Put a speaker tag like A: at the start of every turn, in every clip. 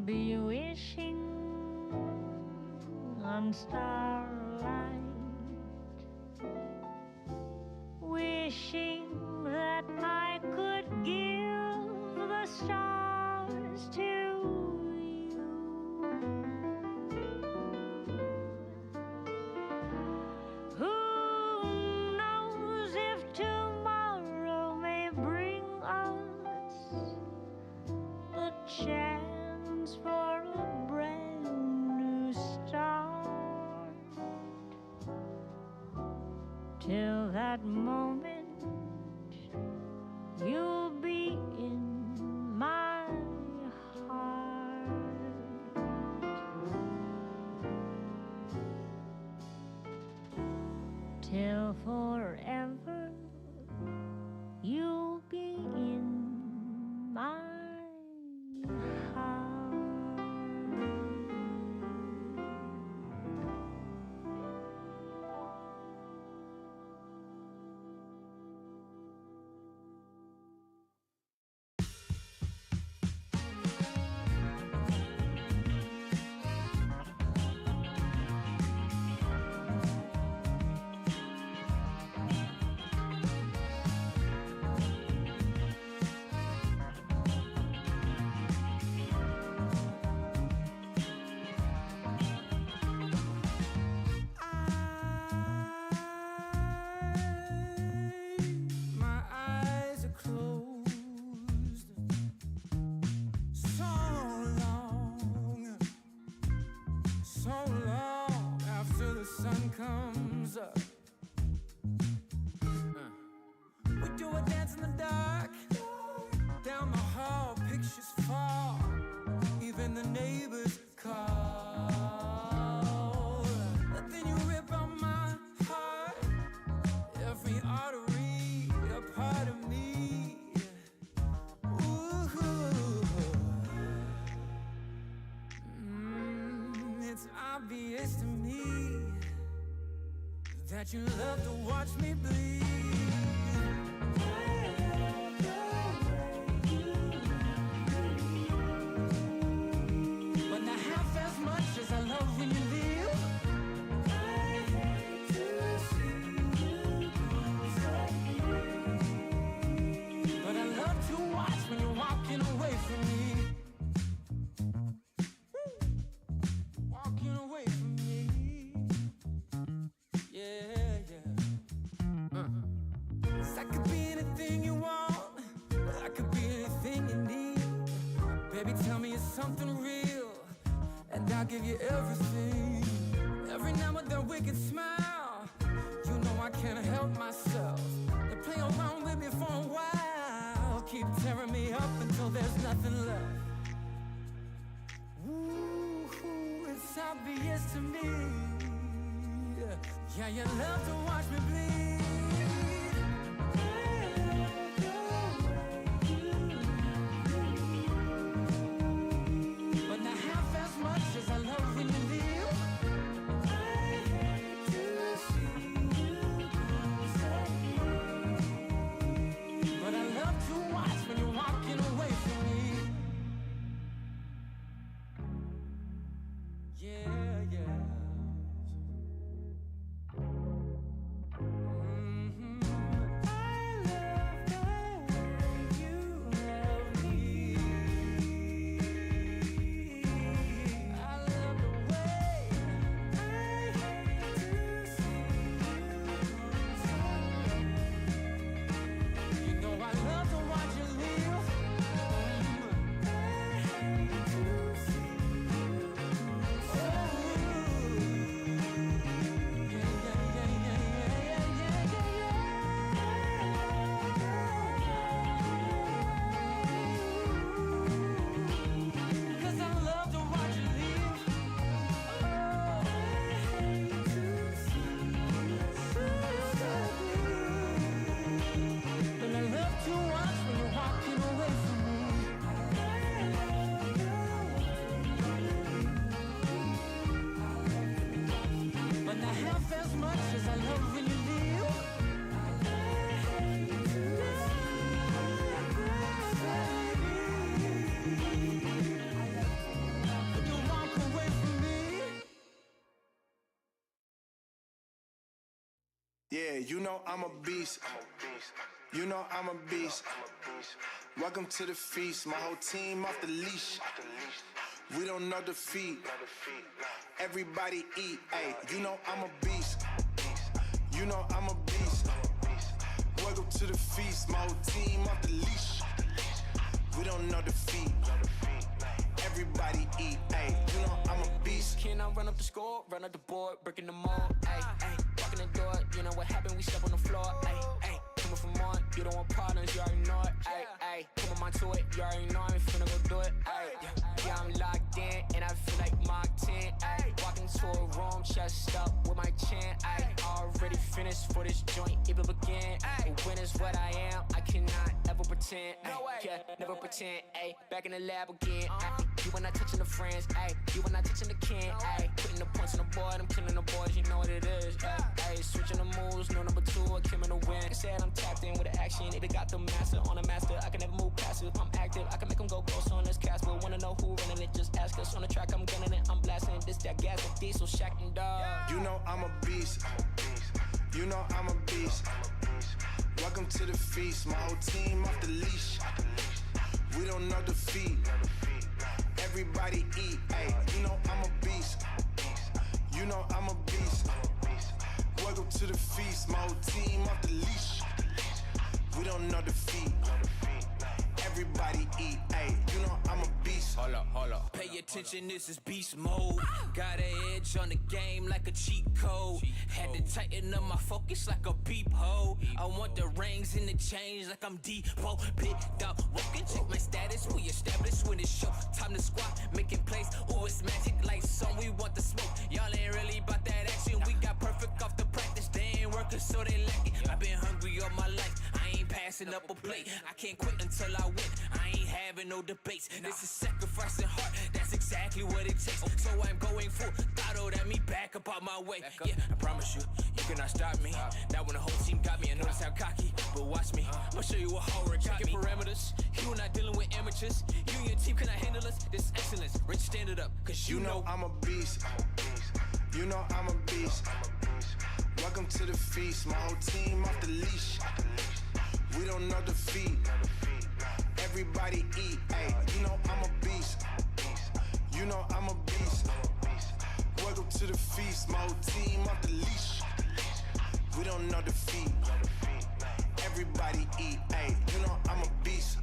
A: be wishing on starlight, wishing that I could give the stars to you. Who knows if tomorrow may bring us the chance for a brand new start. Till that moment, you'll be in my heart. Till forever, you'll be in my heart.
B: My eyes are closed so long after the sun comes up. We do a dance in the dark, down the hall, pictures fall, even the neighbors call. But then you rip out my heart, every artery, a part of me. Ooh, it's obvious to me that you love to watch me bleed. But not half as much as I love when you leave. I hate to see you go. But I love to watch when you're walking away from me. Walking away from me. Yeah, yeah. 'Cause I could be anything you want, I could be anything you need. Baby, tell me it's something real, and I'll give you everything. Every now and then wicked smile, you know I can't help myself. They play around with me for a while, keep tearing me up until there's nothing left. Ooh, it's obvious to me. Yeah, you love to watch me bleed. But not half as much as I love when you leave. I hate to see you go. But I love to watch when you're walking away from me. Yeah, yeah.
C: Yeah, you know I'm a beast. You know I'm a beast. Welcome to the feast. My whole team off the leash. We don't know defeat. Everybody eat. Ay, you know I'm a beast. You know I'm a beast. Welcome to the feast. My whole team off the leash. We don't know defeat. Everybody eat. Ay, you know I'm a beast.
B: Can I run up the score, run up the board, breaking the mold? Ay, ay, walking the door, you know what happened? We step on the floor. Ay, ay, coming from on, you don't want partners, you already know it. Ay, ay, come on to it, you already know I'm finna go do it. Ay, yeah, I'm locked in, and I feel like Mark 10. Ay, walking to a room, chest up with my chin. Ay, already finished for this joint, even begin. Ay, when is what I am, I cannot ever pretend. Ay, yeah, never pretend. Ay, back in the lab again. Ay, you when I touching the friends, ayy. You when I touching the kin, ayy. Putting the points on the board, I'm killing the boys, you know what it is, ayy. Switching the moves, no number 2, I came in the win. They said I'm tapped in with the action, they got the master on the master. I can never move passive, I'm active, I can make them go close on this cast. But wanna know who running it, just ask us. On the track, I'm gunning it, I'm blasting this, that gas, and diesel, Shack and dog.
C: You know I'm a beast. You know I'm a beast. Welcome to the feast. My whole team off the leash. We don't know defeat. Everybody eat, ayy, you know I'm a beast. You know I'm a beast. Welcome to the feast, my whole team off the leash. We don't know defeat. Everybody eat, ayy, you know I'm a beast.
B: Hold up. Pay attention, this is beast mode. Got an edge on the game like a cheat code. Had to tighten up my focus like a peephole. I want the rings and the chains like I'm Depot. Picked up, walking, check my status. We established when it's show. Time to squat, making plays. Ooh, it's magic like some. We want the smoke. Y'all ain't really about that action. We got perfect off the practice. They ain't working, so they lack it. I've been hungry all my life. I ain't passing up a plate. I can't quit until I win. I ain't having no debates. This is sacrifice and heart. That's exactly what it takes. So I'm going full throttle at me, back up out my way. Yeah, I promise you, you cannot stop me. Now when the whole team got me, I notice how cocky. But watch me, I'ma show you how hard got me. Parameters, you not dealing with amateurs. You and your team cannot handle us. This excellence, Rich, stand it up, cause you know
C: I'm a beast. You know I'm a beast. Welcome to the feast. My whole team off the leash. We don't know defeat. Everybody eat, ayy, you know I'm a beast. You know I'm a beast. Welcome to the feast, my whole team off the leash. We don't know defeat. Everybody eat, ayy, you know I'm a beast.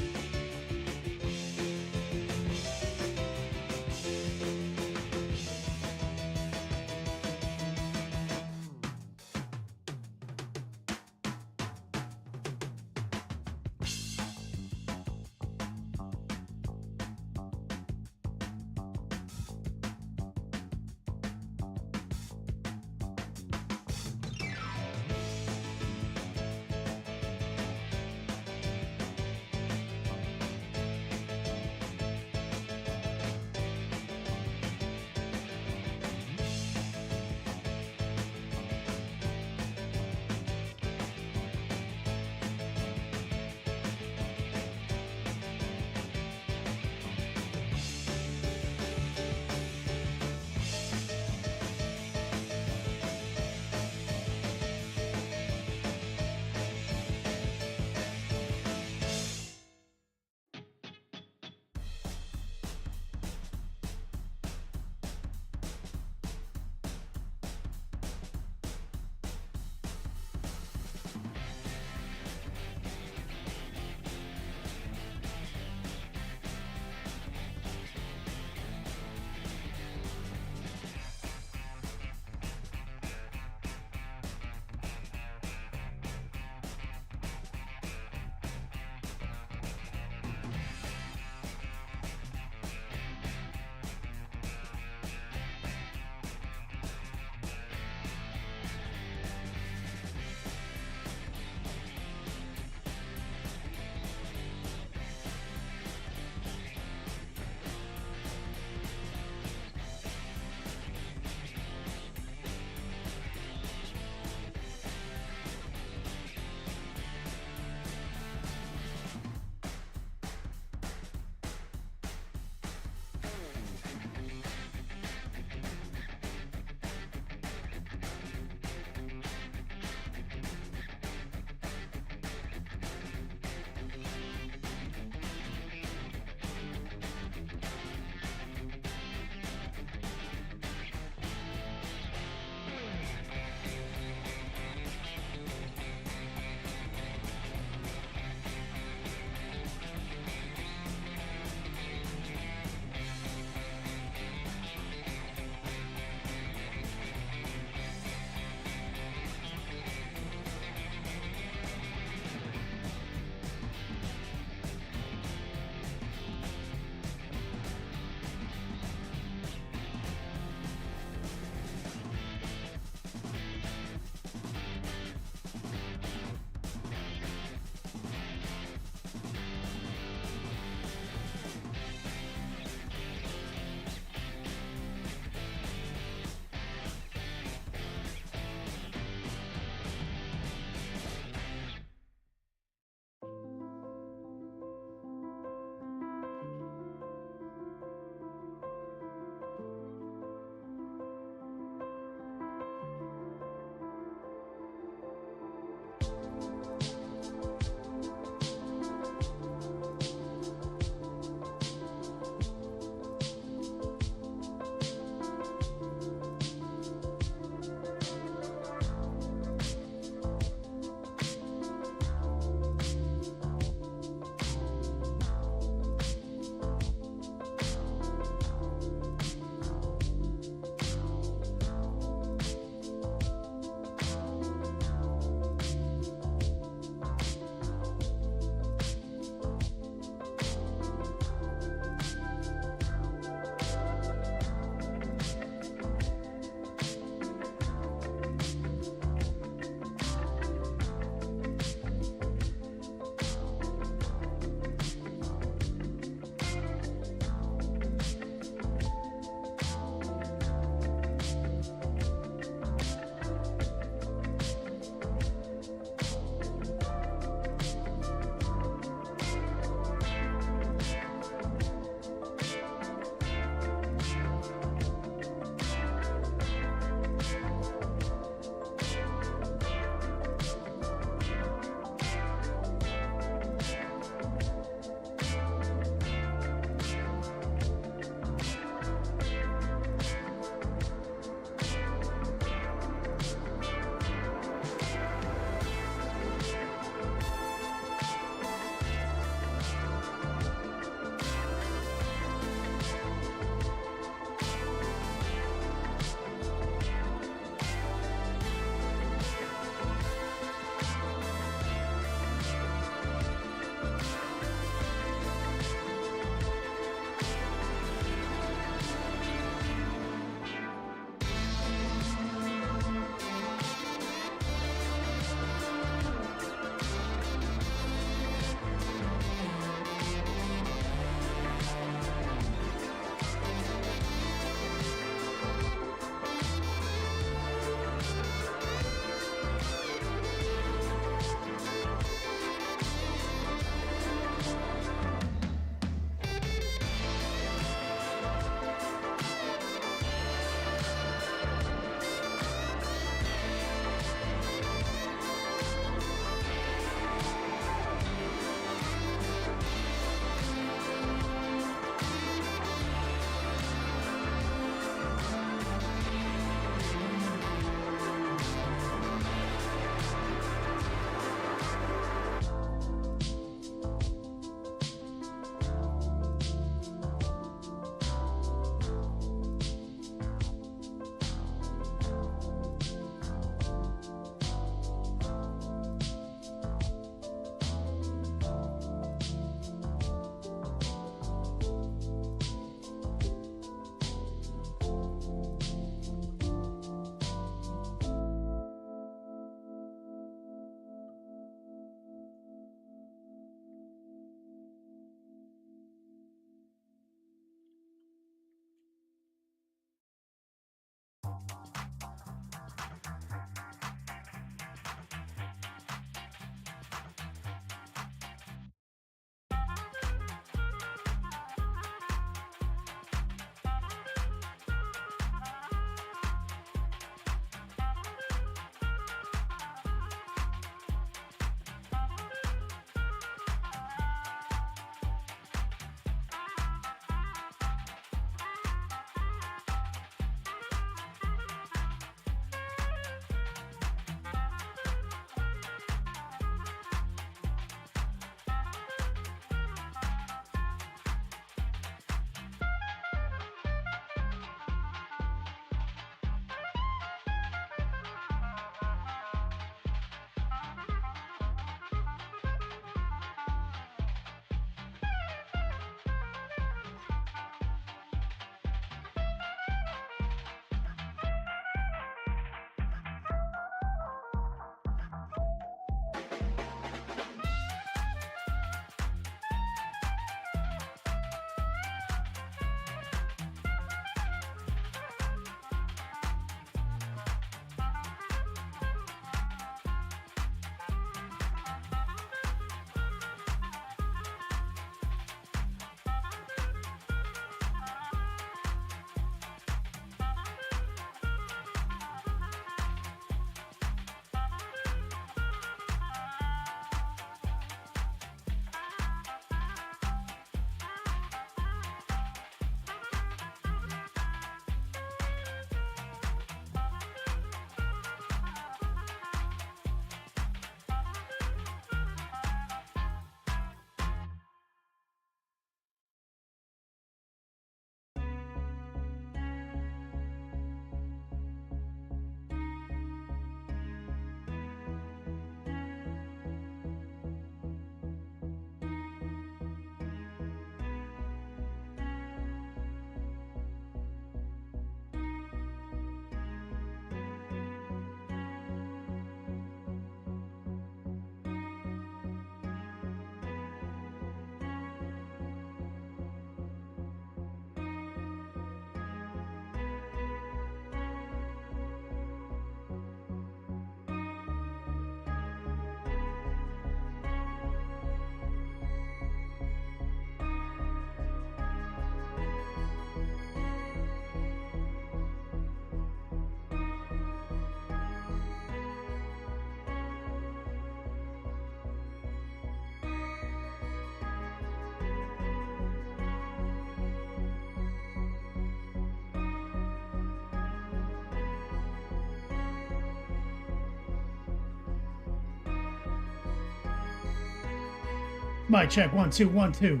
D: Mic check 1 2 1 2.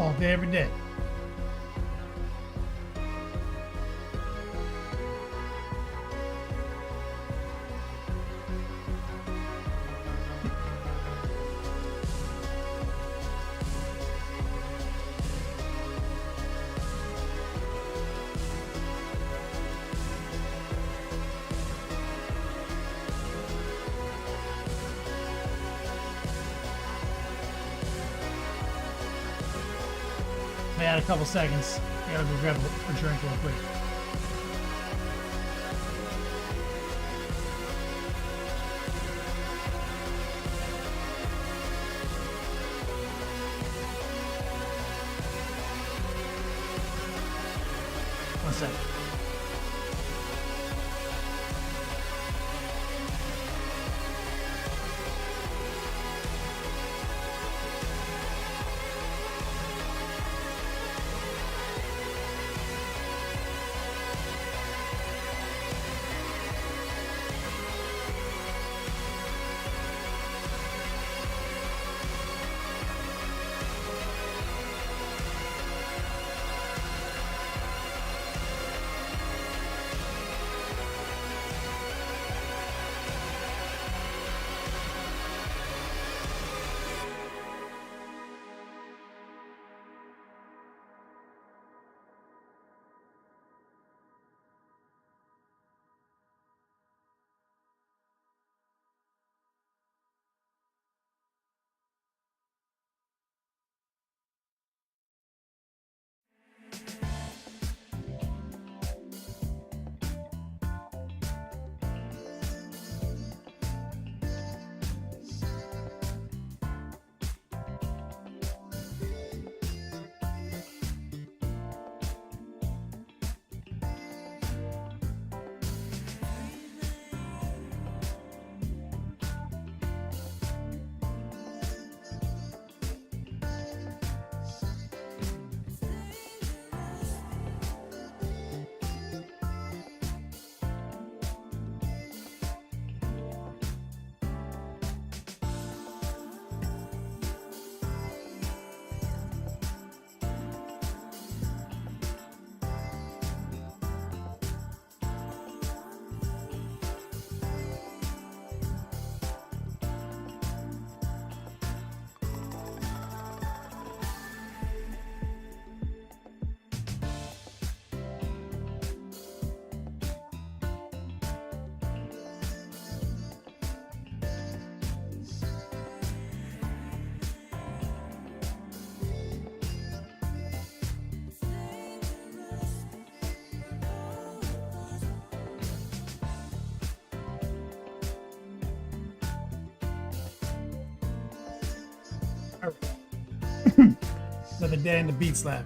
D: All day, every day. I had a couple seconds. I gotta go grab a drink real quick. One second. Another day in the Beats Lab.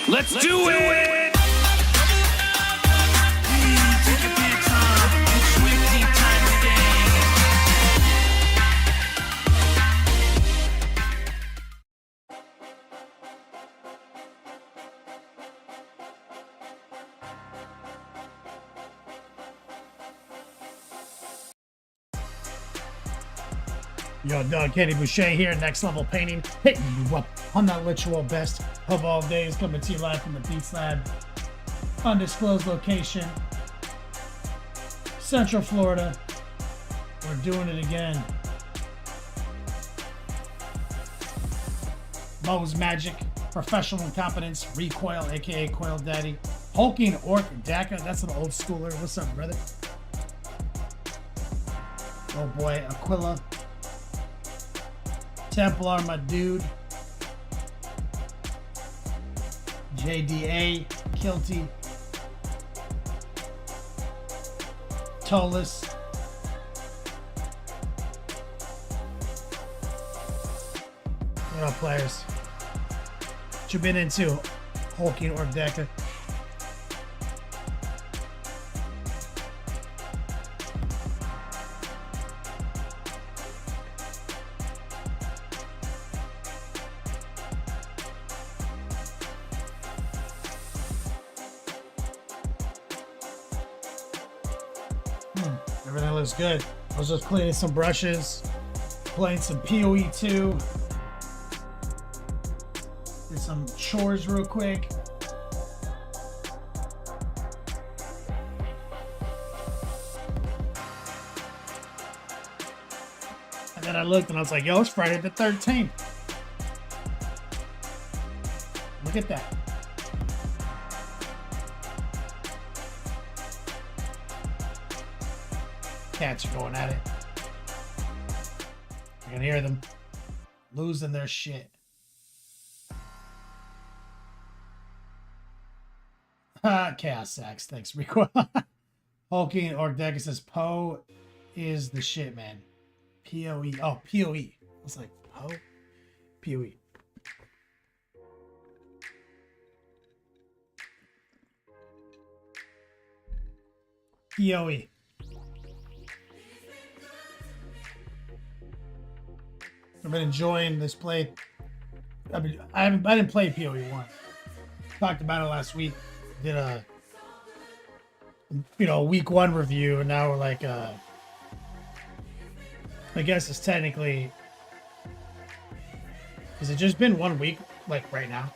B: Let's do it! Take your pants off and swim deep time today.
D: Yo, Doug, Kenny Boucher here, Next Level Painting, hitting you up on that literal best of all days, coming to you live from the Beats Lab, undisclosed location, Central Florida. We're doing it again. Mo's Magic, Professional Incompetence, Recoil, aka Coil Daddy, Hulking Orc Daka, that's an old schooler. What's up, brother? Oh boy, Aquila, Templar, my dude, JDA, Kilty, Tolis, what up, players? What you been into, Hulking Orc Daka? Everything looks good. I was just cleaning some brushes, playing some PoE 2. Did some chores real quick. And then I looked and I was like, yo, it's Friday the 13th. Look at that. Cats are going at it. You can hear them losing their shit. Chaos Sax, thanks, Rico. Hulking Orcdeka says Poe is the shit, man. PoE. Oh, PoE. I was like, Poe? PoE. PoE. I've been enjoying this play. I didn't play PoE 1. Talked about it last week. Did a week 1 review, and now we're like I guess it's technically, has it just been 1 week like right now?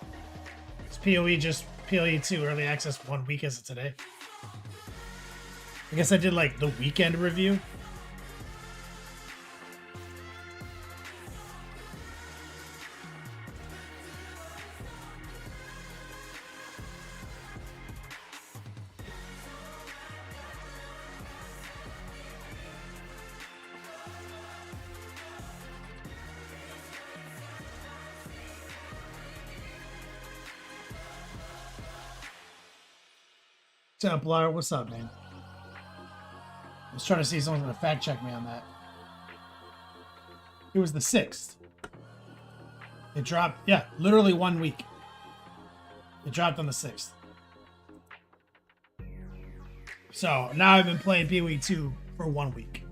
D: It's PoE 2 early access 1 week as of today. I guess I did like the weekend review. Templar, what's up, man? I was trying to see if someone's gonna fact check me on that. It was the 6th. It dropped, yeah, literally 1 week. It dropped on the 6th. So now I've been playing PoE 2 for 1 week.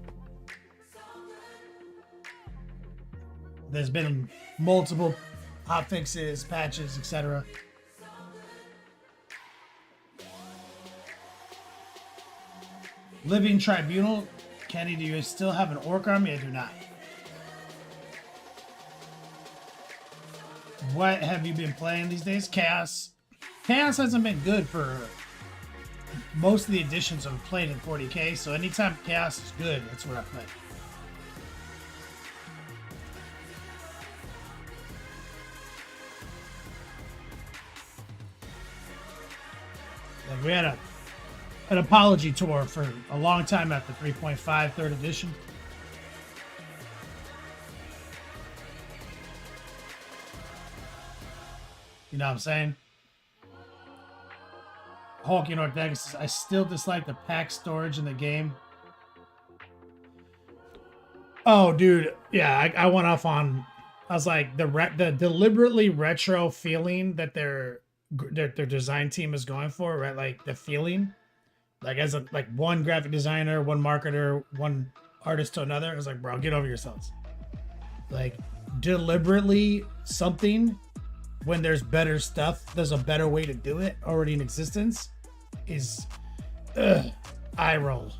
D: There's been multiple hotfixes, patches, etc. Living Tribunal. Kenny, do you still have an orc army? I do not. What have you been playing these days? Chaos. Chaos hasn't been good for most of the editions I've played in 40k, so anytime Chaos is good, that's what I play. Like we had an apology tour for a long time after 3.5 3rd edition. You know what I'm saying? Hulking Orcdeka says, I still dislike the pack storage in the game. Oh, dude. Yeah, I went off on... I was like, the deliberately retro feeling that their design team is going for, right? Like, the feeling... Like as one graphic designer, one marketer, one artist to another, I was like, bro, get over yourselves. Like deliberately something when there's better stuff, there's a better way to do it already in existence is eye roll.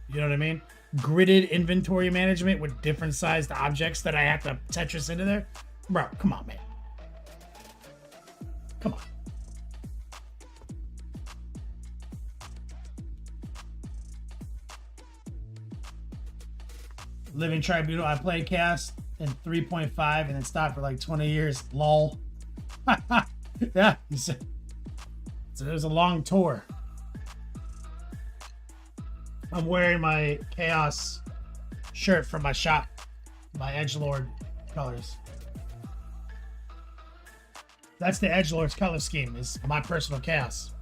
D: You know what I mean? Gridded inventory management with different sized objects that I have to Tetris into there. Bro, come on, man. Come on. Living Tribunal, I played Chaos in 3.5 and then stopped for like 20 years. Lol. Yeah, so there's a long tour. I'm wearing my Chaos shirt from my shop, my Edgelord colors. That's the Edgelord's color scheme, is my personal Chaos.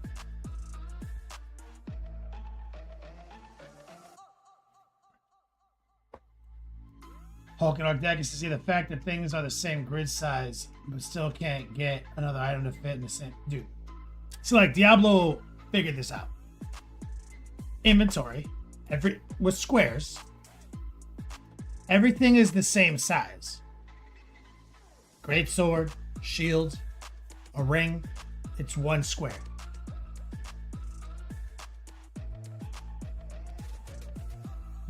D: Hulk and Archdacus see the fact that things are the same grid size, but still can't get another item to fit in the same. Dude. So like Diablo figured this out. Inventory, with squares, everything is the same size. Great sword, shield, a ring, it's one square.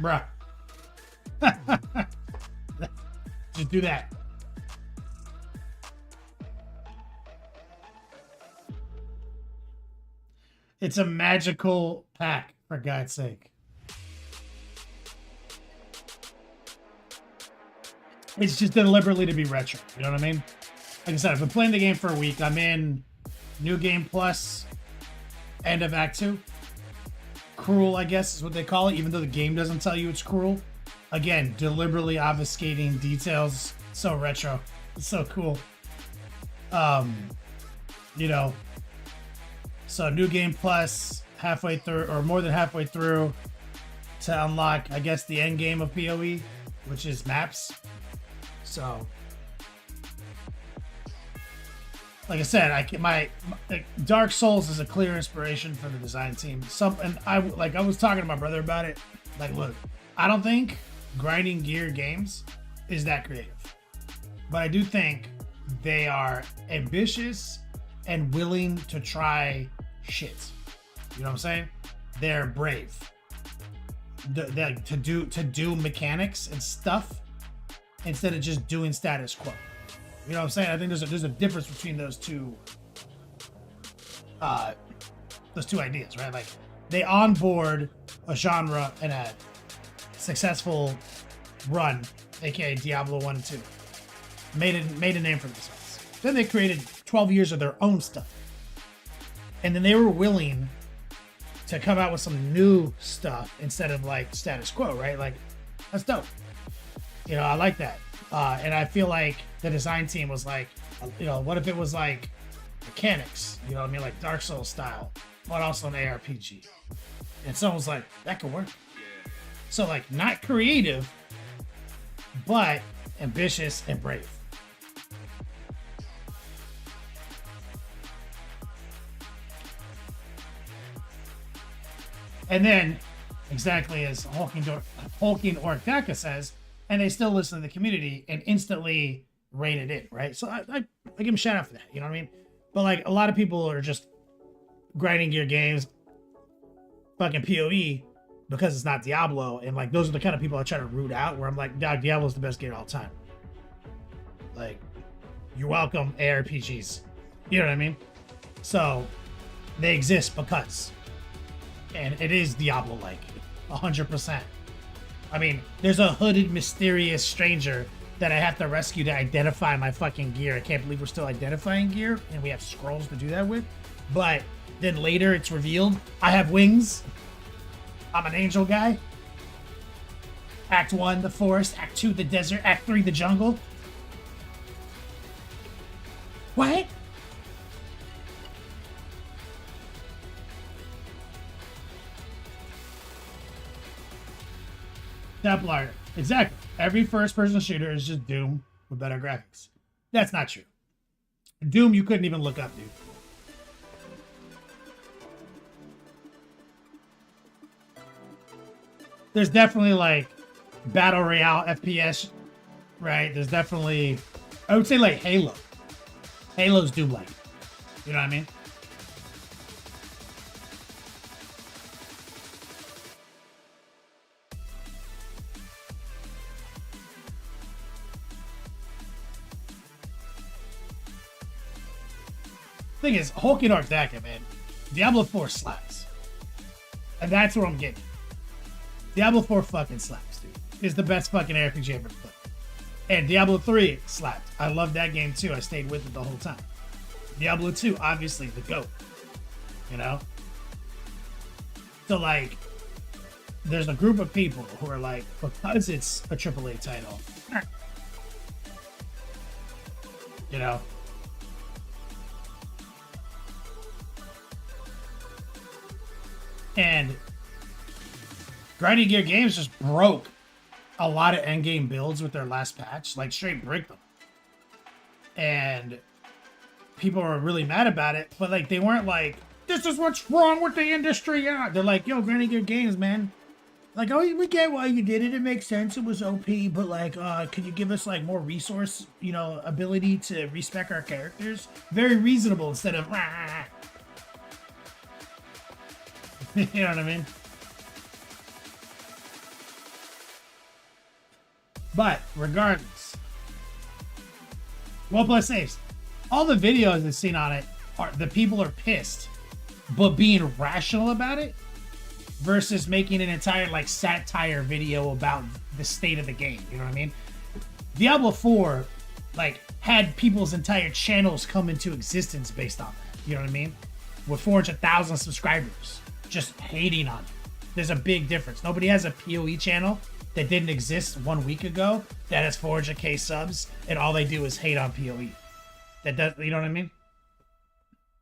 D: Bruh. Just do that. It's a magical pack, for God's sake. It's just deliberately to be retro. You know what I mean? Like I said, I've been playing the game for a week. I'm in New Game Plus, end of Act 2. Cruel, I guess, is what they call it, even though the game doesn't tell you it's cruel. Again, deliberately obfuscating details. So retro. It's so cool. You know, so New Game Plus, halfway through, or more than halfway through, to unlock, I guess, the end game of PoE, which is maps. So, like I said, my Dark Souls is a clear inspiration for the design team. And I was talking to my brother about it. Like, look, I don't think grinding gear games is that creative, but I do think they are ambitious and willing to try shit. You know what I'm saying? They're brave. To do mechanics and stuff instead of just doing status quo. You know what I'm saying? I think there's a difference between those two ideas, right? Like, they onboard a genre and a successful run, aka Diablo 1 and 2. Made a name for themselves. Then they created 12 years of their own stuff. And then they were willing to come out with some new stuff instead of like status quo, right? Like, that's dope. You know, I like that. And I feel like the design team was like, you know, what if it was like mechanics, you know what I mean? Like Dark Souls style, but also an ARPG. And someone was like, that could work. So like, not creative, but ambitious and brave. And then, exactly as Hulking Orcaka says, and they still listen to the community and instantly rein it in, right? So I give him a shout out for that, you know what I mean? But like, a lot of people are just grinding gear games, fucking PoE, because it's not Diablo, and like, those are the kind of people I try to root out, where I'm like, dog, Diablo's the best game of all time. Like, you're welcome, ARPGs. You know what I mean? So, they exist because. And it is Diablo-like, 100%. I mean, there's a hooded, mysterious stranger that I have to rescue to identify my fucking gear. I can't believe we're still identifying gear, and we have scrolls to do that with. But then later it's revealed, I have wings. I'm an angel guy. Act 1, the forest. Act 2, the desert. Act 3, the jungle. What? Templar. Exactly. Every first-person shooter is just Doom with better graphics. That's not true. Doom, you couldn't even look up, dude. There's definitely, like, Battle Royale FPS, right? There's definitely... I would say, like, Halo. Halo's Doom-like. You know what I mean? Thing is, Hulking Archdacus, man, Diablo 4 slaps. And that's where I'm getting. Diablo 4 fucking slaps, dude. It's the best fucking RPG I ever played. And Diablo 3 slapped. I love that game too. I stayed with it the whole time. Diablo 2, obviously the GOAT. You know? So like, there's a group of people who are like, because it's a AAA title, you know? And Grinding Gear Games just broke a lot of endgame builds with their last patch, like straight break them. And people were really mad about it, but like they weren't like, this is what's wrong with the industry. Yeah, they're like, yo, Grinding Gear Games, man. Like, oh, we get why you did it. It makes sense. It was OP, but like, could you give us like more resource, you know, ability to respec our characters? Very reasonable instead of, rah. You know what I mean? But regardless, OnePlus saves. All the videos I've seen on it are the people are pissed, but being rational about it versus making an entire like satire video about the state of the game. You know what I mean? Diablo 4 like had people's entire channels come into existence based on that. You know what I mean? With 400,000 subscribers just hating on it. There's a big difference. Nobody has a PoE channel that didn't exist 1 week ago that has 400k subs and all they do is hate on PoE. That does, you know what I mean?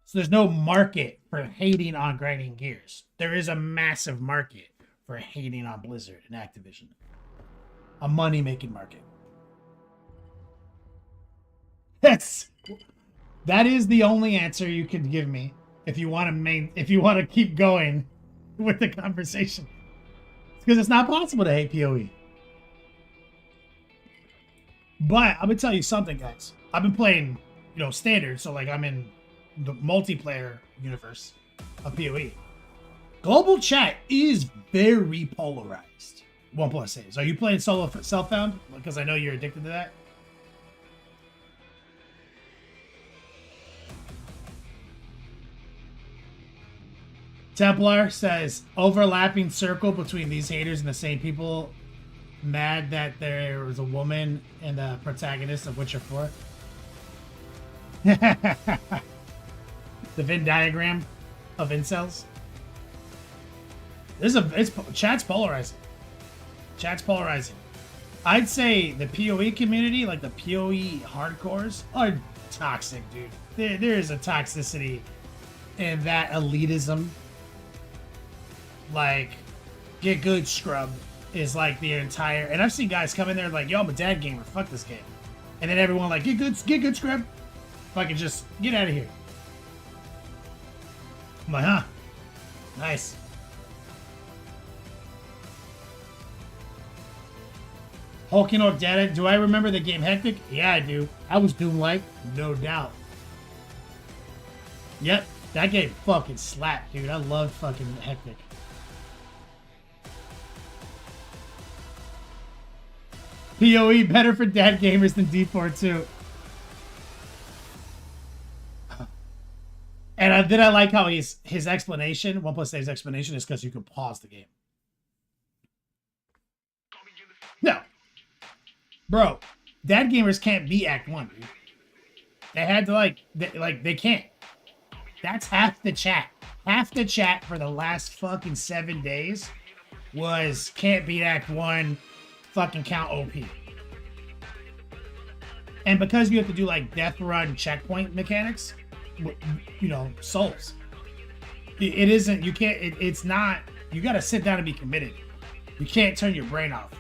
D: So there's no market for hating on Grinding Gears. There is a massive market for hating on Blizzard and Activision. A money-making market. That is the only answer you can give me if you want to keep going with the conversation. Because it's not possible to hate PoE. But I'm gonna tell you something, guys. I've been playing, you know, standard, so like I'm in the multiplayer universe of PoE. Global chat is very polarized. OnePlus says. Are you playing solo self-found? Because I know you're addicted to that. Templar says, overlapping circle between these haters and the same people mad that there was a woman in the protagonist of Witcher 4. The Venn diagram of incels. Chat's polarizing. Chat's polarizing. I'd say the PoE community, like the PoE hardcores, are toxic, dude. There is a toxicity in that elitism. Like, get good, scrub is like the entire. And I've seen guys come in there like, yo, I'm a dad gamer. Fuck this game. And then everyone like, get good, scrub. Fucking just get out of here. I'm like, huh? Nice. Hulking Orc Data. Do I remember the game Hectic? Yeah, I do. I was Doom-like, no doubt. Yep, that game fucking slapped, dude. I loved fucking Hectic. PoE better for dad gamers than D4 too. And then I like how his explanation, OnePlus Dave's explanation, is because you can pause the game. No. Bro, dad gamers can't beat Act 1, dude. They had to they can't. That's half the chat. Half the chat for the last fucking 7 days was can't beat Act 1, fucking count OP. And because you have to do like death run checkpoint mechanics, you know, souls. It isn't, you can't, it's not, you gotta sit down and be committed. You can't turn your brain off.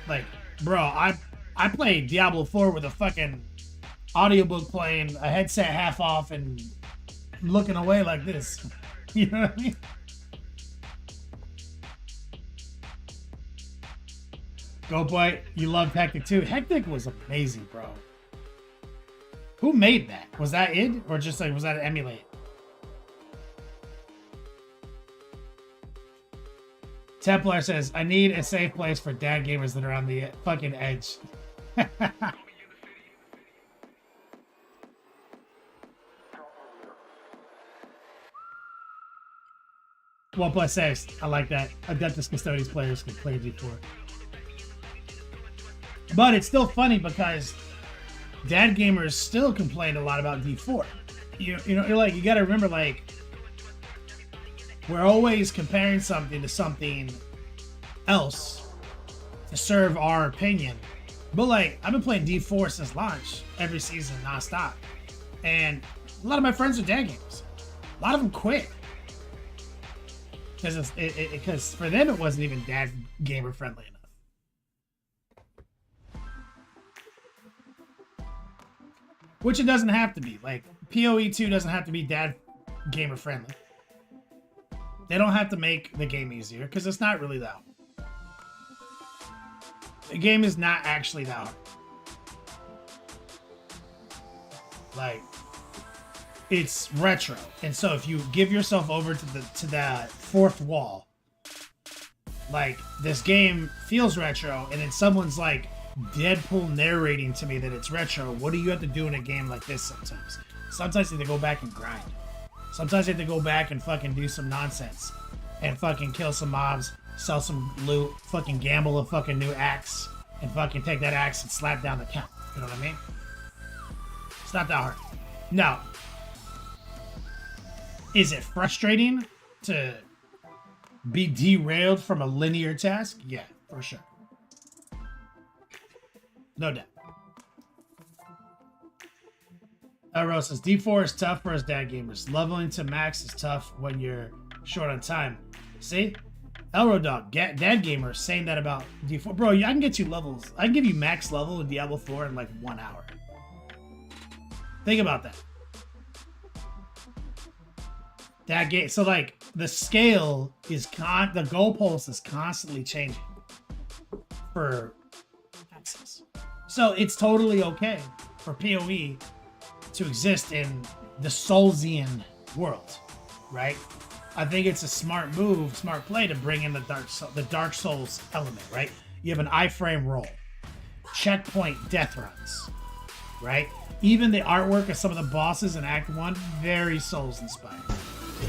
D: Like, bro, I played Diablo 4 with a fucking audiobook playing, a headset half off, and looking away like this. You know what I mean? Go boy, you loved Hectic too. Hectic was amazing, bro. Who made that? Was that id? Or just like, was that an emulate? Templar says, I need a safe place for dad gamers that are on the fucking edge. OnePlus saves. I like that. Adeptus Custodes players can play D4. But it's still funny because dad gamers still complain a lot about D4. You know, you're like, you got to remember, like, we're always comparing something to something else to serve our opinion. But like, I've been playing D4 since launch, every season, nonstop. And a lot of my friends are dad gamers. A lot of them quit. Because for them, it wasn't even dad gamer friendly enough. Which it doesn't have to be. Like, PoE 2 doesn't have to be dad gamer friendly. They don't have to make the game easier, because it's not really that hard. The game is not actually that hard. Like, it's retro. And so if you give yourself over to that fourth wall, like, this game feels retro, and then someone's like Deadpool narrating to me that it's retro, what do you have to do in a game like this sometimes? Sometimes you have to go back and grind. Sometimes you have to go back and fucking do some nonsense. And fucking kill some mobs, sell some loot, fucking gamble a fucking new axe, and fucking take that axe and slap down the count. You know what I mean? It's not that hard. Now, is it frustrating to be derailed from a linear task? Yeah, for sure. No doubt. Elro says, D4 is tough for us dad gamers. Leveling to max is tough when you're short on time. See? Elro Dog, dad gamer, saying that about D4. Bro, I can get you levels. I can give you max level in Diablo 4 in like 1 hour. Think about that. That game. So like the scale is the goalpost is constantly changing for access. So it's totally okay for PoE to exist in the Soulsian world, right? I think it's a smart move, smart play to bring in the Dark Souls element, right? You have an iframe roll, checkpoint death runs, right? Even the artwork of some of the bosses in Act 1, very Souls inspired.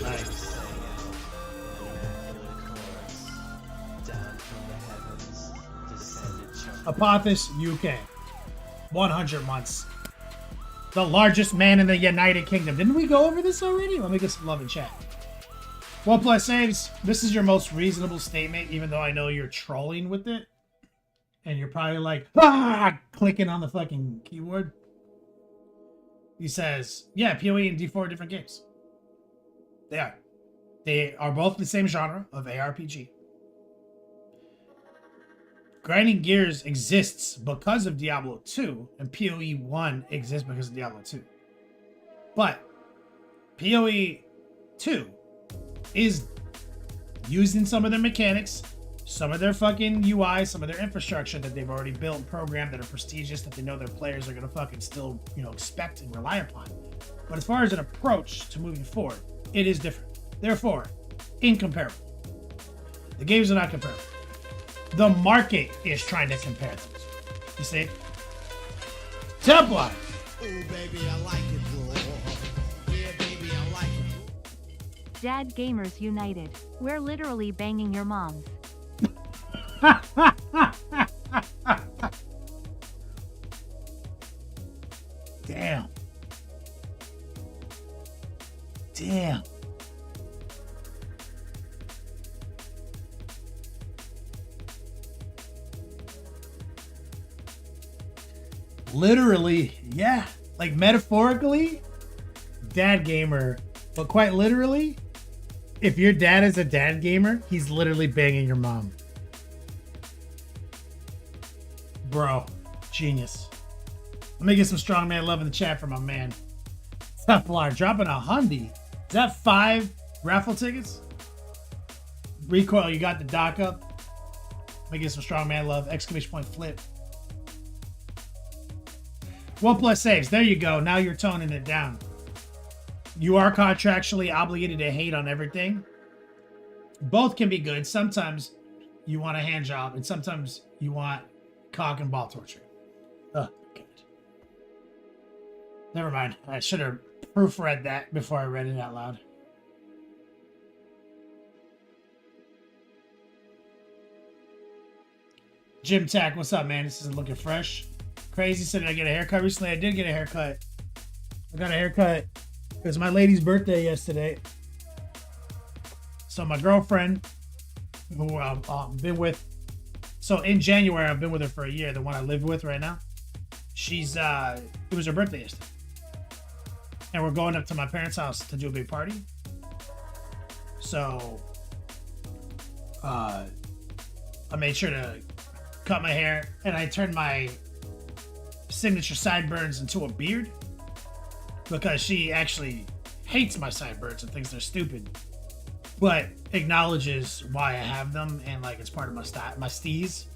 D: Like, Apophis, UK, 100 months. The largest man in the United Kingdom. Didn't we go over this already? Let me get some love in chat. OnePlus Saves, this is your most reasonable statement, even though I know you're trolling with it. And you're probably like, clicking on the fucking keyboard. He says, yeah, PoE and D4 are different games. They are. They are both the same genre of ARPG. Grinding Gears exists because of Diablo 2, and PoE 1 exists because of Diablo 2. But PoE 2 is using some of their mechanics, some of their fucking UI, some of their infrastructure that they've already built and programmed that are prestigious, that they know their players are going to fucking still, expect and rely upon. But as far as an approach to moving forward, it is different. Therefore, incomparable. The games are not comparable. The market is trying to compare them. You see? Templar!
E: Oh, baby, I like it, bro. Yeah, baby, I like it.
F: Dad Gamers United. We're literally banging your moms.
D: Damn. Damn. Literally, yeah. Like metaphorically, dad gamer. But quite literally, if your dad is a dad gamer, he's literally banging your mom. Bro, genius. Let me get some strongman love in the chat for my man. Templar dropping a hundy. Is that 5 raffle tickets? Recoil, you got the dock up. Let me get some strongman love. Exclamation point flip. OnePlus Saves. There you go. Now you're toning it down. You are contractually obligated to hate on everything. Both can be good. Sometimes you want a hand job, and sometimes you want cock and ball torture. Oh, God. Never mind. I should have proofread that before I read it out loud. Jim Tack, what's up, man? This isn't looking fresh. Crazy said I get a haircut recently. I did get a haircut. I got a haircut. It was my lady's birthday yesterday. So my girlfriend, who I've been with, so in January I've been with her for a year. The one I live with right now. She's it was her birthday yesterday, and we're going up to my parents' house to do a big party. So I made sure to cut my hair, and I turned my signature sideburns into a beard because she actually hates my sideburns and thinks they're stupid, but acknowledges why I have them and like it's part of my my steez.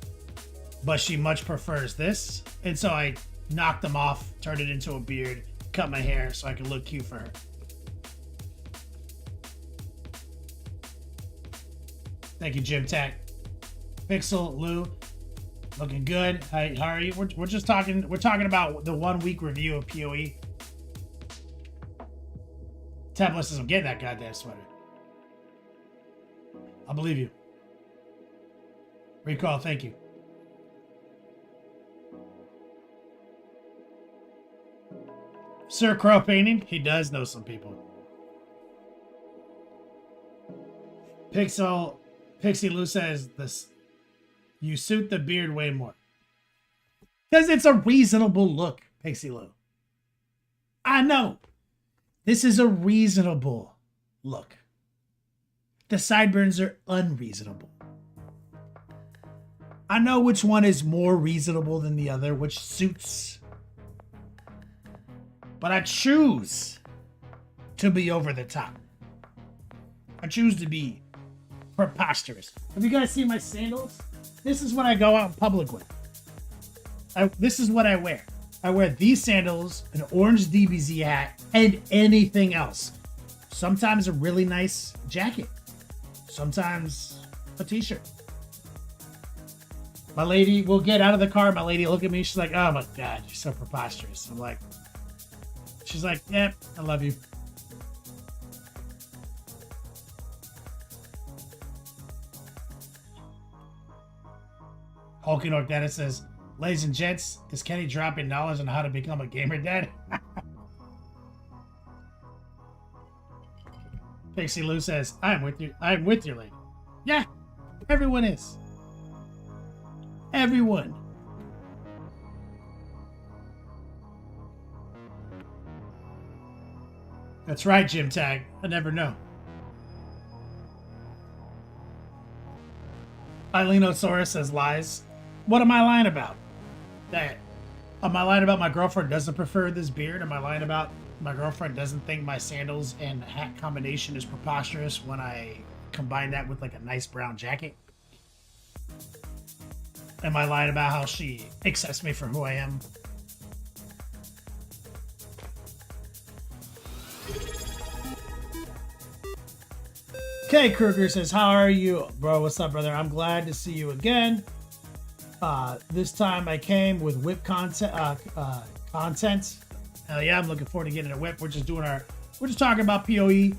D: But she much prefers this, and so I knocked them off, turned it into a beard, cut my hair so I could look cute for her. Thank you, Jim Tech. Pixel Lou, looking good. Hi, how are you? We're just talking. We're talking about the 1 week review of PoE. Tablet says I'm getting that goddamn sweater. I believe you. Recall, thank you. Sir Crow painting. He does know some people. Pixie Lou says this. You suit the beard way more. Because it's a reasonable look, Pixie Lou. I know. This is a reasonable look. The sideburns are unreasonable. I know which one is more reasonable than the other, which suits. But I choose to be over the top. I choose to be preposterous. Have you guys seen my sandals? This is what I go out in public with. This is what I wear. I wear these sandals, an orange DBZ hat, and anything else. Sometimes a really nice jacket. Sometimes a t-shirt. My lady will get out of the car. My lady will look at me. She's like, oh my God, you're so preposterous. I'm like, she's like, yeah, I love you. Hulking Dennis says, ladies and gents, is Kenny dropping knowledge on how to become a gamer dad? Pixie Lou says, I'm with you, lady. Yeah, everyone is. Everyone. That's right, Jim Tag. I never know. Eilenosaurus says lies. What am I lying about? That am I lying about my girlfriend doesn't prefer this beard? Am I lying about my girlfriend doesn't think my sandals and hat combination is preposterous when I combine that with like a nice brown jacket? Am I lying about how she accepts me for who I am? Okay, Kruger says, how are you? Bro, what's up, brother? I'm glad to see you again. This time I came with whip content. Hell yeah, I'm looking forward to getting a whip. We're just talking about PoE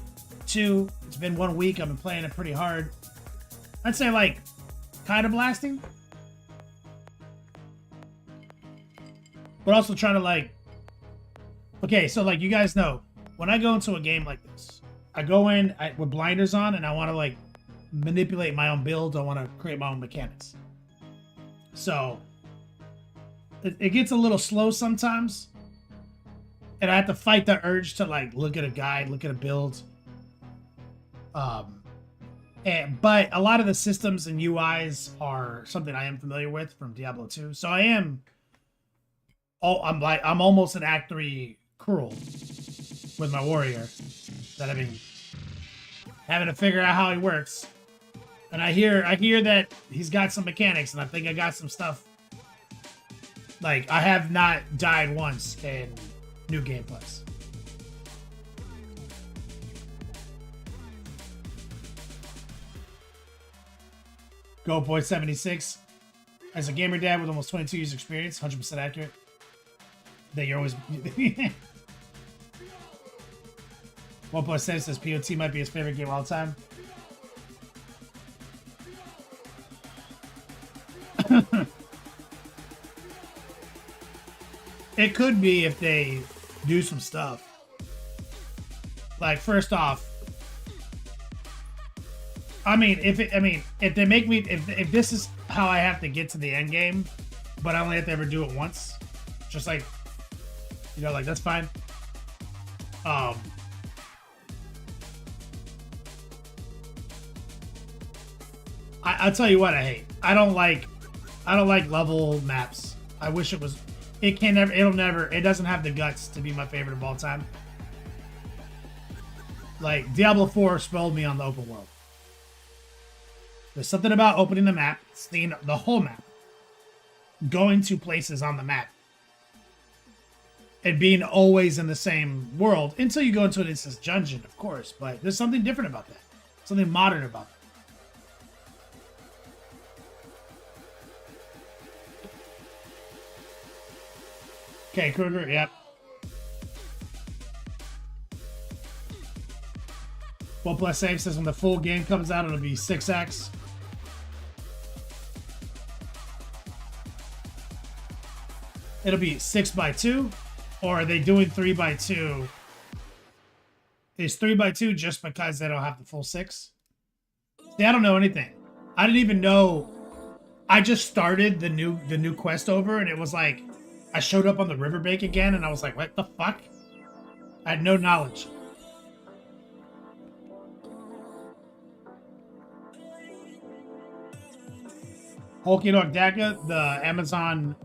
D: 2. It's been 1 week. I've been playing it pretty hard. I'd say like kind of blasting. But also trying to like, okay, so like you guys know, when I go into a game like this, I go in with blinders on and I want to like manipulate my own build. I want to create my own mechanics. So it gets a little slow sometimes. And I have to fight the urge to like look at a guide, look at a build. But a lot of the systems and UIs are something I am familiar with from Diablo 2. So I'm almost an Act 3 cruel with my warrior. That I've been having to figure out how he works. And I hear that he's got some mechanics, and I think I got some stuff. Like, I have not died once in New Game Plus. Go Boy 76. As a gamer dad with almost 22 years experience, 100% accurate. That you're always... 1+7 says POT might be his favorite game of all time. It could be if they do some stuff. Like, first off, I mean, if they make me, if this is how I have to get to the end game, but I only have to ever do it once, just like, you know, like, that's fine. I'll tell you what I hate. I don't like level maps. I wish it was. It doesn't have the guts to be my favorite of all time. Like, Diablo 4 spoiled me on the open world. There's something about opening the map, seeing the whole map, going to places on the map, and being always in the same world until you go into an instance dungeon, of course. But there's something different about that. Something modern about that. Okay, Kruger, yep. Well, plus save says when the full game comes out, it'll be 6x. It'll be 6x2, or are they doing 3x2? Is 3x2 just because they don't have the full 6? See, I don't know anything. I didn't even know. I just started the new quest over, and it was like I showed up on the riverbank again, and I was like, what the fuck? I had no knowledge. Hulky Dog Daka, the Amazon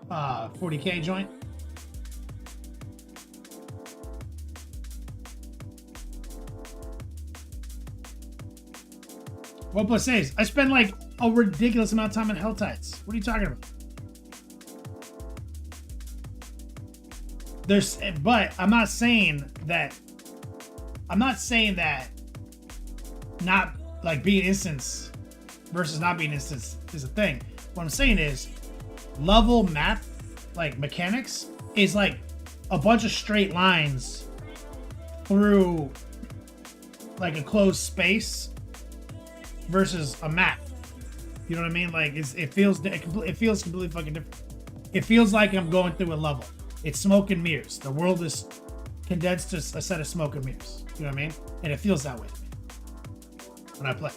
D: 40K joint. What plus saves? I spend like a ridiculous amount of time in Hell Tides. What are you talking about? But I'm not saying that not like being instance versus not being instance is a thing. What I'm saying is level map, like mechanics, is like a bunch of straight lines through like a closed space versus a map. You know what I mean? Like it feels completely fucking different. It feels like I'm going through a level. It's smoke and mirrors. The world is condensed to a set of smoke and mirrors. You know what I mean? And it feels that way to me when I play.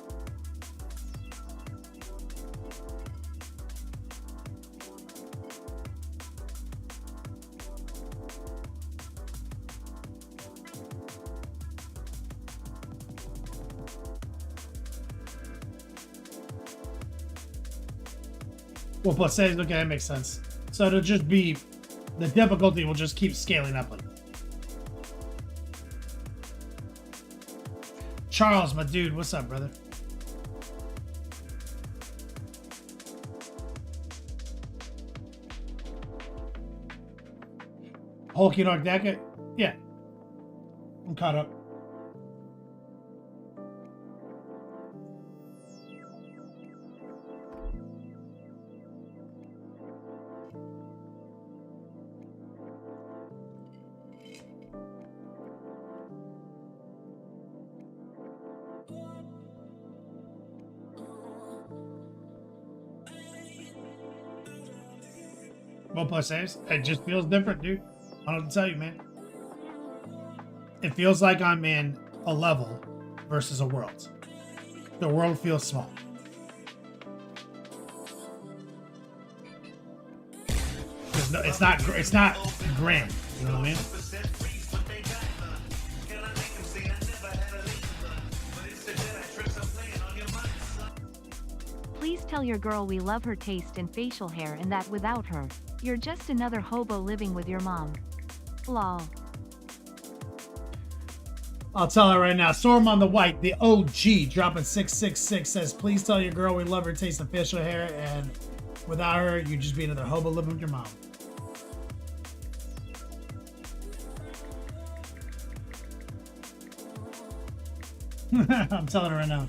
D: Well, plus saves, okay, that makes sense. So it'll just be, the difficulty will just keep scaling up like that. Charles, my dude, what's up, brother? Hulky Dog Daka? Yeah. I'm caught up. Well, plus saves. It just feels different, dude. I don't know what to tell you, man. It feels like I'm in a level versus a world. The world feels small. No, it's not grand. You know what I mean?
F: Please tell your girl we love her taste in facial hair and that without her, you're just another hobo living with your mom. Lol.
D: I'll tell her right now. Storm on the White, the OG, dropping 666, says, please tell your girl we love her taste of facial hair and without her, you just be another hobo living with your mom. I'm telling her right now.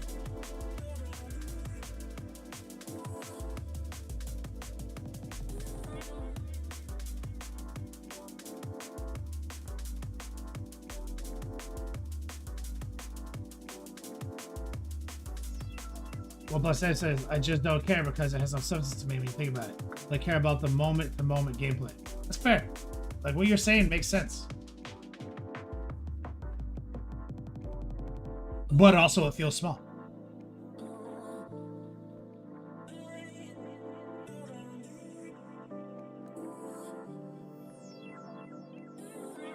D: Well, plus that says, I just don't care because it has no substance to me when you think about it. I care about the moment-to-moment gameplay. That's fair. Like, what you're saying makes sense. But also, it feels small.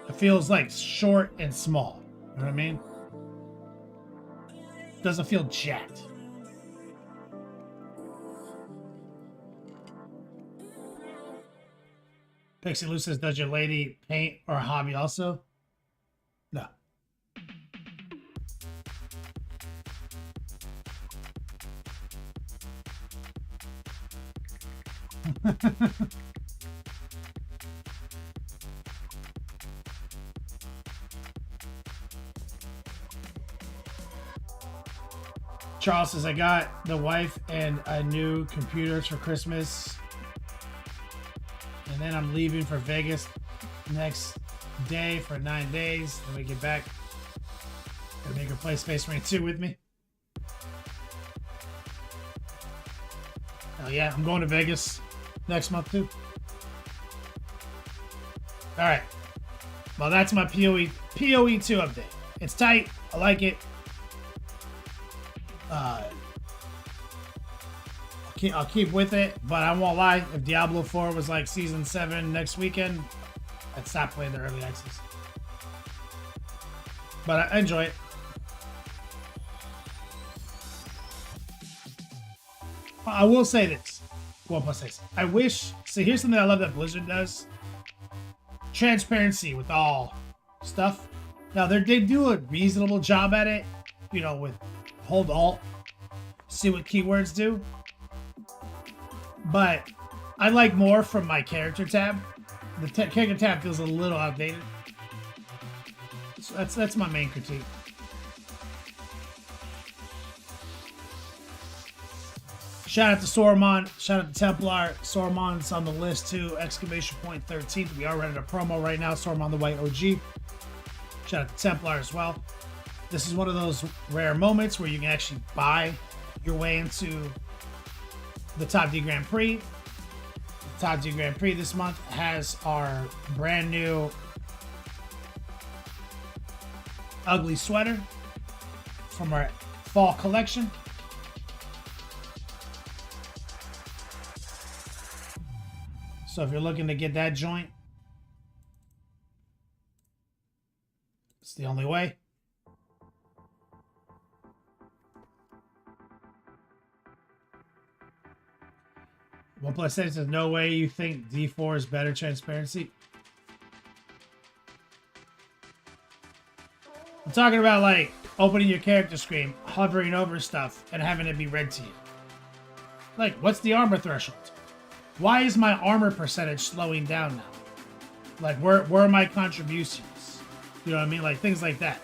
D: It feels like short and small. You know what I mean? Doesn't feel jacked. Pixie Lou says, does your lady paint or hobby also? No. Charles says, I got the wife and a new computers for Christmas. And then I'm leaving for Vegas next day for 9 days. Then we get back. Gonna make her play Space Marine 2 with me. Hell yeah, I'm going to Vegas next month too. Alright. Well, that's my PoE 2 update. It's tight. I like it. I'll keep with it, but I won't lie. If Diablo 4 was like Season 7 next weekend, I'd stop playing the early access. But I enjoy it. I will say this. Well, plus this. I wish... See, here's something I love that Blizzard does. Transparency with all stuff. Now, they do a reasonable job at it. You know, with hold alt. See what keywords do. But I like more from my character tab. The character tab feels a little outdated. So that's my main critique. Shout out to Saruman. Shout out to Templar. Saruman's on the list too. Exclamation point 13th. We are running a promo right now. Saruman the White OG. Shout out to Templar as well. This is one of those rare moments where you can actually buy your way into the Top D Grand Prix. The Top D Grand Prix this month has our brand new ugly sweater from our fall collection. So if you're looking to get that joint, it's the only way. OnePlus says there's no way you think D4 is better transparency. I'm talking about like opening your character screen, hovering over stuff, and having it be read to you. Like, what's the armor threshold? Why is my armor percentage slowing down now? Like, where are my contributions? You know what I mean? Like, things like that.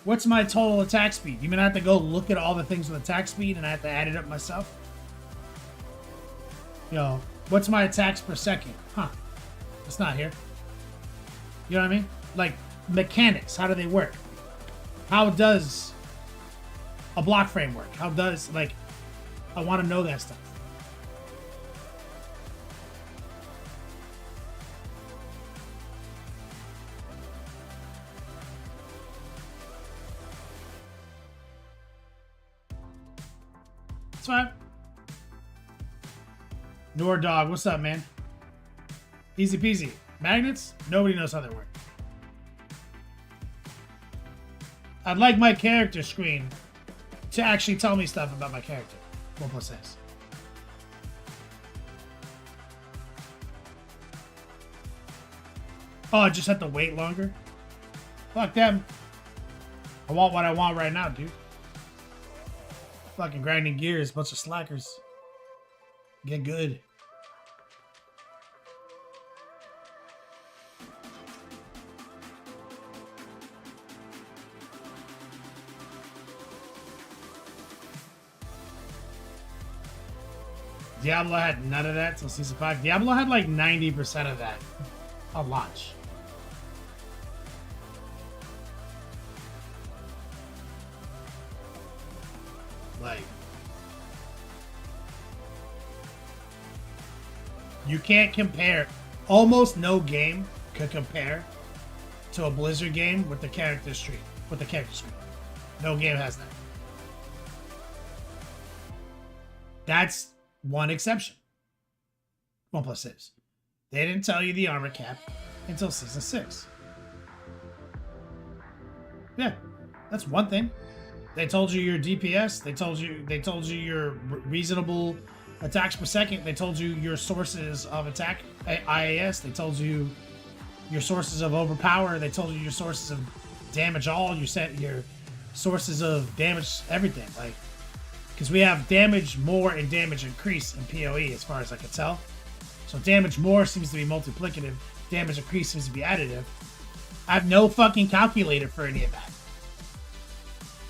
D: What's my total attack speed? You mean I have to go look at all the things with attack speed and I have to add it up myself? You know, what's my attacks per second? Huh. It's not here. You know what I mean? Like, mechanics. How do they work? How does a block frame work? How does, like, I want to know that stuff. It's fine. Nor Dog, what's up, man? Easy peasy. Magnets? Nobody knows how they work. I'd like my character screen to actually tell me stuff about my character. OnePlus says. Oh, I just have to wait longer? Fuck them. I want what I want right now, dude. Fucking grinding gears, bunch of slackers. Get good. Diablo had none of that till Season 5. Diablo had like 90% of that on launch. Like, you can't compare almost no game could compare to a Blizzard game with the character screen. No game has that. That's one exception. OnePlus saves. They didn't tell you the armor cap until Season 6. Yeah, that's one thing. They told you your DPS. They told you your reasonable attacks per second. They told you your sources of attack, IAS. They told you your sources of overpower. They told you your sources of damage all. You set your sources of damage everything. Like, because we have damage more and damage increase in PoE as far as I can tell. So damage more seems to be multiplicative. Damage increase seems to be additive. I have no fucking calculator for any of that.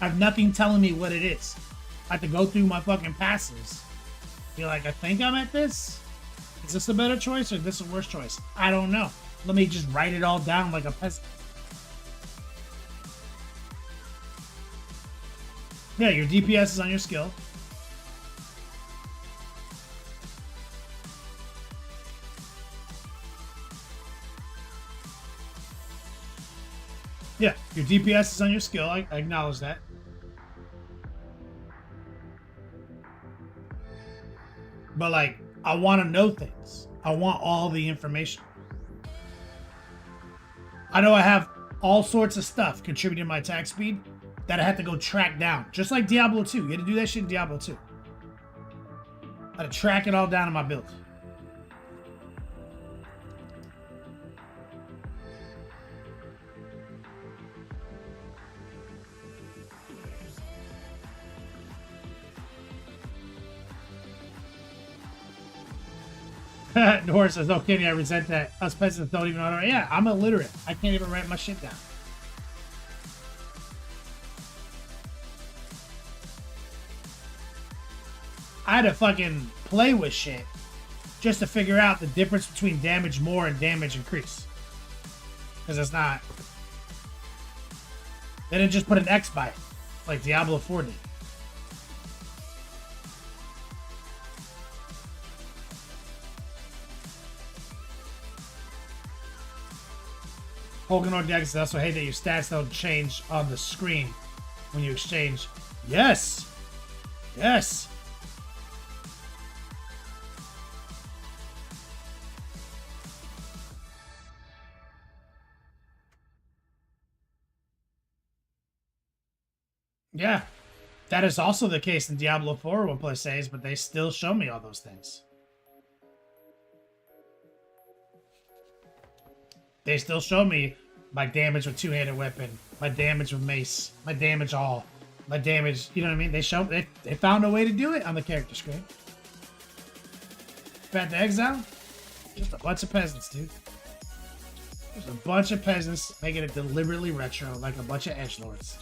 D: I have nothing telling me what it is. I have to go through my fucking passes. Be like, I think I'm at this? Is this a better choice or is this a worse choice? I don't know. Let me just write it all down like a peasant. Yeah, your DPS is on your skill. Yeah, your DPS is on your skill. I acknowledge that. But, like, I want to know things. I want all the information. I know I have all sorts of stuff contributing to my attack speed that I have to go track down. Just like Diablo 2. You had to do that shit in Diablo 2. I had to track it all down in my build. Nora says, "No kidding, I resent that. Us peasants don't even know how to write." Yeah, I'm illiterate. I can't even write my shit down. I had to fucking play with shit just to figure out the difference between damage more and damage increase. Because it's not. They didn't just put an X by it, like Diablo 4 did. Hogan or Dex, I also hate that your stats don't change on the screen when you exchange. Yes! Yes! Yeah. That is also the case in Diablo 4 when play saves, but they still show me all those things. They still show me my damage with two-handed weapon, my damage with mace, my damage all, my damage, you know what I mean? They found a way to do it on the character screen. Path to Exile? Just a bunch of peasants, dude. Just a bunch of peasants making it deliberately retro like a bunch of edgelords.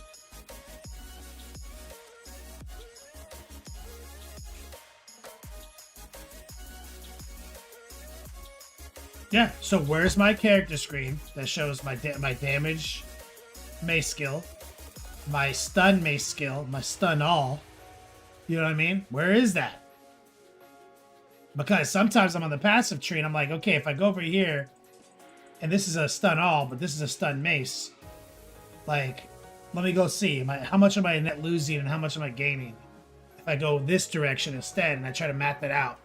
D: Yeah, so where's my character screen that shows my damage mace skill, my stun mace skill, my stun all? You know what I mean? Where is that? Because sometimes I'm on the passive tree and I'm like, okay, if I go over here and this is a stun all, but this is a stun mace, like, let me go see. How much am I net losing and how much am I gaining? If I go this direction instead and I try to map that out,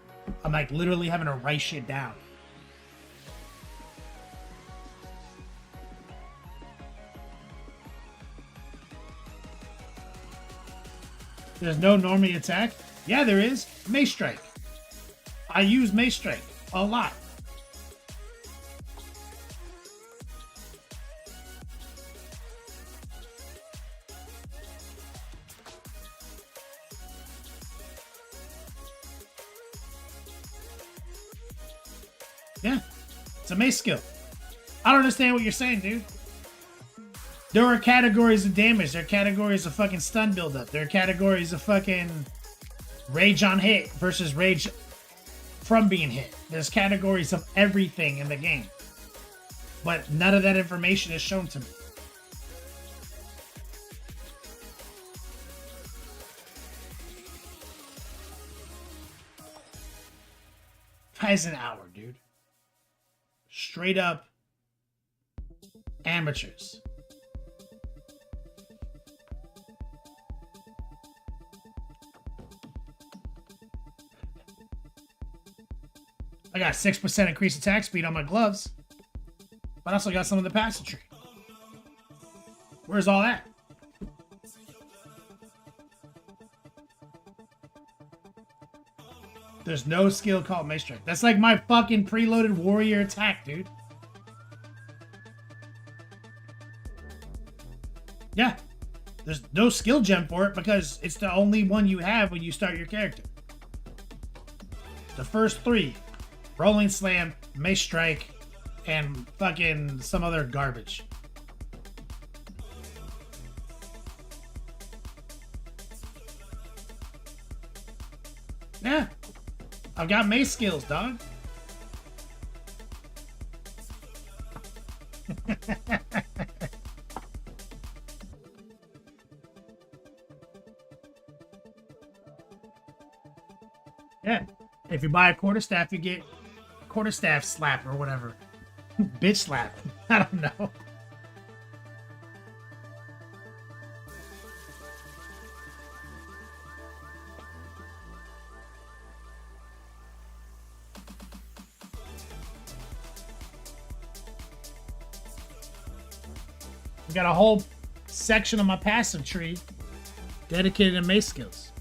D: I'm like literally having to write shit down. There's no normie attack? Yeah, there is. Mace Strike. I use Mace Strike a lot. Yeah, it's a mace skill. I don't understand what you're saying, dude. There are categories of damage. There are categories of fucking stun buildup. There are categories of fucking rage on hit versus rage from being hit. There's categories of everything in the game. But none of that information is shown to me. Price an hour, dude. straight up amateurs. I got 6% increased attack speed on my gloves, but I also got some of the passive tree. Where's all that? There's no skill called Mace Strike. That's like my fucking preloaded warrior attack, dude. Yeah. There's no skill gem for it because it's the only one you have when you start your character. The first three. Rolling Slam, Mace Strike, and fucking some other garbage. Yeah. I've got mace skills, dog. Yeah. If you buy a quarterstaff, you get quarterstaff slap or whatever. Bitch slap. I don't know. We got a whole section of my passive tree dedicated to mace skills.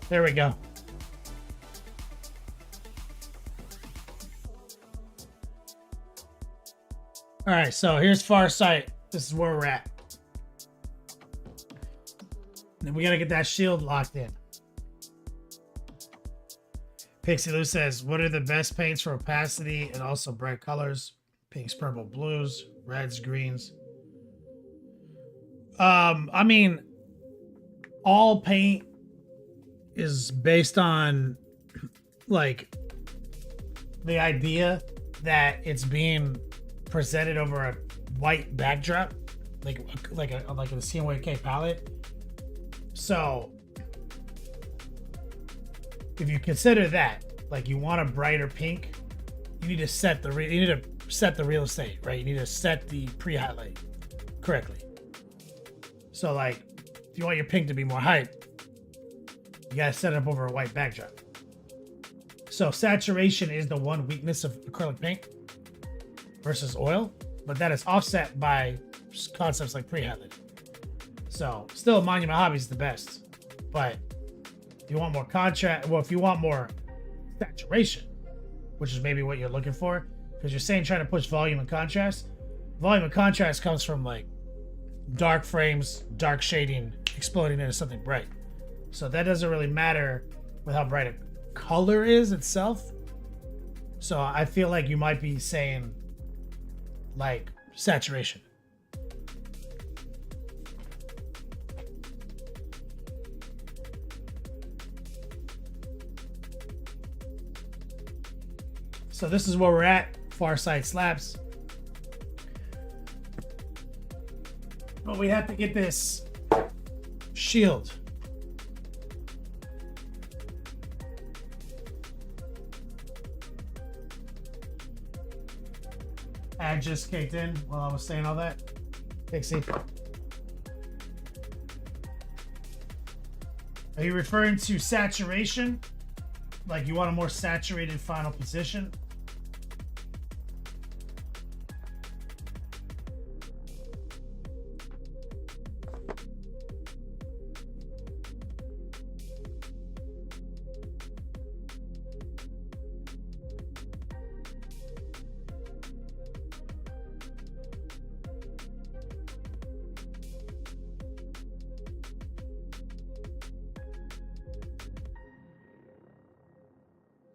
D: There we go. All right, so here's Farsight. This is where we're at. Then we got to get that shield locked in. Pixie Lou says, what are the best paints for opacity and also bright colors? Pinks, purple, blues, reds, greens. I mean, all paint is based on like the idea that it's being presented over a white backdrop, like a CMYK palette. So if you consider that, like you want a brighter pink, you need to set the real estate, right? You need to set the pre-highlight correctly. So like if you want your pink to be more hype, you gotta set it up over a white backdrop. So saturation is the one weakness of acrylic paint versus oil, but that is offset by concepts like pre-highlight. So still Monument Hobbies is the best, but if you want more contrast, well, if you want more saturation, which is maybe what you're looking for, because you're saying trying to push volume and contrast. Volume and contrast comes from like dark frames, dark shading, exploding into something bright. So that doesn't really matter with how bright a color is itself. So I feel like you might be saying like saturation. So this is where we're at. Farsight Slabs. But we have to get this shield. Ad just kicked in while I was saying all that. Pixie. Are you referring to saturation? Like you want a more saturated final position?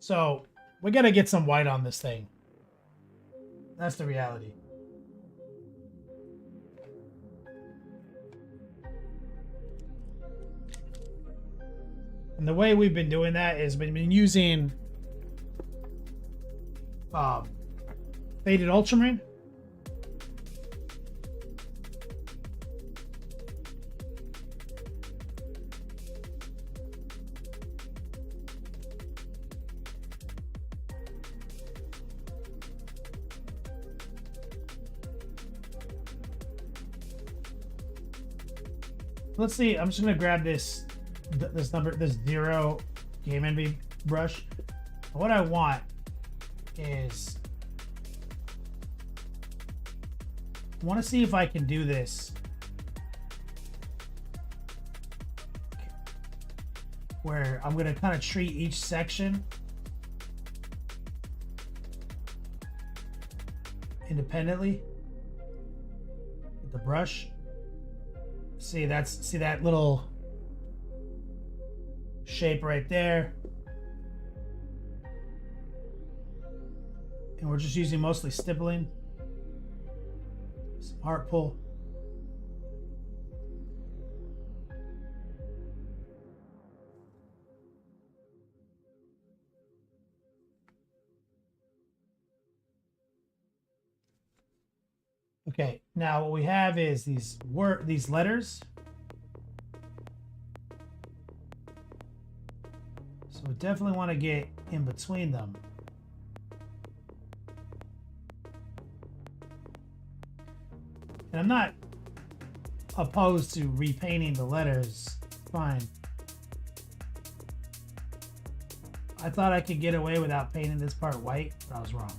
D: So We gotta get some white on this thing. That's the reality. And the way we've been doing that is we've been using faded ultramarine. Let's see. I'm just gonna grab this number, this 0 game envy brush. What I want is I want to see if I can do this where I'm gonna kind of treat each section independently with the brush. See that little shape right there. And we're just using mostly stippling. Some heart pull. Okay, now what we have is these letters. So we definitely want to get in between them. And I'm not opposed to repainting the letters. Fine. I thought I could get away without painting this part white, but I was wrong.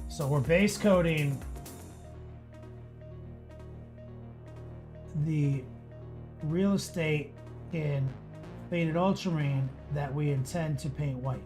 D: So we're base coating the real estate in faded ultramarine that we intend to paint white.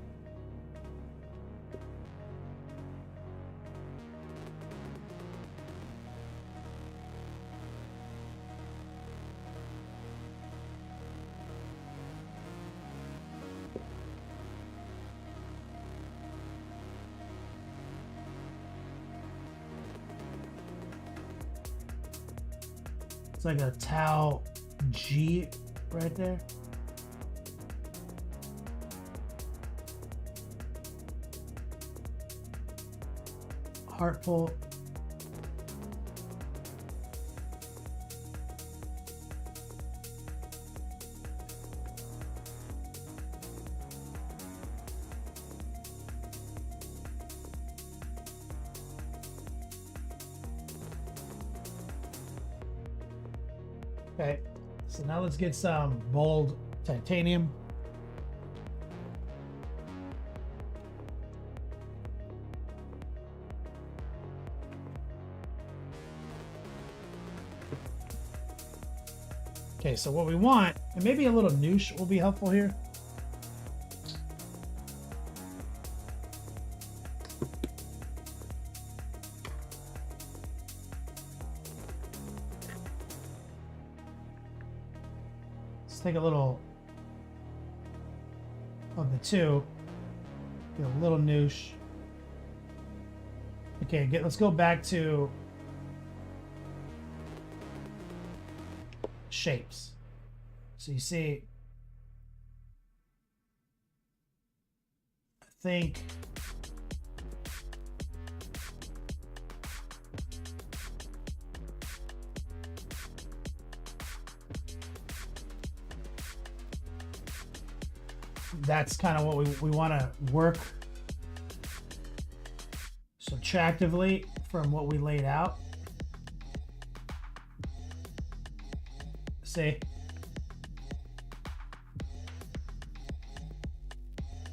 D: It's like a tau G right there. Heart pull. Okay, so now let's get some bold titanium. Okay, so what we want, and maybe a little noosh will be helpful here. Let's take a little of the two, get a little noosh. Okay, let's go back to shapes. So you see, I think that's kind of what we want to work subtractively from what we laid out. See,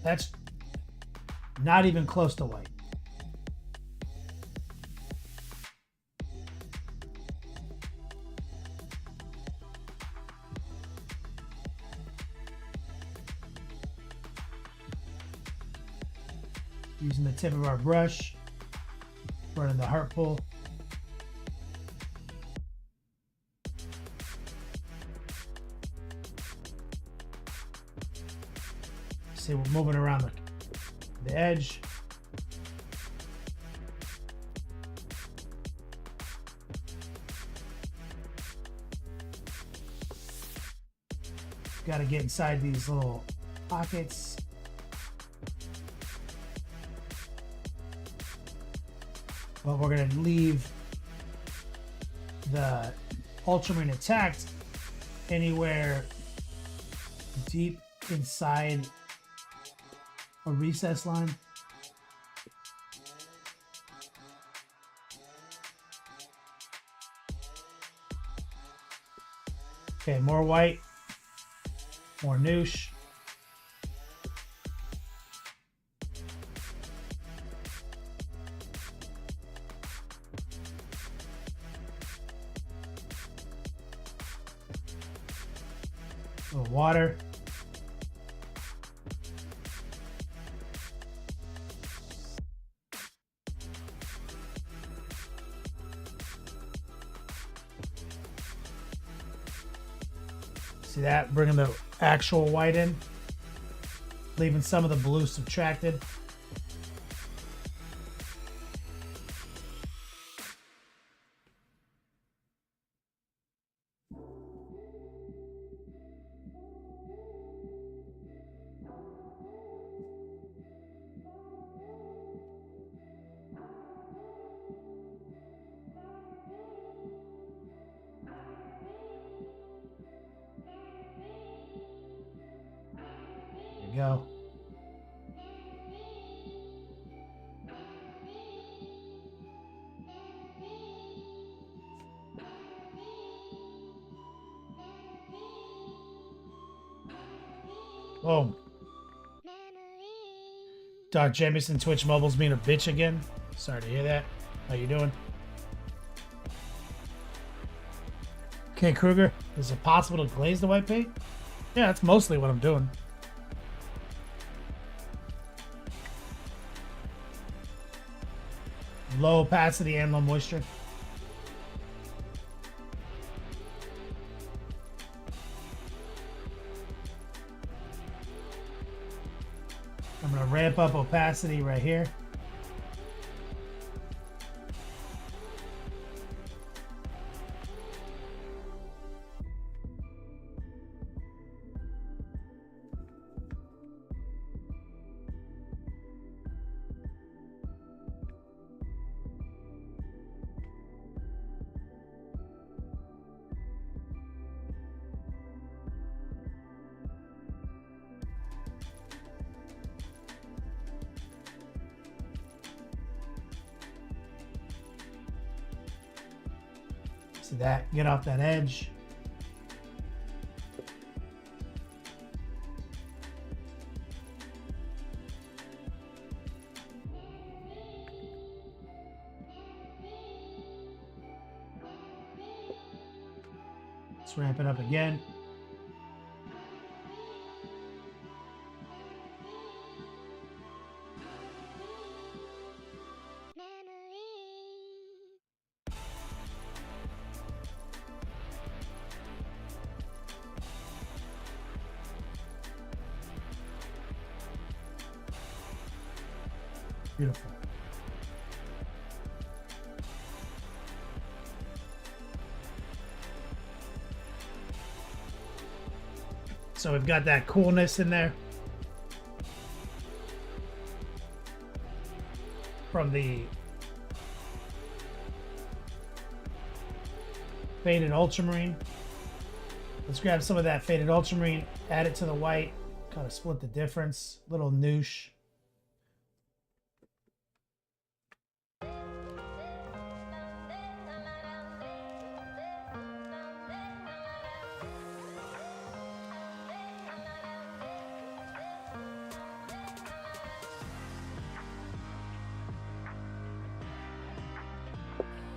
D: that's not even close to white. Using the tip of our brush, running the heart pull. See, we're moving around the edge. Got to get inside these little pockets. But we're going to leave the ultramarine intact anywhere deep inside a recess line. Okay, more white, more noosh. A little water. See that? Bringing the actual white in, leaving some of the blue subtracted. There you go. Boom. Doc Jamison, Twitch Mobile's being a bitch again. Sorry to hear that. How you doing? Okay, Kruger, is it possible to glaze the white paint? Yeah, that's mostly what I'm doing. Low opacity and low moisture. I'm going to ramp up opacity right here. See that? Get off that edge. Let's ramp it up again. Beautiful. So we've got that coolness in there from the faded ultramarine. Let's grab some of that faded ultramarine, add it to the white, kind of split the difference. Little noosh.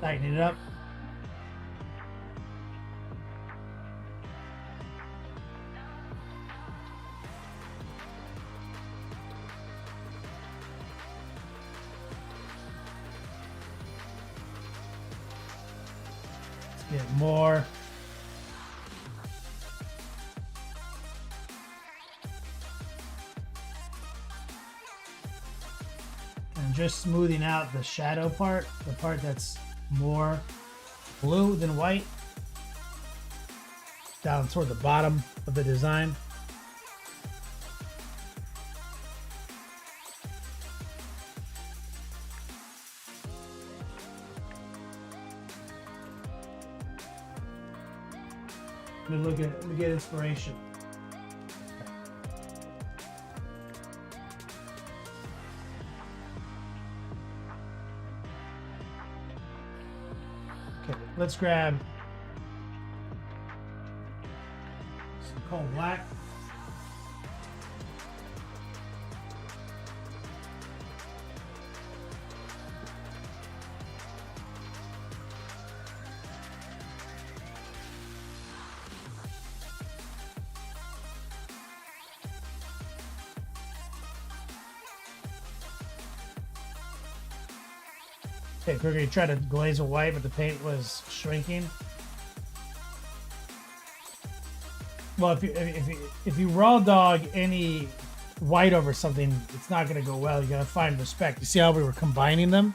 D: Tighten it up. Get more. And just smoothing out the shadow part, the part that's more blue than white, down toward the bottom of the design. Let me get inspiration. Okay, let's grab some coal black. Okay, Gregory tried to glaze it white, but the paint was shrinking. Well, if you raw dog any white over something, it's not gonna go well. You gotta find respect. You see how we were combining them?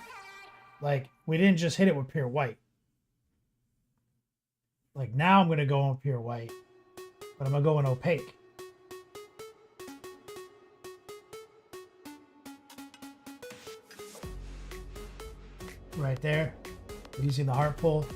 D: Like we didn't just hit it with pure white. Like now I'm gonna go on pure white, but I'm gonna go in opaque. Right there, using the heart pull.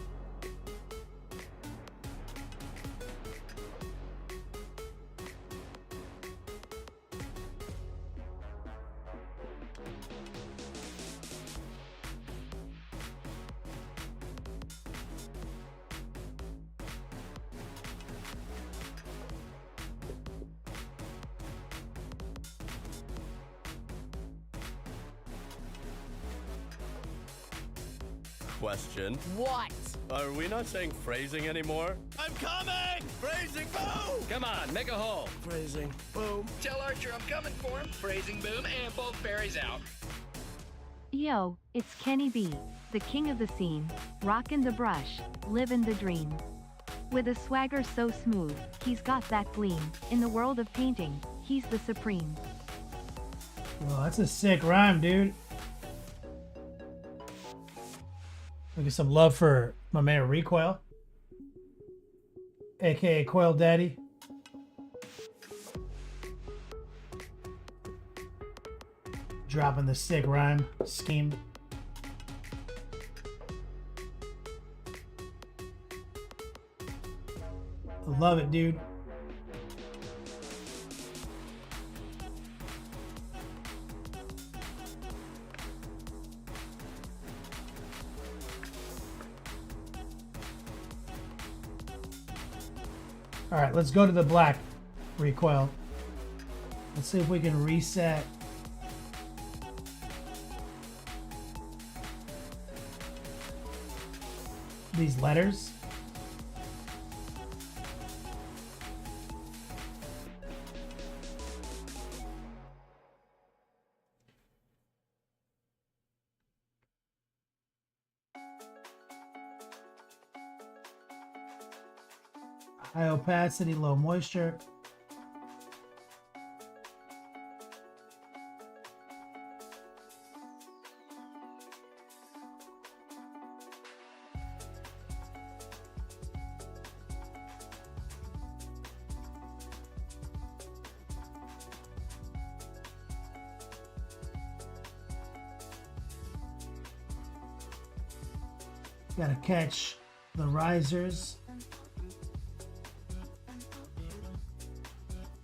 G: Question.
H: What?
G: Are we not saying phrasing anymore?
E: I'm coming! Phrasing boom!
G: Come on, make a hole.
E: Phrasing boom.
H: Tell Archer I'm coming for him. Phrasing boom and both berries out.
F: Yo, it's Kenny B, the king of the scene, rockin' the brush, livin' the dream. With a swagger so smooth, he's got that gleam. In the world of painting, he's the supreme.
D: Well, that's a sick rhyme, dude. Look at some love for my man Recoil, aka Coil Daddy. Dropping the sick rhyme scheme. I love it, dude. All right, let's go to the black Recoil. Let's see if we can reset these letters. High opacity, low moisture. Gotta catch the risers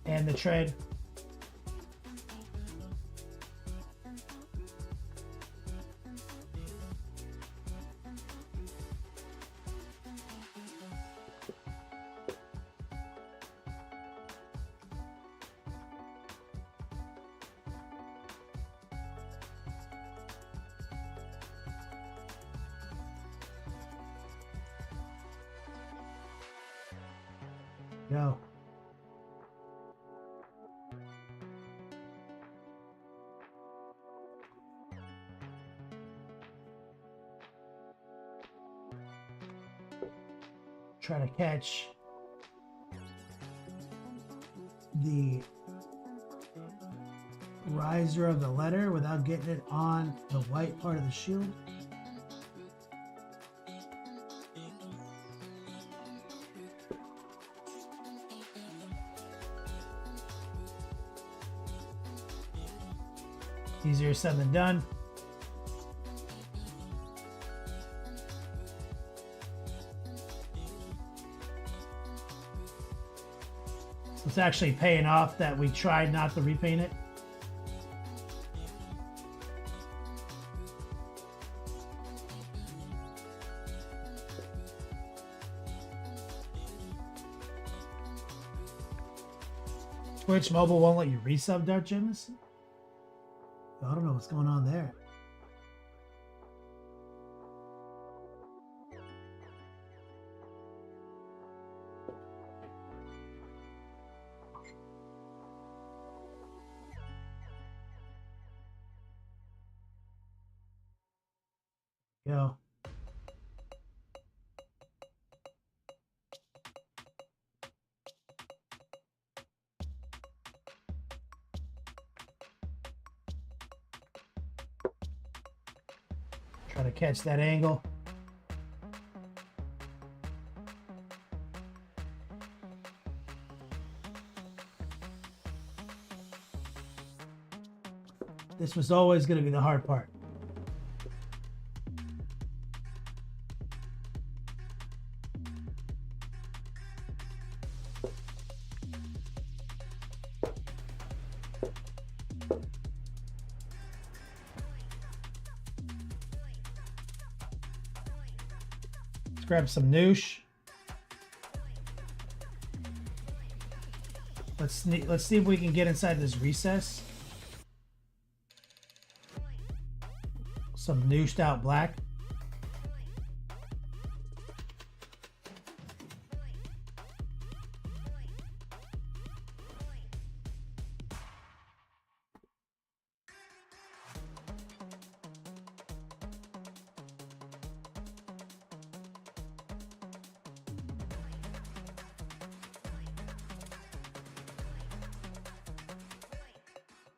D: and the tread. Go. Try to catch the riser of the letter without getting it on the white part of the shield. Easier said than done. It's actually paying off that we tried not to repaint it. Twitch mobile won't let you resub, Dark Jameson? I don't know what's going on there. Go. Try to catch that angle. This was always going to be the hard part. Let's grab some noosh. Let's see if we can get inside this recess. Some nooshed out black.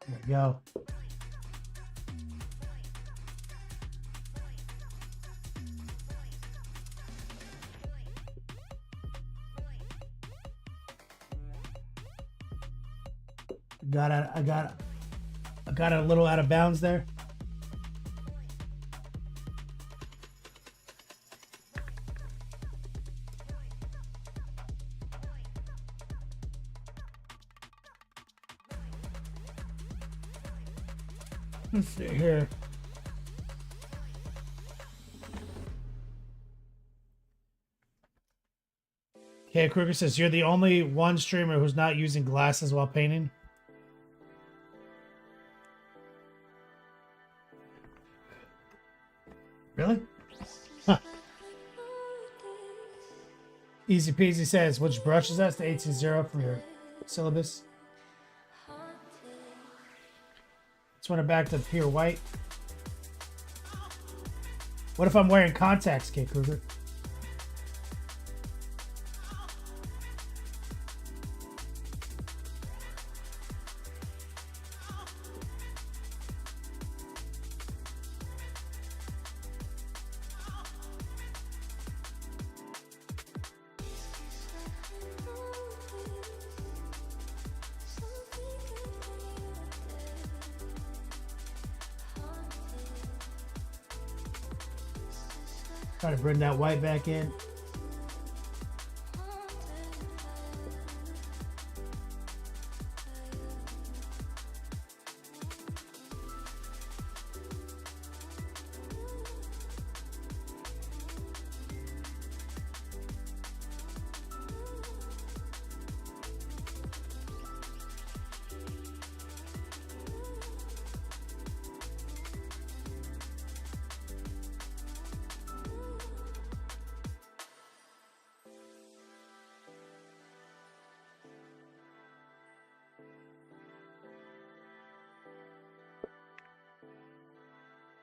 D: There we go. I got it a little out of bounds there. Let's see here. Okay, Kruger says you're the only one streamer who's not using glasses while painting. Really? Huh. Easy Peasy says, which brush is that? It's the 18-0 from your syllabus. Let's run it back to pure white. What if I'm wearing contacts, K. Kruger? Try to bring that white back in.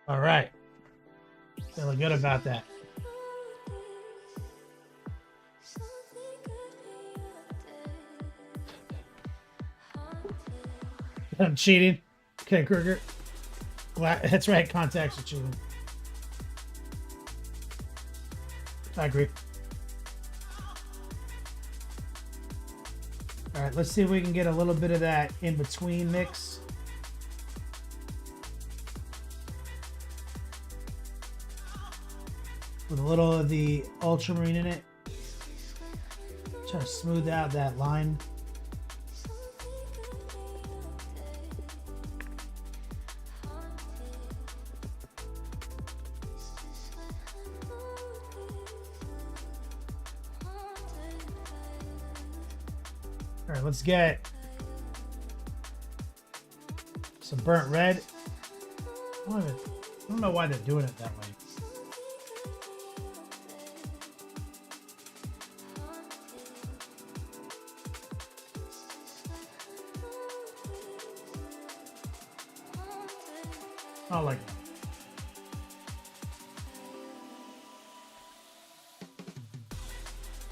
D: All right. Feeling good about that. I'm cheating. Okay, Kruger. That's right. Contacts are cheating. I agree. All right, let's see if we can get a little bit of that in between mix. With a little of the ultramarine in it. Try to smooth out that line. All right, let's get some burnt red. I don't know why they're doing it that way. I like it.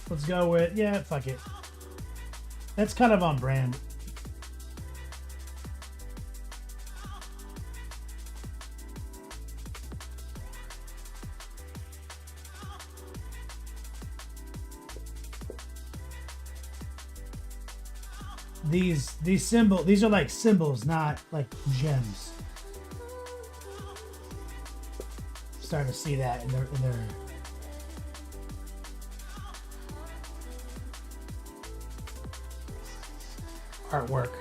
D: Let's go with, yeah, fuck it. That's kind of on brand. These are like symbols, not like gems. Starting to see that in their artwork.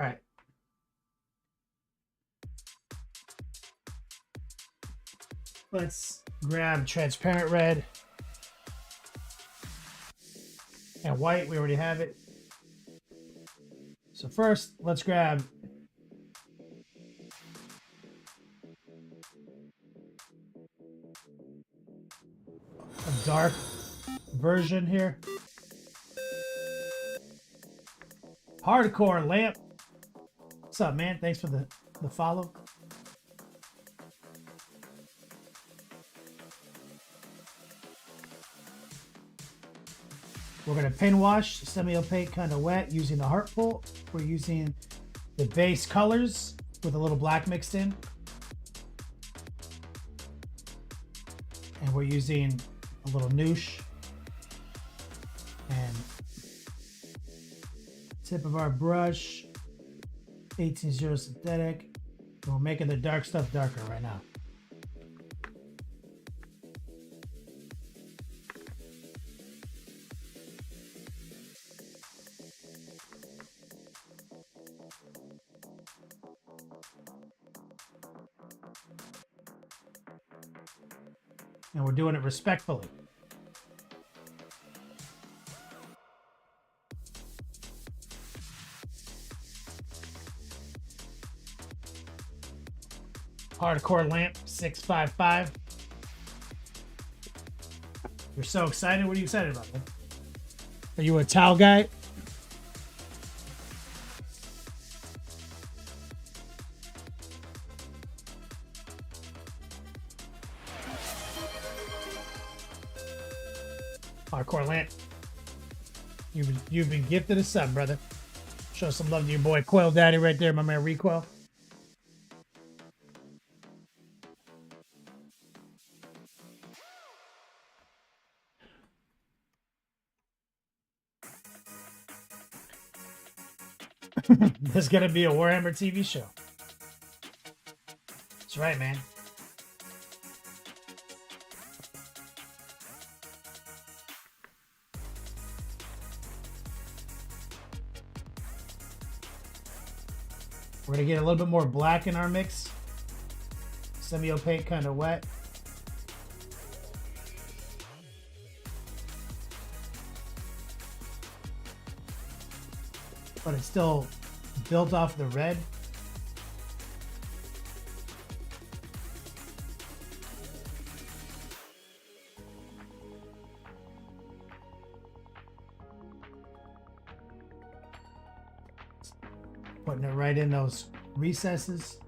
D: All right. Let's grab transparent red and white. We already have it. So first, let's grab a dark version here. Hardcore lamp. What's up, man? Thanks for the follow. We're going to pin wash, semi-opaque, kind of wet, using the heart pull. We're using the base colors with a little black mixed in. And we're using a little noosh. And tip of our brush, 18-0 synthetic. And we're making the dark stuff darker right now. And we're doing it respectfully. Hardcore lamp 655. You're so excited. What are you excited about, man? Are you a towel guy? Hardcore lamp. You've been gifted a sub, brother. Show some love to your boy Coil Daddy right there, my man Recoil. There's gonna be a Warhammer TV show. That's right, man. We're gonna get a little bit more black in our mix. Semi-opaque, kind of wet. But it's still built off the red. Putting it right in those recesses.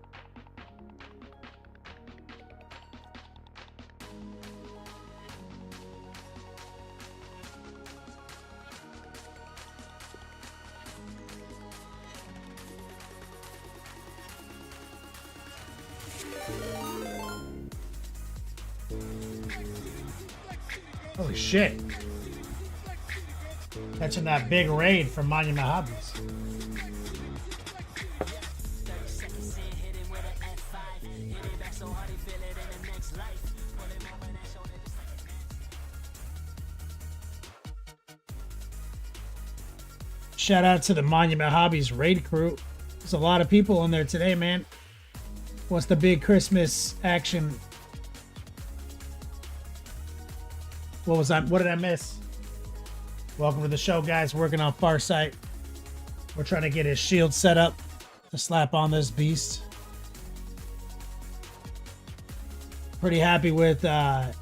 D: Holy shit. Catching that big raid from Monument Hobbies. Shout out to the Monument Hobbies raid crew. There's a lot of people in there today, man. What's the big Christmas action? What did I miss? Welcome to the show, guys. Working on Farsight. We're trying to get his shield set up to slap on this beast. Pretty happy with a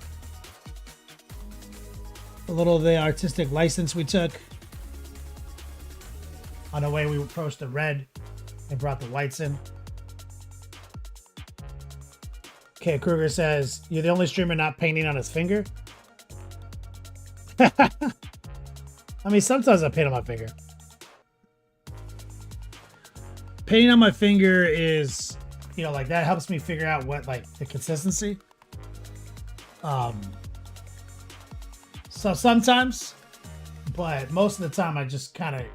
D: little of the artistic license we took. On the way we approached the red and brought the whites in. Okay, Kruger says, you're the only streamer not painting on his finger? I mean, sometimes I paint on my finger. Painting on my finger is, you know, like that helps me figure out what, like, the consistency. So sometimes, but most of the time I just kind of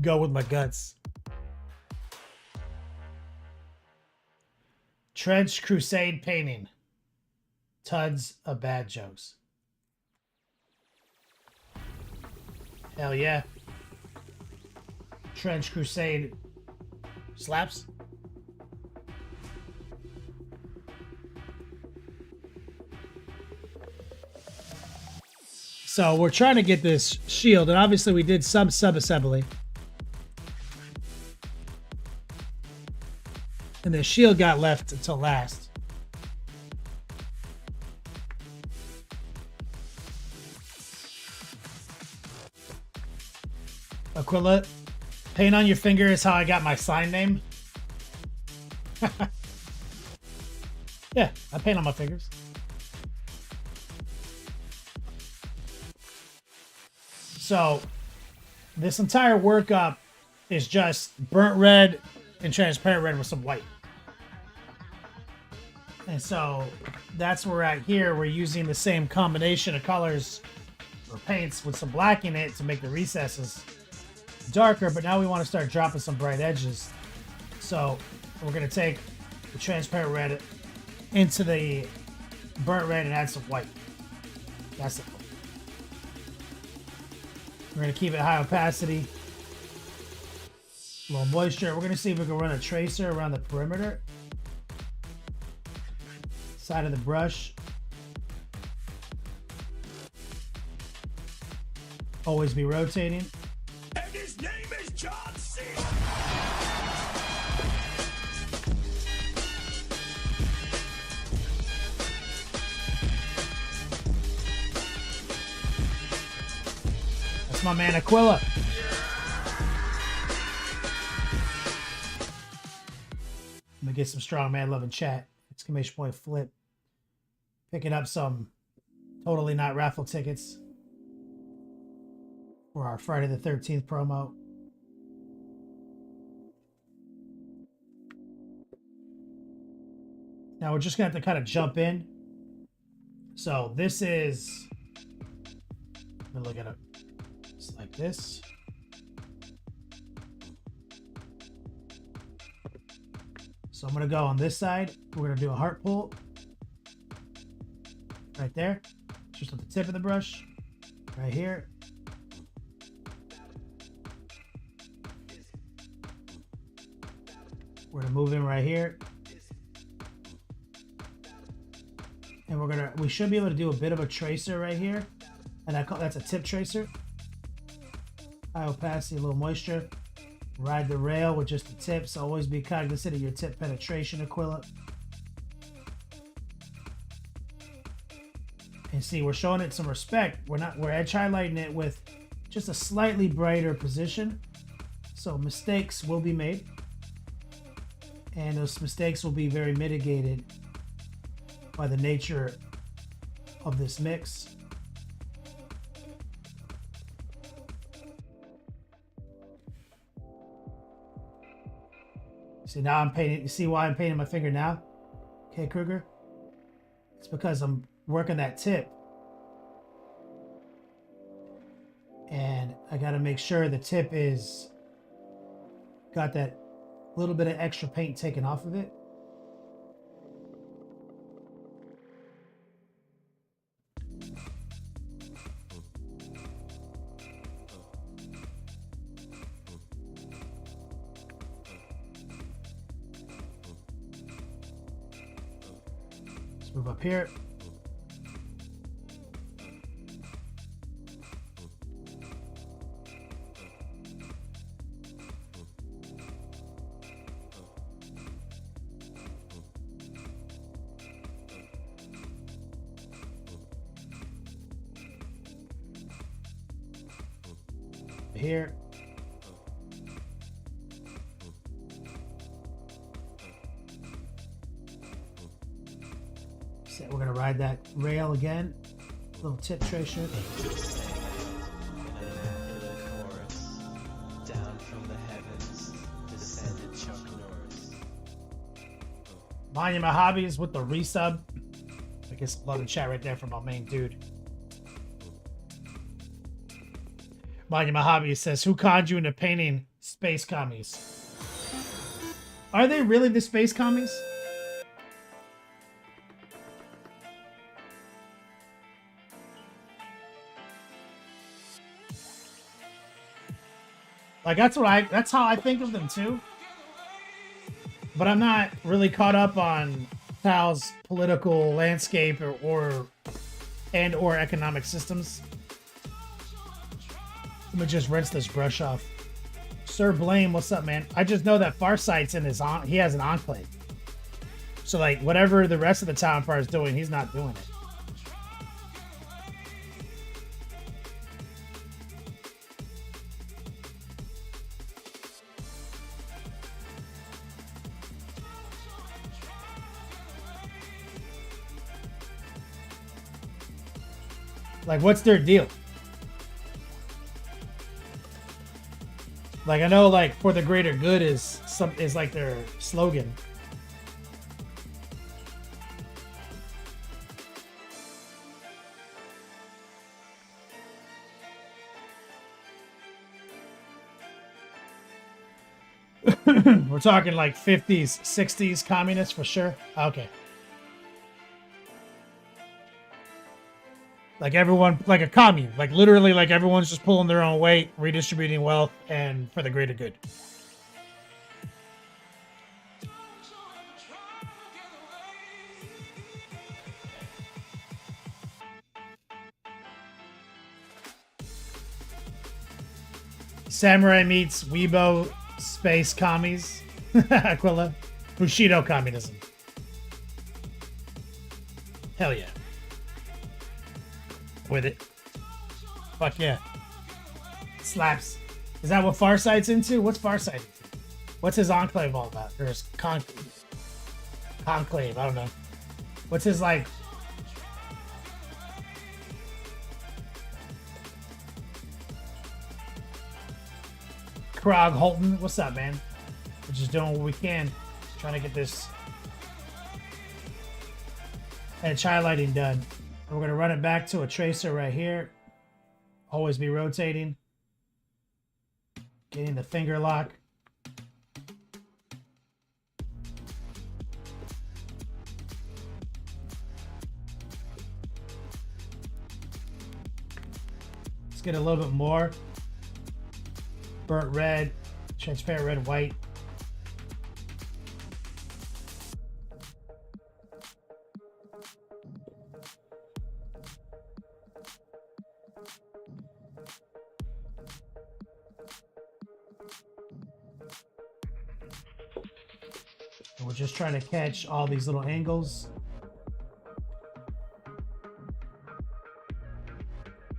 D: go with my guts. Trench Crusade painting. Tons of bad jokes. Hell yeah. Trench Crusade slaps. So we're trying to get this shield, and obviously we did some sub-assembly. And the shield got left until last. Aquila, paint on your finger is how I got my sign name. Yeah, I paint on my fingers. So, this entire workup is just burnt red and transparent red with some white. And so, that's where we're at here. We're using the same combination of colors or paints with some black in it to make the recesses darker, but now we want to start dropping some bright edges. So we're going to take the transparent red into the burnt red and add some white. That's it. We're going to keep it high opacity. Low moisture. We're going to see if we can run a tracer around the perimeter. Side of the brush. Always be rotating.
E: And his name is John C.
D: That's my man Aquila. I'm gonna get some strong man love in chat. Exclamation point flip. Picking up some totally not raffle tickets for our Friday the 13th promo. Now we're just gonna have to kind of jump in. So this is, let me look at it. It's like this. So I'm gonna go on this side. We're gonna do a heart pull. Right there. Just at the tip of the brush. Right here. We're gonna move in right here. And we should be able to do a bit of a tracer right here. And that's a tip tracer. High opacity, a little moisture. Ride the rail with just the tip, so always be cognizant of your tip penetration, Aquila. And see, we're showing it some respect. We're edge highlighting it with just a slightly brighter position. So mistakes will be made. And those mistakes will be very mitigated by the nature of this mix. See, now I'm painting. You see why I'm painting my finger now? Okay, Kruger? It's because I'm working that tip. And I got to make sure the tip is got that little bit of extra paint taken off of it. Let's move up here. Here. So we're gonna ride that rail again. Little tip tracer.
I: Down from the heavens, descended Chuck Norris.
D: Minding my hobbies with the resub. I guess love and chat right there from my main dude. Minding my hobby says, who conned you into painting space commies? Are they really the space commies? Like that's how I think of them too. But I'm not really caught up on Tao's political landscape or economic systems. Let me just rinse this brush off. Sir Blame, what's up, man? I just know that Farsight's in his he has an enclave. So like whatever the rest of the town part is doing, he's not doing it. Like, what's their deal? Like, I know, like, for the greater good is like their slogan. We're talking like 50s, 60s communists for sure. Okay. Like everyone, like a commune, like literally like everyone's just pulling their own weight, redistributing wealth, and for the greater good. Samurai meets Weibo space commies. Aquila. Bushido communism. Hell yeah. With it. Fuck yeah. Slaps. Is that what Farsight's into? What's Farsight into? What's his enclave all about? Or his conclave, I don't know. What's his like... Krog Holton, what's up, man? We're just doing what we can. Trying to get this edge highlighting done. We're going to run it back to a tracer right here. Always be rotating. Getting the finger lock. Let's get a little bit more. Burnt red, transparent red, white. And we're just trying to catch all these little angles.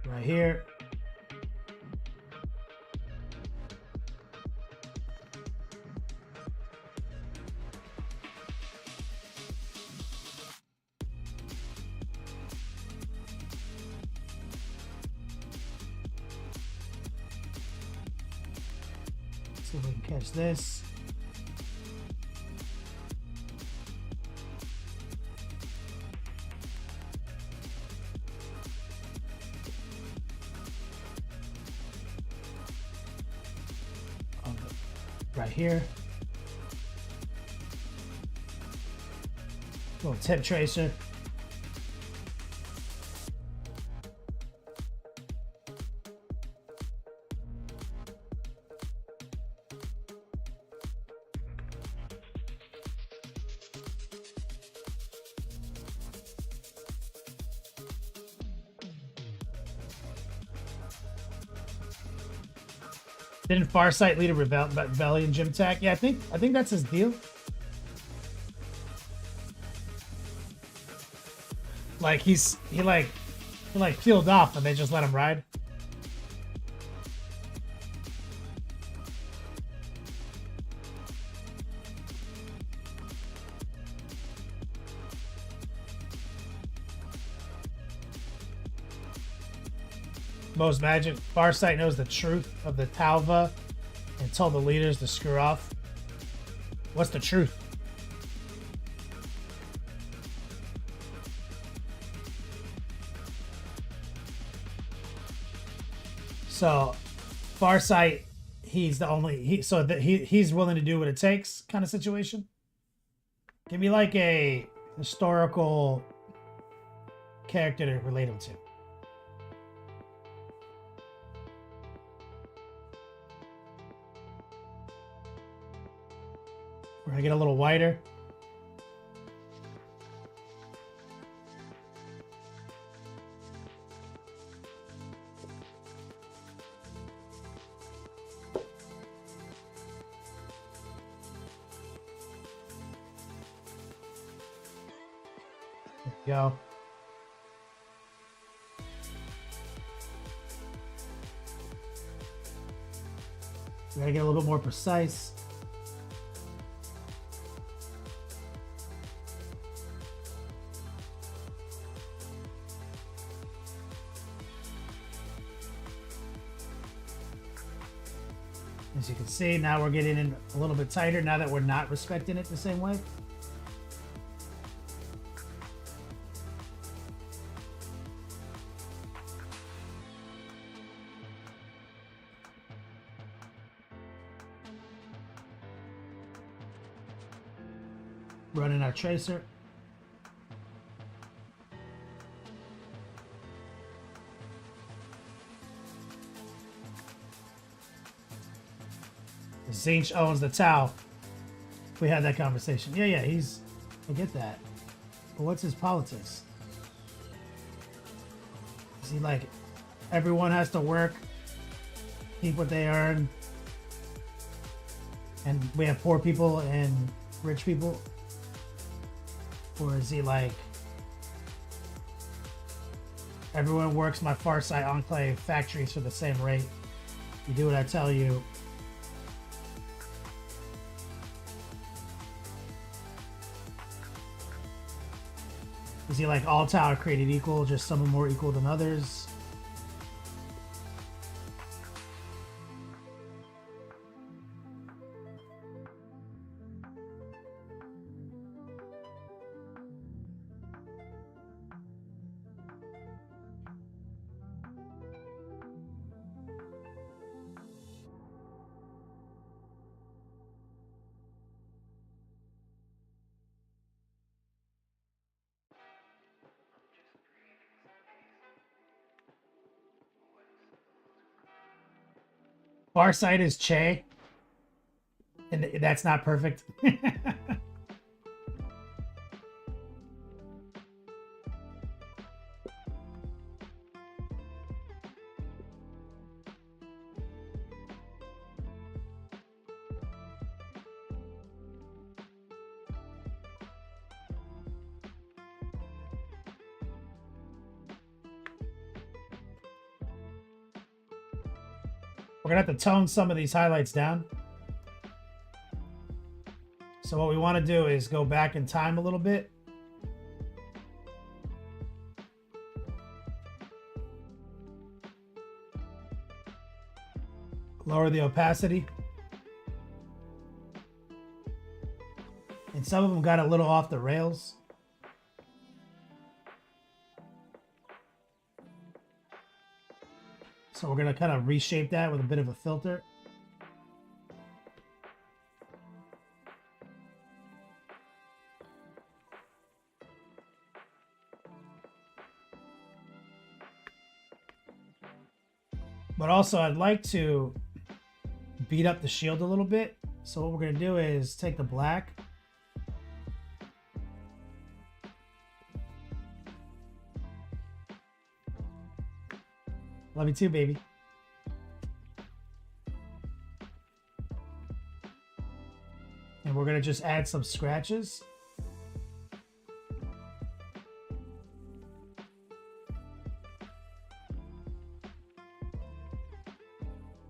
D: Right here. See if we can catch this. Right here. Little tip tracer. Didn't Farsight lead a rebellion gym tech? Yeah, I think that's his deal. Like he peeled off and they just let him ride. Most Magic. Farsight knows the truth of the Talva and told the leaders to screw off. What's the truth? So, Farsight, he's the only he's willing to do what it takes kind of situation. Give me like a historical character to relate him to. We're gonna get a little wider. There we go. We gotta get a little bit more precise. As you can see, now we're getting in a little bit tighter now that we're not respecting it the same way. Running our tracer. Zinch owns the Tau. We had that conversation. Yeah, I get that. But what's his politics? Is he like, everyone has to work, keep what they earn, and we have poor people and rich people? Or is he like, everyone works my Farsight Enclave factories for the same rate? You do what I tell you. Is he like all Tau are created equal, just some are more equal than others? Farsight is Che, and that's not perfect. We're gonna have to tone some of these highlights down. So what we want to do is go back in time a little bit. Lower the opacity. And some of them got a little off the rails. So we're going to kind of reshape that with a bit of a filter. But also I'd like to beat up the shield a little bit. So what we're going to do is take the black. Love you too, baby. And we're going to just add some scratches.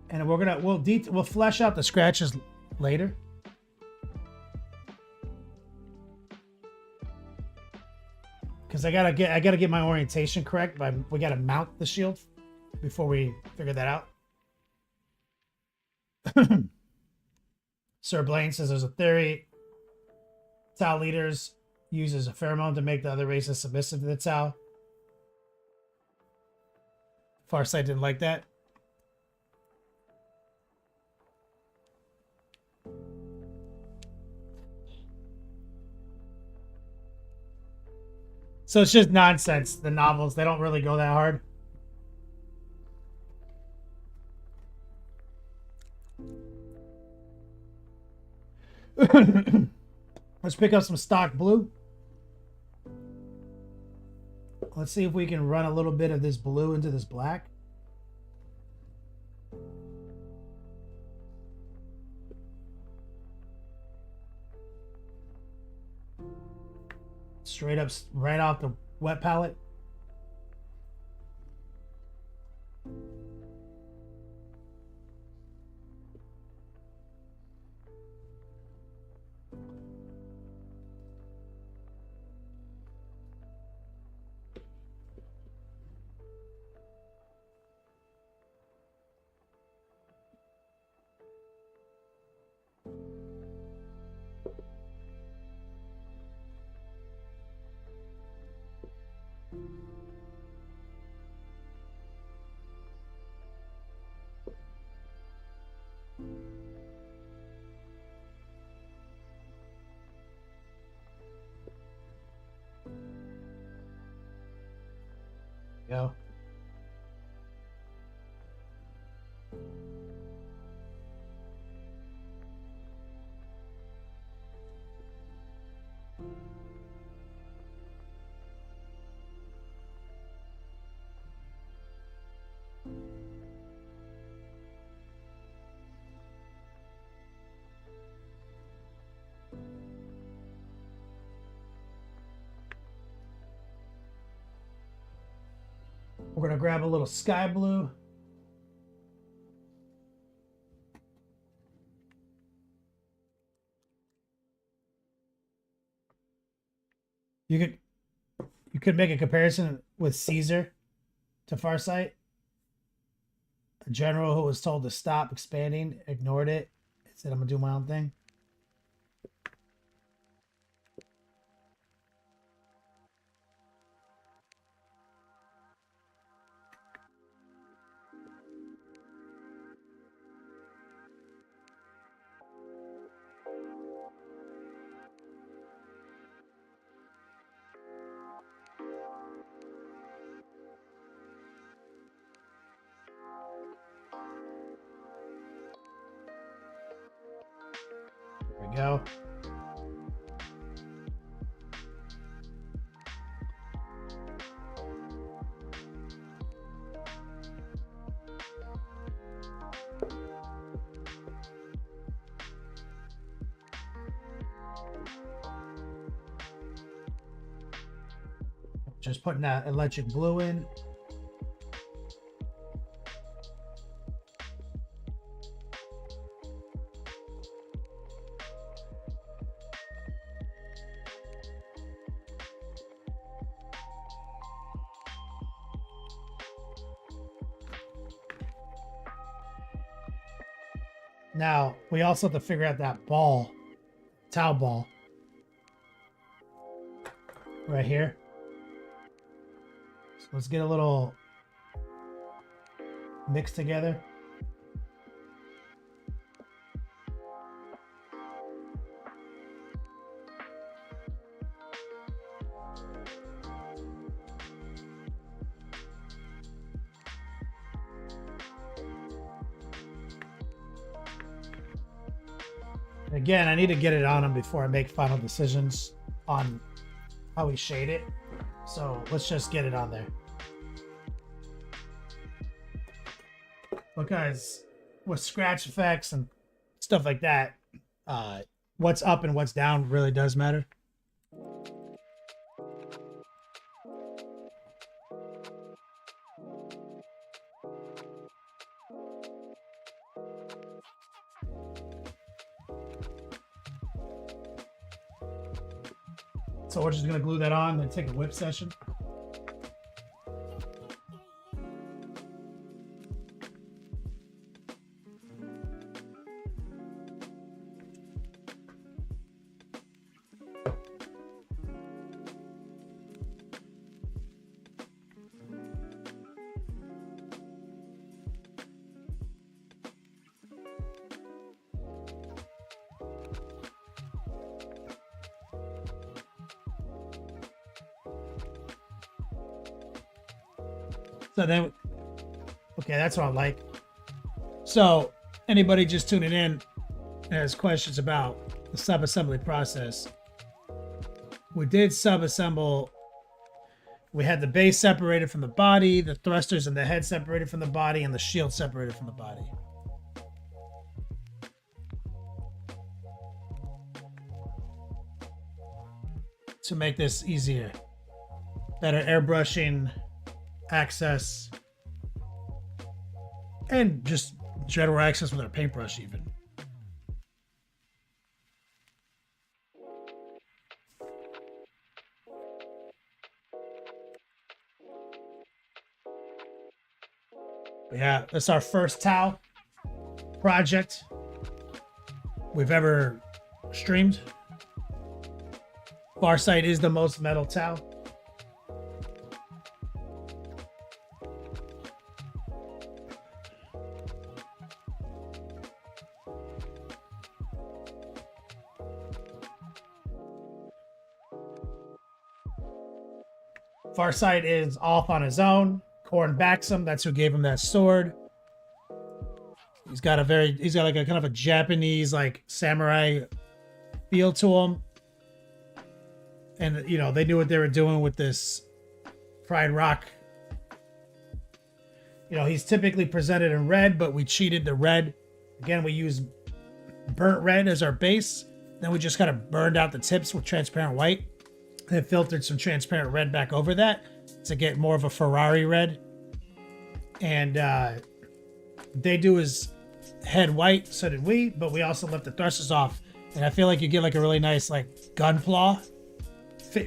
D: And we'll flesh out the scratches later. Because I gotta get my orientation correct, but we gotta mount the shield before we figure that out. Sir Blaine says there's a theory Tau leaders uses a pheromone to make the other races submissive to the Tau. Farsight didn't like that. So it's just nonsense. The novels, they don't really go that hard. Let's pick up some stock blue. Let's see if we can run a little bit of this blue into this black. Straight up, right off the wet palette. Go. We're going to grab a little sky blue. You could make a comparison with Caesar to Farsight. A general who was told to stop expanding, ignored it, said, I'm going to do my own thing. There we go. Just putting that electric blue in. Now, we also have to figure out that ball, Tau ball. right here. So let's get a little mixed together. Again, I need to get it on him before I make final decisions on how we shade it. So let's just get it on there. But guys, with scratch effects and stuff like that, what's up and what's down really does matter. So we're just gonna glue that on and take a whip session. So then, okay, that's what I like. So anybody just tuning in has questions about the sub-assembly process. We did sub-assemble. We had the base separated from the body, the thrusters and the head separated from the body, and the shield separated from the body. To make this easier. Better airbrushing, access, and just general access with our paintbrush even. But yeah, that's our first Tau project we've ever streamed. Farsight is the most metal Tau. Farsight is off on his own. Korn backs him. That's who gave him that sword. He's got like a kind of a Japanese like samurai feel to him. And you know, they knew what they were doing with this Pride Rock. You know, he's typically presented in red, but we cheated the red. Again, we used burnt red as our base. Then we just kind of burned out the tips with transparent white. And filtered some transparent red back over that to get more of a Ferrari red. And they do his head white, so did we, but we also left the thrusters off. And I feel like you get like a really nice like gunpla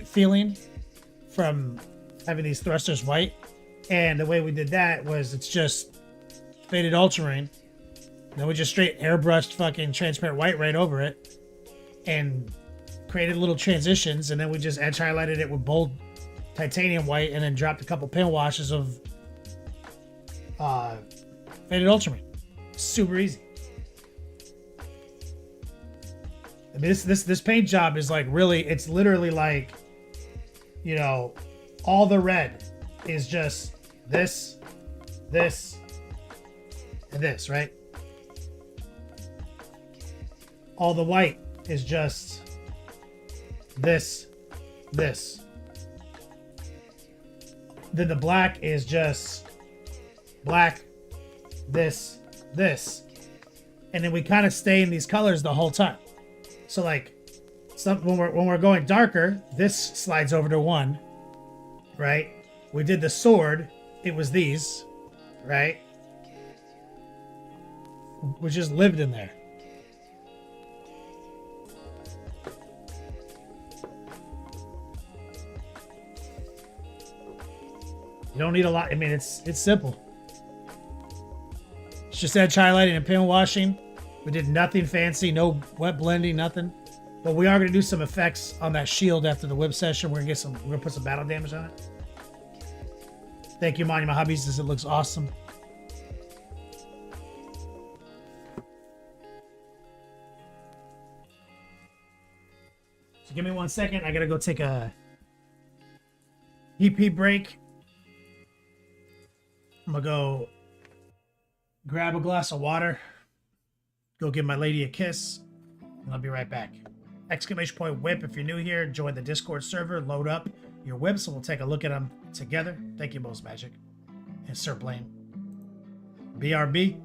D: feeling from having these thrusters white. And the way we did that was it's just faded ultramarine. Then we just straight airbrushed fucking transparent white right over it. And created little transitions, and then we just edge highlighted it with bold titanium white, and then dropped a couple pin washes of faded ultramarine. Super easy. I mean, this paint job is like really, it's literally like, you know, all the red is just this, and this, right? All the white is just this. Then the black is just black, this. And then we kind of stay in these colors the whole time. So like when we're going darker, this slides over to 1, right? We did the sword, it was these, right? We just lived in there. You don't need a lot. I mean, it's simple. It's just edge highlighting and pin washing. We did nothing fancy, no wet blending, nothing. But we are gonna do some effects on that shield after the whip session. We're gonna put some battle damage on it. Thank you, Monument Hobbies, as it looks awesome. So give me 1 second. I gotta go take a EP break. I'm gonna go grab a glass of water, go give my lady a kiss, and I'll be right back. Exclamation point whip. If you're new here, join the Discord server, load up your whips, and we'll take a look at them together. Thank you, Most Magic. And Sir Blaine. BRB.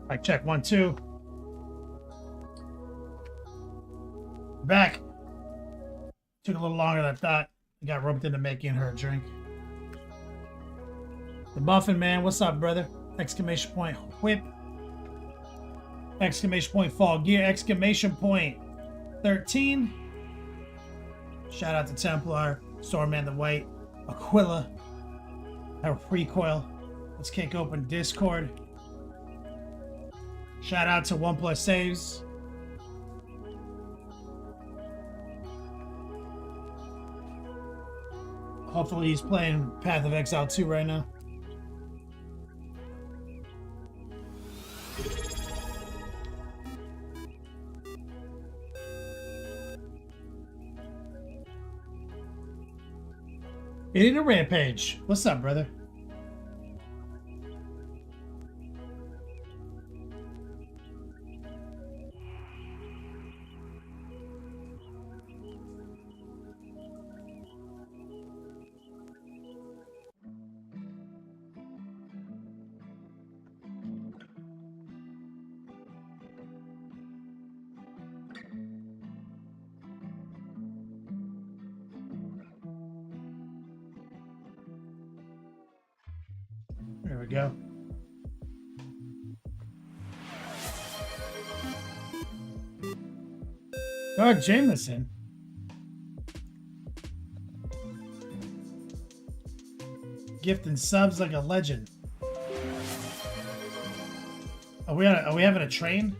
D: Mic check 1 2. Back. Took a little longer than I thought. I got roped into making her a drink. The Muffin Man, what's up, brother? Exclamation point whip. Exclamation point fall gear. Exclamation point 13. Shout out to Templar, Stormman the White, Aquila, our precoil. Let's kick open Discord. Shout out to OnePlus Saves. Hopefully he's playing Path of Exile 2 right now. Eating a Rampage. What's up, brother? There we go. Oh, Jameson. Gifting subs like a legend. Are we having a train?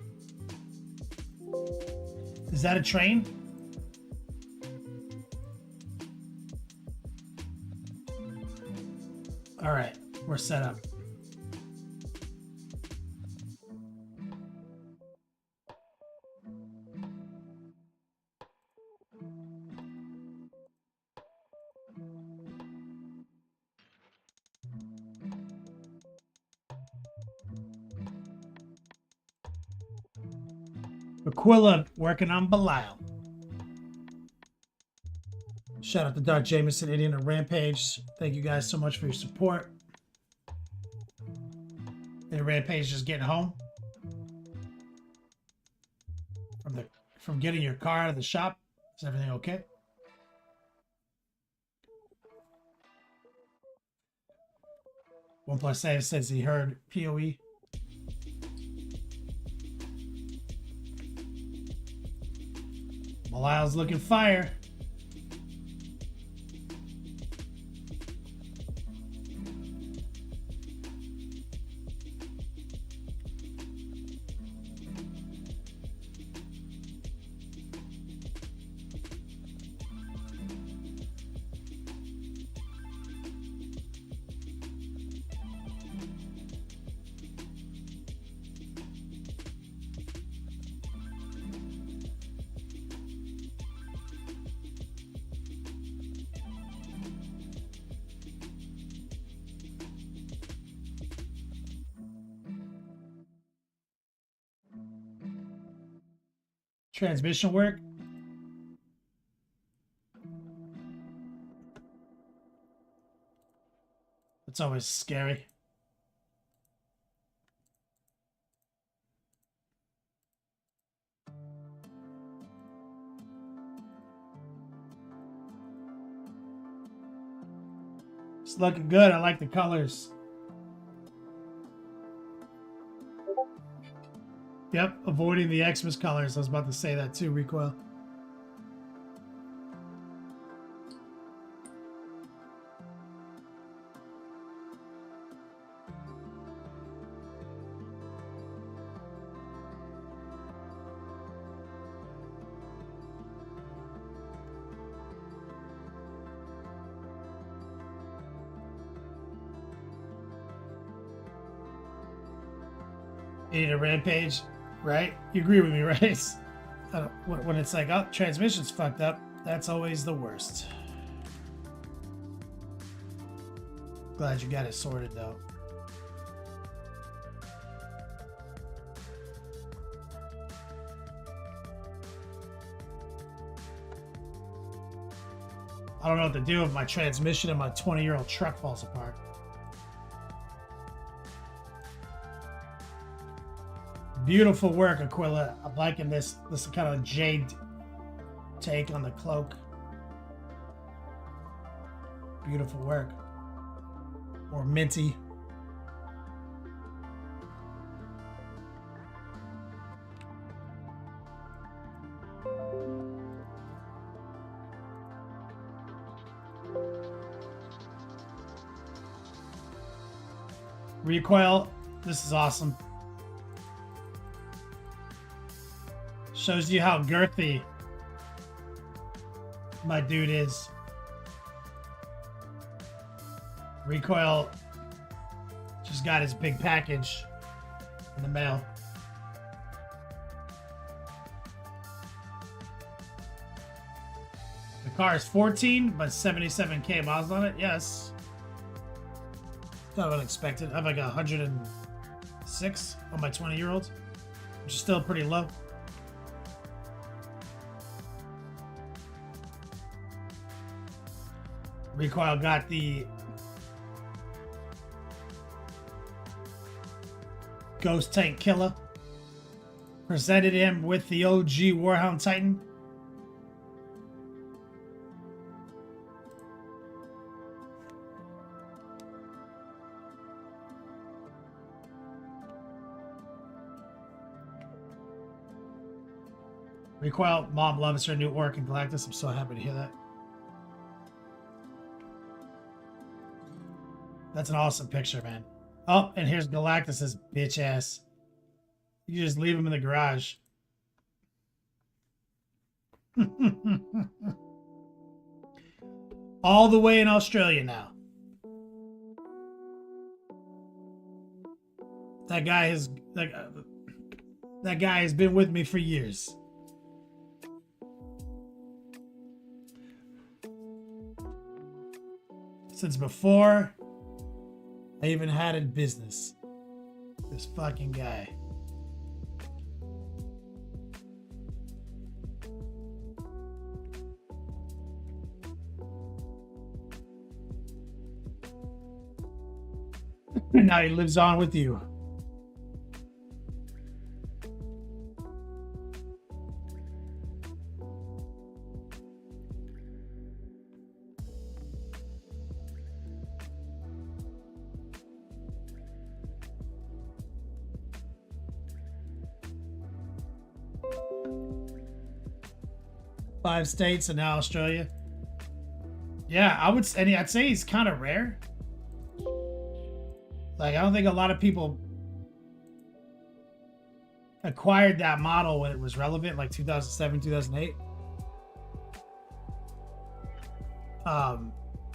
D: Is that a train? All right, we're set up. Aquila working on Belial. Shout out to Dark Jameson, Idiot, and Rampage. Thank you guys so much for your support. And Rampage just getting home from getting your car out of the shop. Is everything okay? OnePlus Save says he heard PoE. Belial's looking fire. Transmission work. It's always scary. It's looking good. I like the colors. Yep, avoiding the Xmas colors. I was about to say that too, Recoil. You need a Rampage, right? You agree with me, right? When it's like, oh, transmission's fucked up, that's always the worst. Glad you got it sorted, though. I don't know what to do if my transmission and my 20-year-old truck falls apart. Beautiful work, Aquila. I'm liking this kind of jade take on the cloak. Beautiful work. Or minty. Recoil, this is awesome. Shows you how girthy my dude is. Recoil just got his big package in the mail. The car is 14, but 77k miles on it. Yes. Kind of unexpected. I have like 106 on my 20-year-old, which is still pretty low. Recoil got the Ghost Tank Killer. Presented him with the OG Warhound Titan. Recoil, mom loves her new work in Galactus. I'm so happy to hear that. That's an awesome picture, man. Oh, and here's Galactus's bitch ass. You just leave him in the garage. All the way in Australia now. That guy has been with me for years. Since before I even had a business. This fucking guy. And now he lives on with you. Five states and now Australia. Yeah, I'd say he's kind of rare. Like, I don't think a lot of people acquired that model when it was relevant, like 2007, 2008.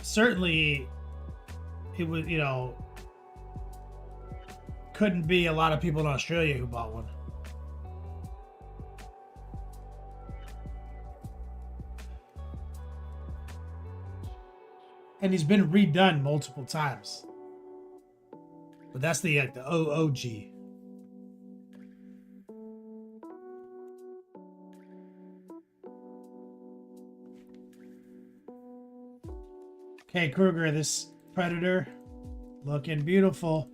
D: Certainly, it was, couldn't be a lot of people in Australia who bought one. And he's been redone multiple times. But that's the OOG. Okay, Kruger, this Predator looking beautiful.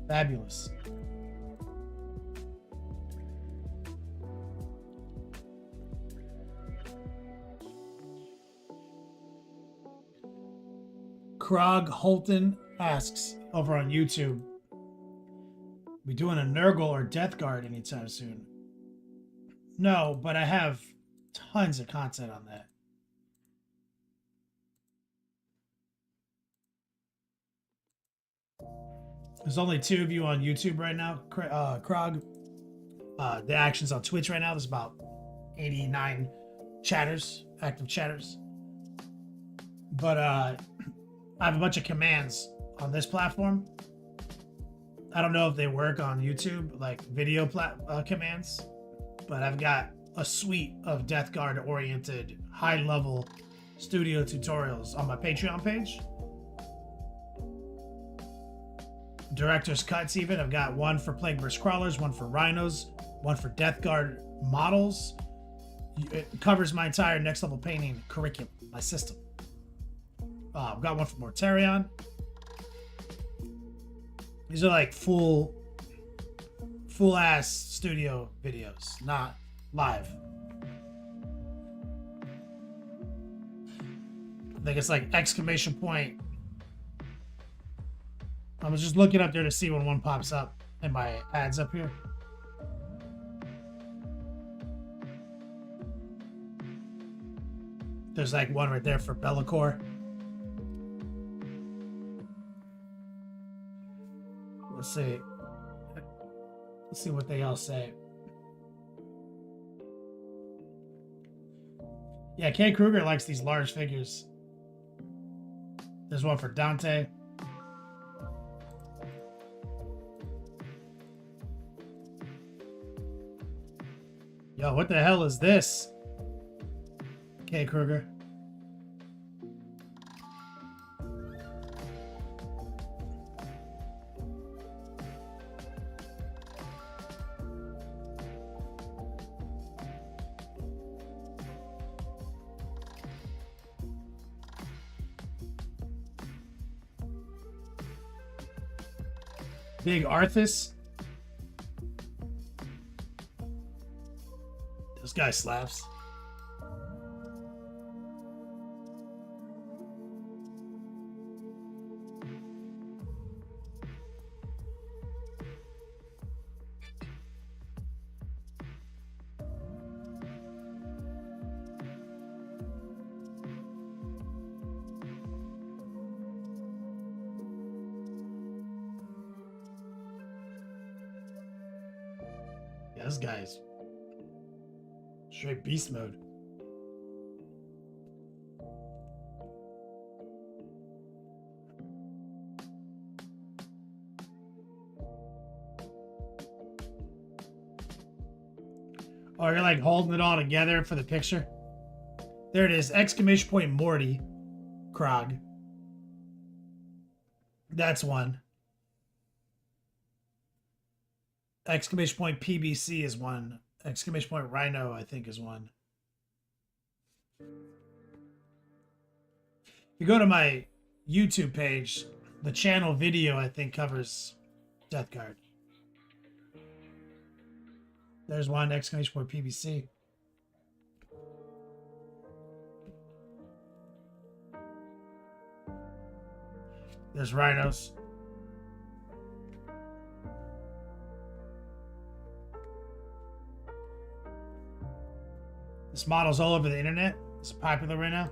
D: Fabulous. Krog Holton asks over on YouTube, we doing a Nurgle or Death Guard anytime soon? No, but I have tons of content on that. There's only 2 of you on YouTube right now, Krog. The action's on Twitch right now. There's about 89 chatters, active chatters. But I have a bunch of commands on this platform. I don't know if they work on YouTube, like video commands, but I've got a suite of Death Guard oriented, high level studio tutorials on my Patreon page. Director's cuts even. I've got one for Plague Burst Crawlers, one for Rhinos, one for Death Guard models. It covers my entire next level painting curriculum, my system. I've got one for Mortarion. These are like full ass studio videos, not live. I think it's like exclamation point. I was just looking up there to see when one pops up in my ads up here. There's like one right there for Bellacore. Let's see. Let's see what they all say. Yeah, K. Kruger likes these large figures. There's one for Dante. Yo, what the hell is this? K. Kruger. Big Arthas. This guy slaps. Yeah, this guy's straight beast mode. Oh, you're like holding it all together for the picture? There it is. Exclamation point Morty. Krog. That's one. Exclamation point PBC is one. Exclamation point Rhino, I think, is one. If you go to my YouTube page, the channel video, I think, covers Death Guard. There's one. Exclamation point PBC. There's Rhinos. This model's all over the internet. It's popular right now.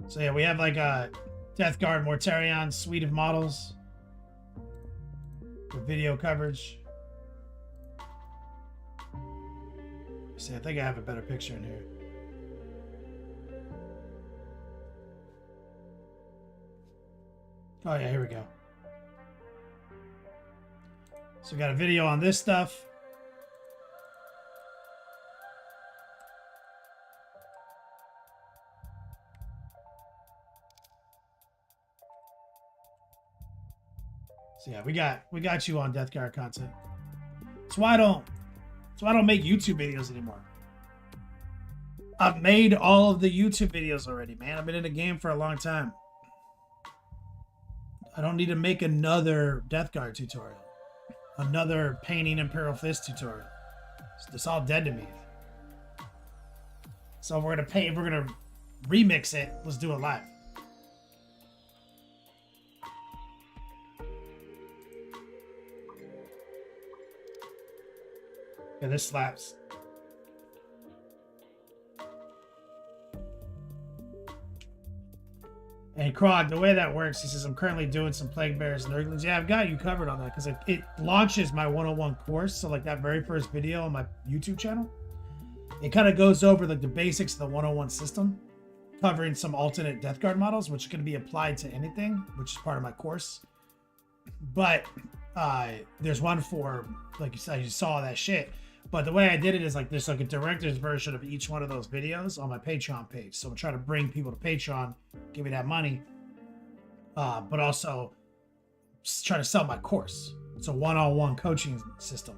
D: So yeah, we have like a Death Guard Mortarion suite of models with video coverage. See, I think I have a better picture in here. Oh yeah, here we go. So we got a video on this stuff. So yeah, we got you on Death Guard content. That's why I don't make YouTube videos anymore. I've made all of the YouTube videos already, man. I've been in the game for a long time. I don't need to make another Death Guard tutorial. Another painting Imperial Fist tutorial. It's all dead to me. So if we're gonna remix it, let's do it live. Yeah, this slaps. And Krog, the way that works, he says, I'm currently doing some Plague Bears and Earthlings. Yeah, I've got you covered on that because it launches my 101 course. So like that very first video on my YouTube channel, it kind of goes over like the basics of the 101 system, covering some alternate Death Guard models, which can be applied to anything, which is part of my course. But there's one for, like you said, you saw that shit. But the way I did it is like there's like a director's version of each one of those videos on my Patreon page. So I'm trying to bring people to Patreon, give me that money, but also trying to sell my course. It's a one-on-one coaching system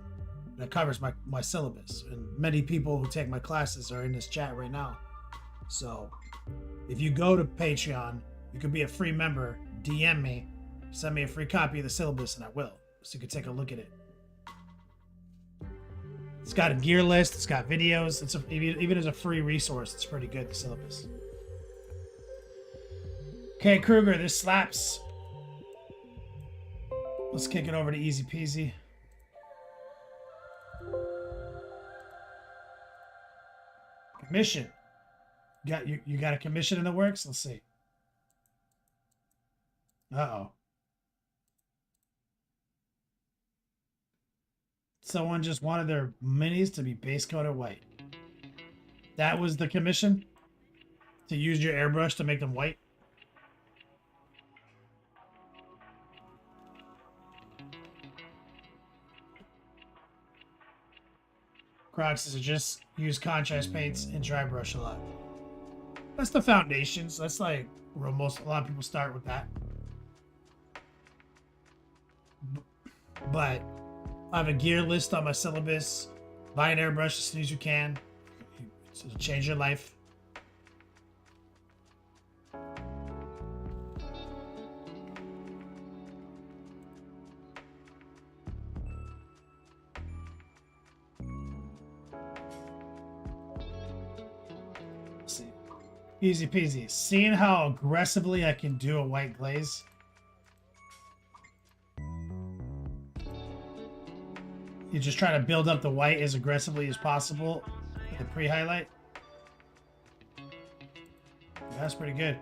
D: that covers my syllabus. And many people who take my classes are in this chat right now. So if you go to Patreon, you can be a free member, DM me, send me a free copy of the syllabus, and I will. So you can take a look at it. It's got a gear list. It's got videos. It's even as a free resource, it's pretty good, the syllabus. Okay, Kruger, this slaps. Let's kick it over to easy peasy. Commission. You got a commission in the works? Let's see. Uh-oh. Someone just wanted their minis to be base coated white. That was the commission? To use your airbrush to make them white? Crocs says just use contrast paints and dry brush a lot. That's the foundations. That's like where a lot of people start with that. But I have a gear list on my syllabus. Buy an airbrush as soon as you can. It'll change your life. Let's see. Easy peasy. Seeing how aggressively I can do a white glaze. You're just trying to build up the white as aggressively as possible with the pre-highlight. That's pretty good.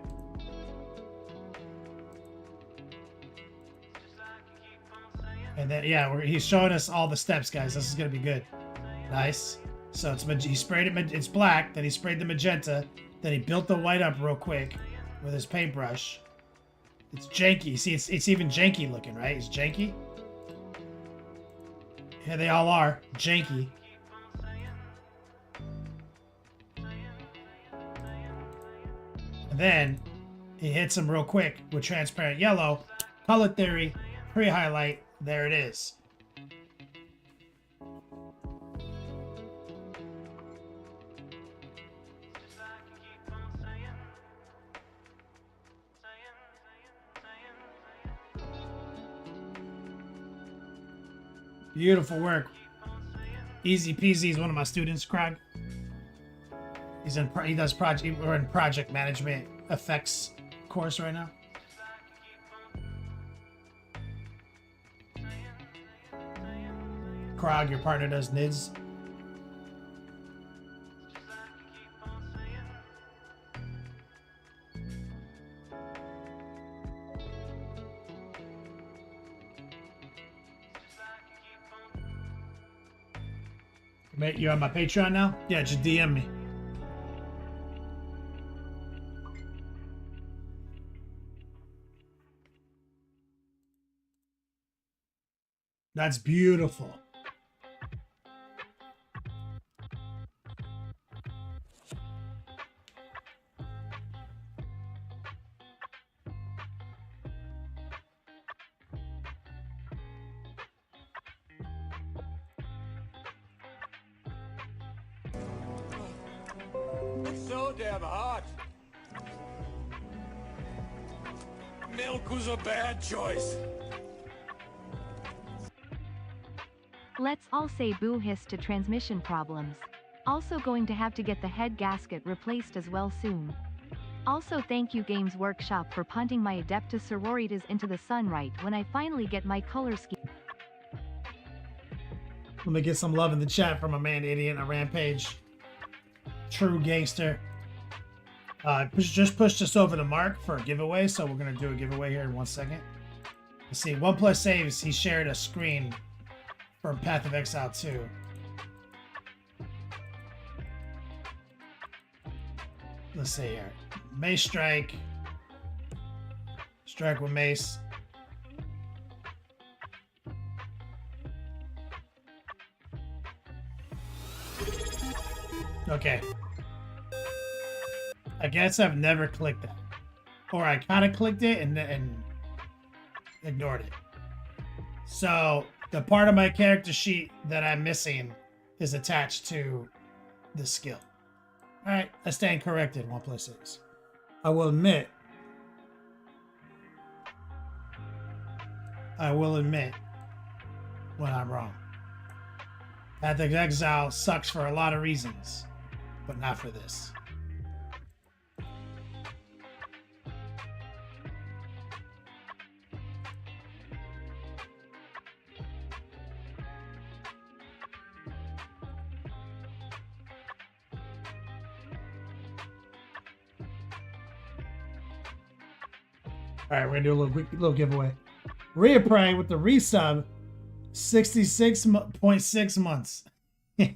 D: And then, yeah, he's showing us all the steps, guys. This is going to be good. Nice. So he sprayed it, it's black, then he sprayed the magenta, then he built the white up real quick with his paintbrush. It's janky. See, it's even janky looking, right? It's janky. Here they all are, janky. And then he hits them real quick with transparent yellow. Color theory, pre-highlight, there it is. Beautiful work. Easy peasy is one of my students, Craig. He does project. We're in project management effects course right now. Krog, your partner, does NIDS. Mate, you on my Patreon now? Yeah, just DM me. That's beautiful.
J: It's so damn hot. Milk was a bad choice.
F: Let's all say boo hiss to transmission problems. Also going to have to get the head gasket replaced as well soon. Also thank you Games Workshop for punting my Adeptus Sororitas into the sun right when I finally get my color scheme.
D: Let me get some love in the chat from a man idiot on Rampage. True gangster. Just pushed us over the mark for a giveaway, so we're gonna do a giveaway here in 1 second. Let's see, OnePlus Saves, he shared a screen for Path of Exile 2. Let's see here. Mace Strike. Strike with Mace. Okay. I guess I've never clicked that. Or I kind of clicked it and ignored it. So the part of my character sheet that I'm missing is attached to the skill. Alright, I stand corrected, OnePlus 6. I will admit when I'm wrong. Path of Exile sucks for a lot of reasons, but not for this. All right, we're gonna do a little giveaway. Reapray with the resub, 66.6 months. All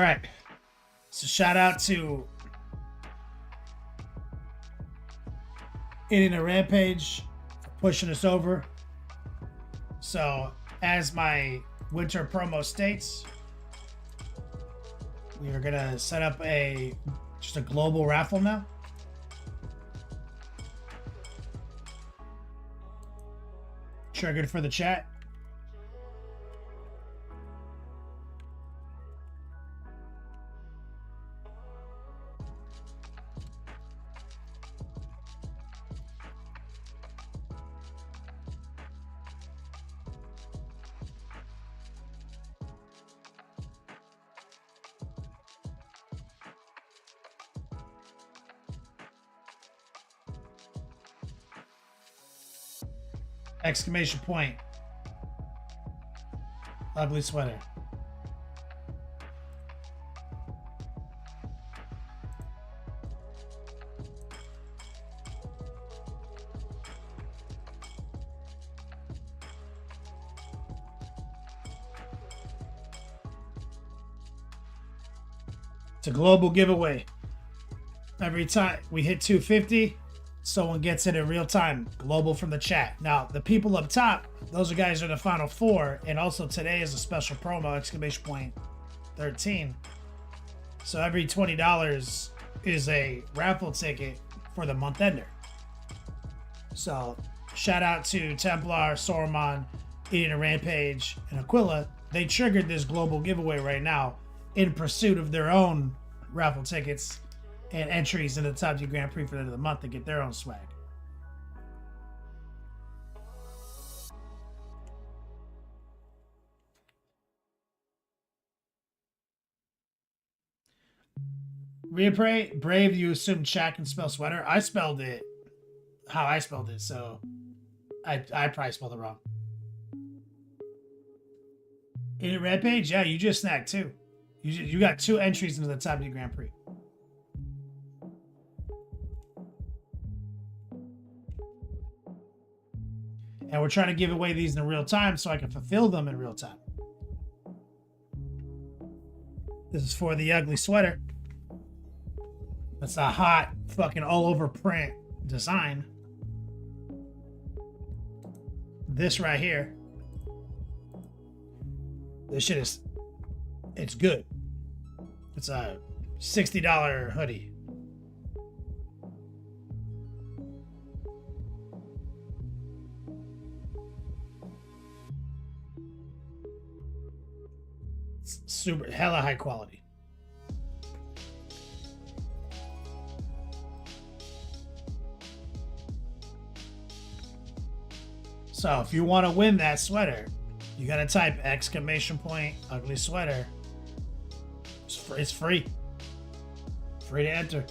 D: right, so shout out to Eating a Rampage for pushing us over. So as my winter promo states, we are gonna set up just a global raffle now. Triggered for the chat. Exclamation point. Ugly sweater. It's a global giveaway. Every time we hit 250, someone gets it in real time, global from the chat. Now, the people up top, those guys are the final 4, and also today is a special promo, exclamation point 13. So every $20 is a raffle ticket for the month ender. So shout out to Templar, Saruman, Eating a Rampage, and Aquila. They triggered this global giveaway right now in pursuit of their own raffle tickets and entries in the Top 2 Grand Prix for the end of the month to get their own swag. Reapray, Brave, you assume chat can spell sweater. I spelled it how I spelled it, so I probably spelled it wrong. In a Rampage, yeah, you just snagged 2. You got 2 entries into the Top 2 Grand Prix. And we're trying to give away these in real time so I can fulfill them in real time. This is for the ugly sweater. That's a hot fucking all over print design. This right here. This shit is, it's good. It's a $60 hoodie. Super hella high quality. So if you want to win that sweater, you gotta type exclamation point ugly sweater. It's free. Free to enter.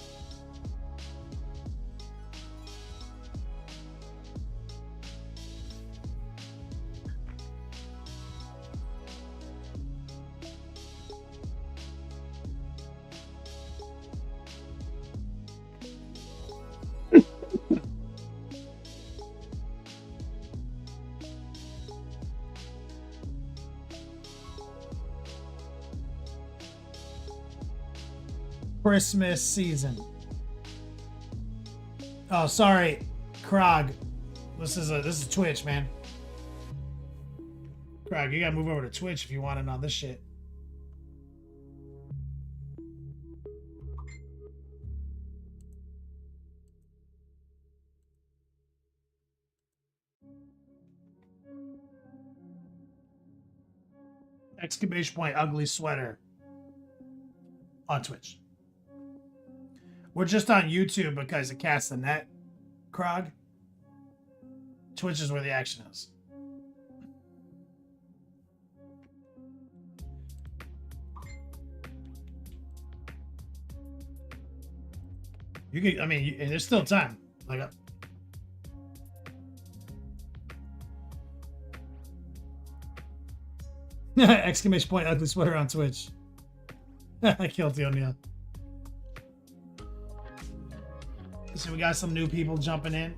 D: Christmas season. Oh, sorry, Krog. This is Twitch, man. Krog, you gotta move over to Twitch if you want to know this shit. Exclamation point, ugly sweater. On Twitch. We're just on YouTube because it casts the net, Krog. Twitch is where the action is. You can, I mean, there's still time. Like, exclamation point, ugly sweater on Twitch. Guilty O'Neill. So we got some new people jumping in.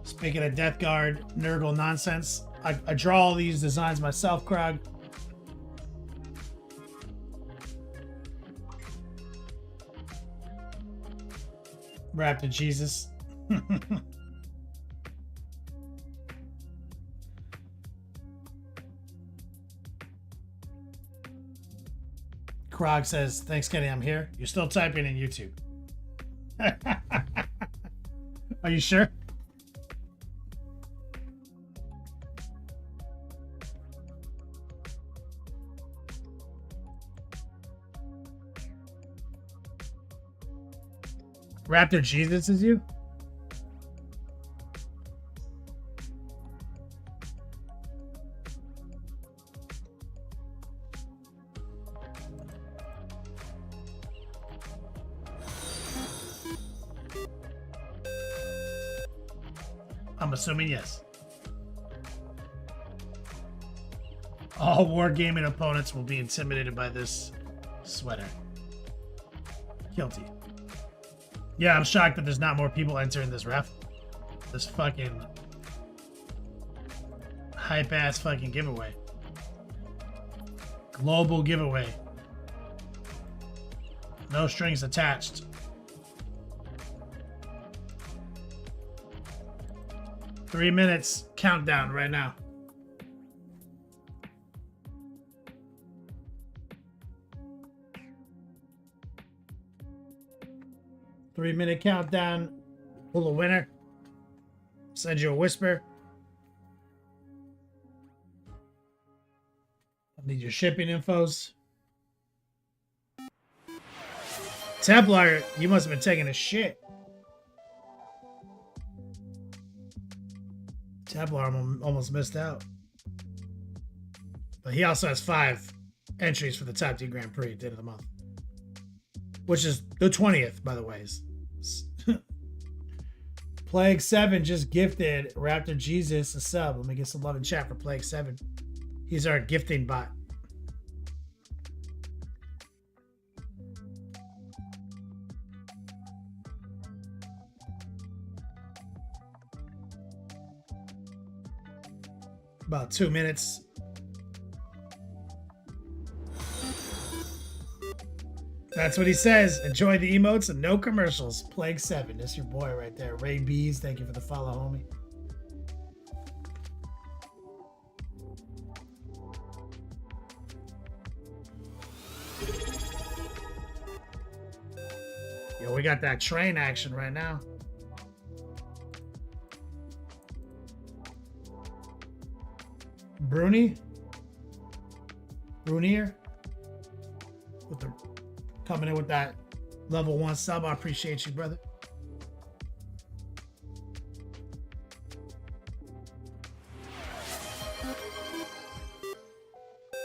D: Speaking of Death Guard, Nurgle nonsense, I draw all these designs myself, Krog. Raptor Jesus. Krog says, thanks, Kenny, I'm here. You're still typing in YouTube. Are you sure? Raptor Jesus is you? I'm assuming yes. All wargaming opponents will be intimidated by this sweater. Guilty. Yeah, I'm shocked that there's not more people entering this ref. This fucking hype ass fucking giveaway. Global giveaway. No strings attached. Three minutes countdown right now. Three-minute countdown. Pull a winner. Send you a whisper. I need your shipping infos. Templar, you must have been taking a shit. Templar almost missed out. But he also has 5 entries for the Top 2 Grand Prix at the end of the month. Which is the 20th, by the way. Plague 7 just gifted Raptor Jesus a sub. Let me get some love in chat for Plague 7. He's our gifting bot. About 2 minutes. That's what he says. Enjoy the emotes and no commercials. Plague 7. That's your boy right there. Ray Bees, thank you for the follow, homie. Yo, we got that train action right now. Brunier with the coming in with that level 1 sub. I appreciate you, brother.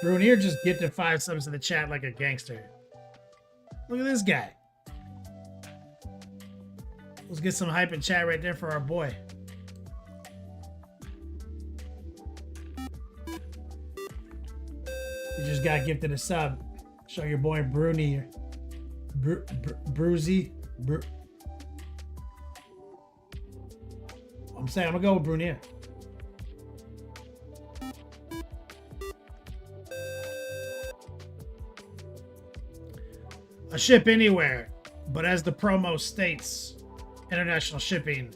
D: Brunier just gifted 5 subs in the chat like a gangster. Look at this guy. Let's get some hype in chat right there for our boy. You just got gifted a sub. Show your boy Brunier. Bruzy. I'm saying I'm gonna go with Brunier. A ship anywhere, but as the promo states, international shipping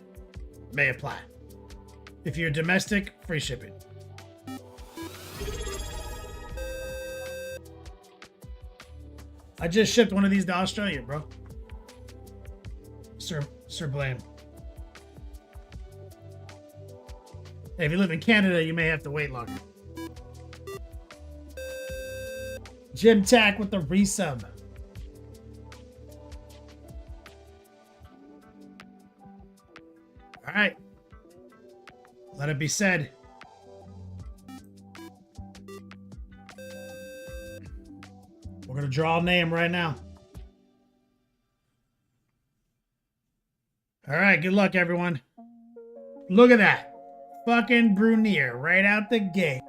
D: may apply. If you're domestic, free shipping. I just shipped one of these to Australia, bro. Sir Blaine. Hey, if you live in Canada, you may have to wait longer. Jim Tack with the resub. All right. Let it be said. We're going to draw a name right now. All right. Good luck, everyone. Look at that. Fucking Brunier right out the gate.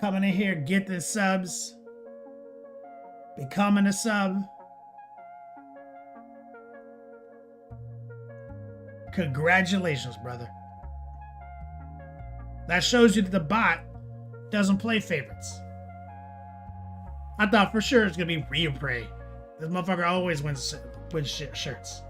D: Coming in here, get the subs. Becoming a sub. Congratulations, brother. That shows you that the bot doesn't play favorites. I thought for sure it's gonna be Rhea Prey. This motherfucker always wins shirts.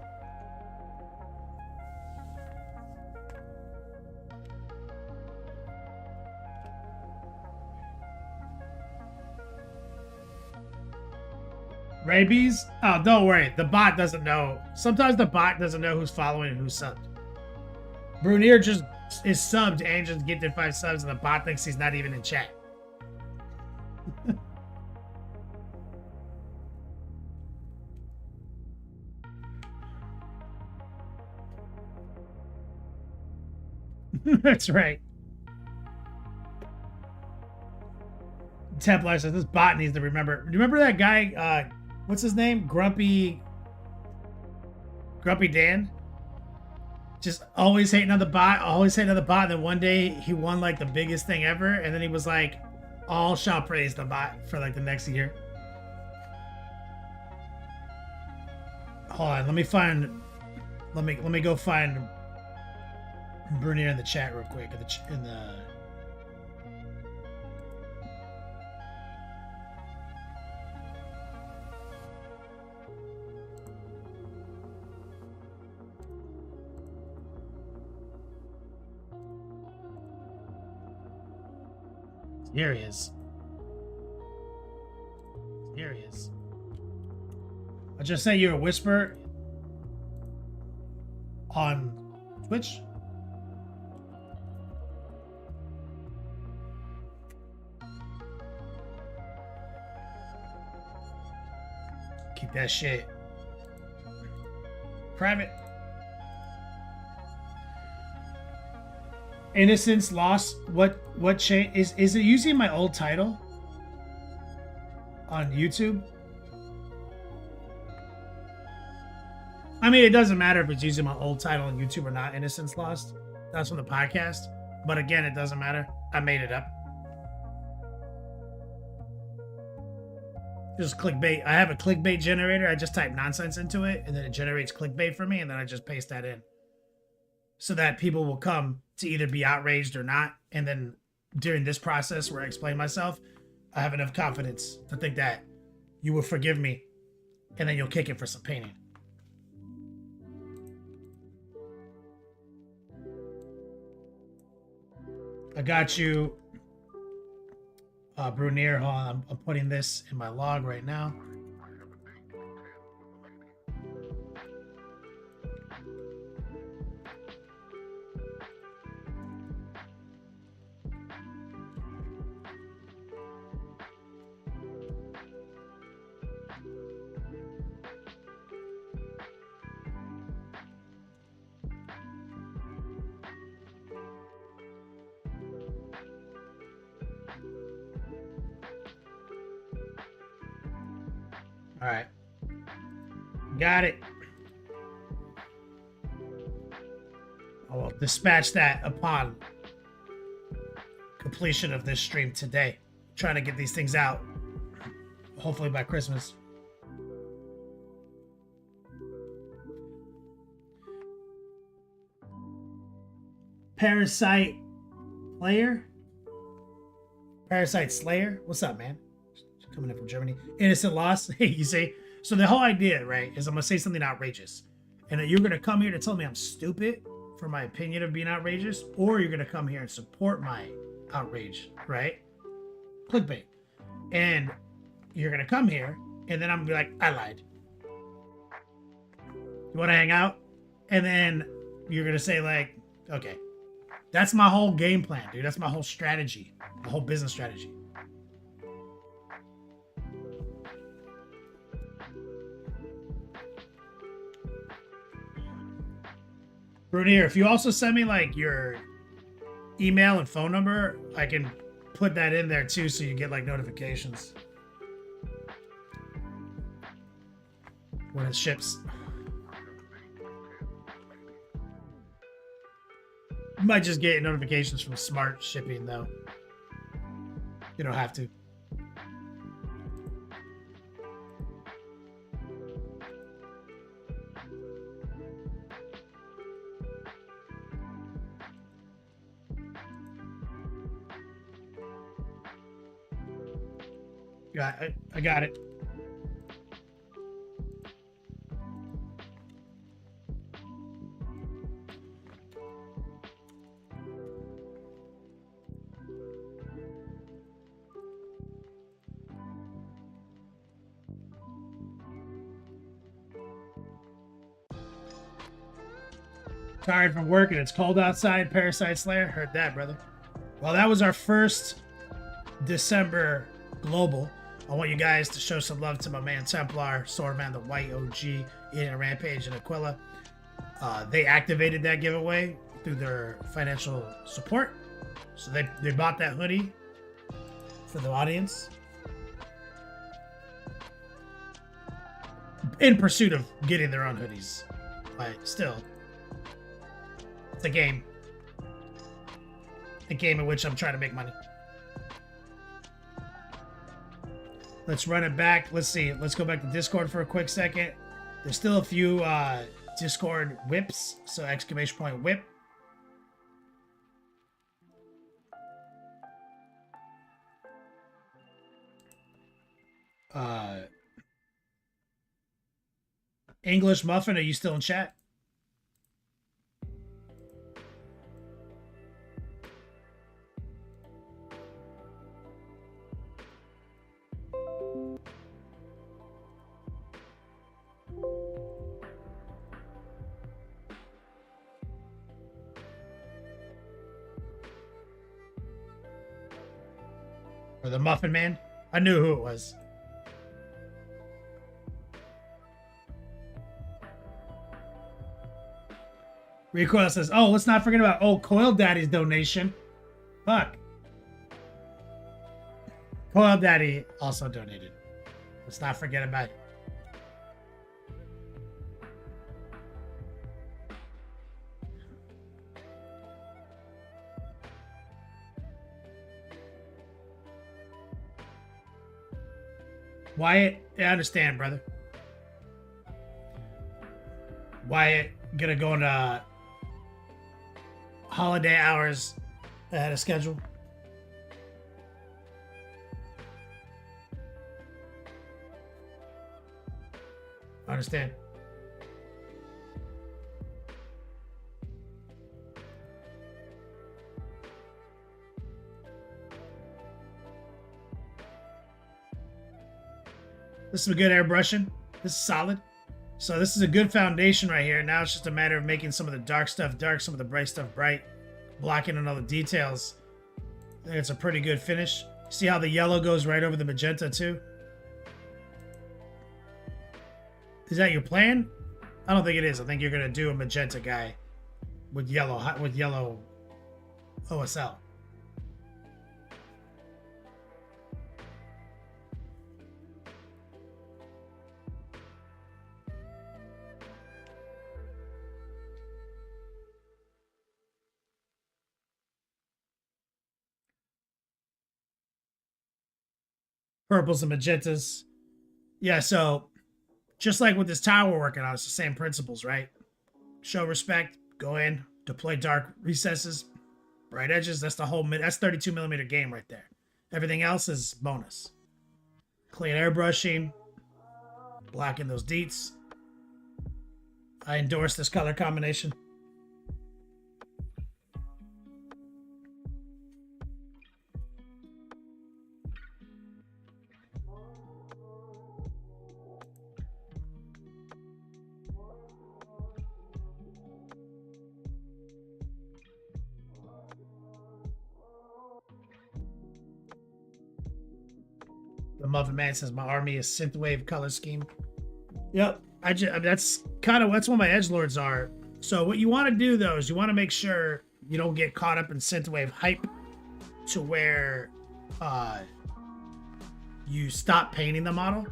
D: Rabies? Oh, don't worry. The bot doesn't know. Sometimes the bot doesn't know who's following and who's subbed. Brunier just is subbed and just gifted 5 subs, and the bot thinks he's not even in chat. That's right. Templar says this bot needs to remember. Remember that guy? What's his name? Grumpy Dan. Just always hating on the bot. Always hating on the bot. And then one day he won like the biggest thing ever, and then he was like, "All shall praise the bot" for like the next year. Hold on. Let me go find Brunier in the chat real quick. In the Here he is. Here he is. I just sent you a whisper on Twitch. Keep that shit private. Innocence Lost. What change is it using my old title on YouTube? I mean, it doesn't matter if it's using my old title on YouTube or not. Innocence Lost. That's from the podcast. But again, it doesn't matter. I made it up. Just clickbait. I have a clickbait generator. I just type nonsense into it, and then it generates clickbait for me, and then I just paste that in, so that people will come to either be outraged or not. And then during this process where I explain myself, I have enough confidence to think that you will forgive me, and then you'll kick it for some painting. I got you, Brunier. Hold on, I'm putting this in my log right now. All right. Got it. I will dispatch that upon completion of this stream today. Trying to get these things out, hopefully by Christmas. Parasite Slayer? Parasite Slayer? What's up, man? Coming in from Germany. Innocent Lost. Hey, you see? So the whole idea, right, is I'm gonna say something outrageous, and that you're gonna come here to tell me I'm stupid for my opinion of being outrageous, or you're gonna come here and support my outrage, right? Clickbait. And you're gonna come here, and then I'm gonna be like, I lied. You wanna hang out? And then you're gonna say like, okay. That's my whole game plan, dude. That's my whole strategy. The whole business strategy. Brunier, if you also send me like your email and phone number, I can put that in there too so you get like notifications when it ships. You might just get notifications from Smart Shipping though. You don't have to. Yeah, I got it. Tired from work and it's cold outside. Parasite Slayer. Heard that, brother. Well, that was our first December global. I want you guys to show some love to my man Templar, Swordman, the White OG, Ian Rampage, and Aquila. They activated that giveaway through their financial support. So they bought that hoodie for the audience. In pursuit of getting their own hoodies. But still, it's a game. A game in which I'm trying to make money. Let's run it back. Let's see. Let's go back to Discord for a quick second. There's still a few Discord whips. So exclamation point whip. English Muffin, are you still in chat? Or the Muffin Man? I knew who it was. Recoil says, oh, let's not forget about old Coil Daddy's donation. Fuck. Coil Daddy also donated. Let's not forget about it. Wyatt, I understand, brother. Wyatt gonna go into holiday hours ahead of schedule. I understand. This is a good airbrushing. This is solid. So this is a good foundation right here. Now it's just a matter of making some of the dark stuff dark, some of the bright stuff bright, blocking in all the details. I think it's a pretty good finish. See how the yellow goes right over the magenta too? Is that your plan? I don't think it is. I think you're gonna do a magenta guy with yellow OSL. Purples and magentas. Yeah, so just like with this tower we're working on, it's the same principles, right? Show respect, go in, deploy dark recesses, bright edges. That's the whole that's 32 millimeter game right there. Everything else is bonus. Clean airbrushing. Blocking those deets. I endorse this color combination. The Muffin Man says my army is synthwave color scheme. Yep, that's kind of that's what my edgelords are. So what you want to do though is you want to make sure you don't get caught up in synthwave hype to where you stop painting the model.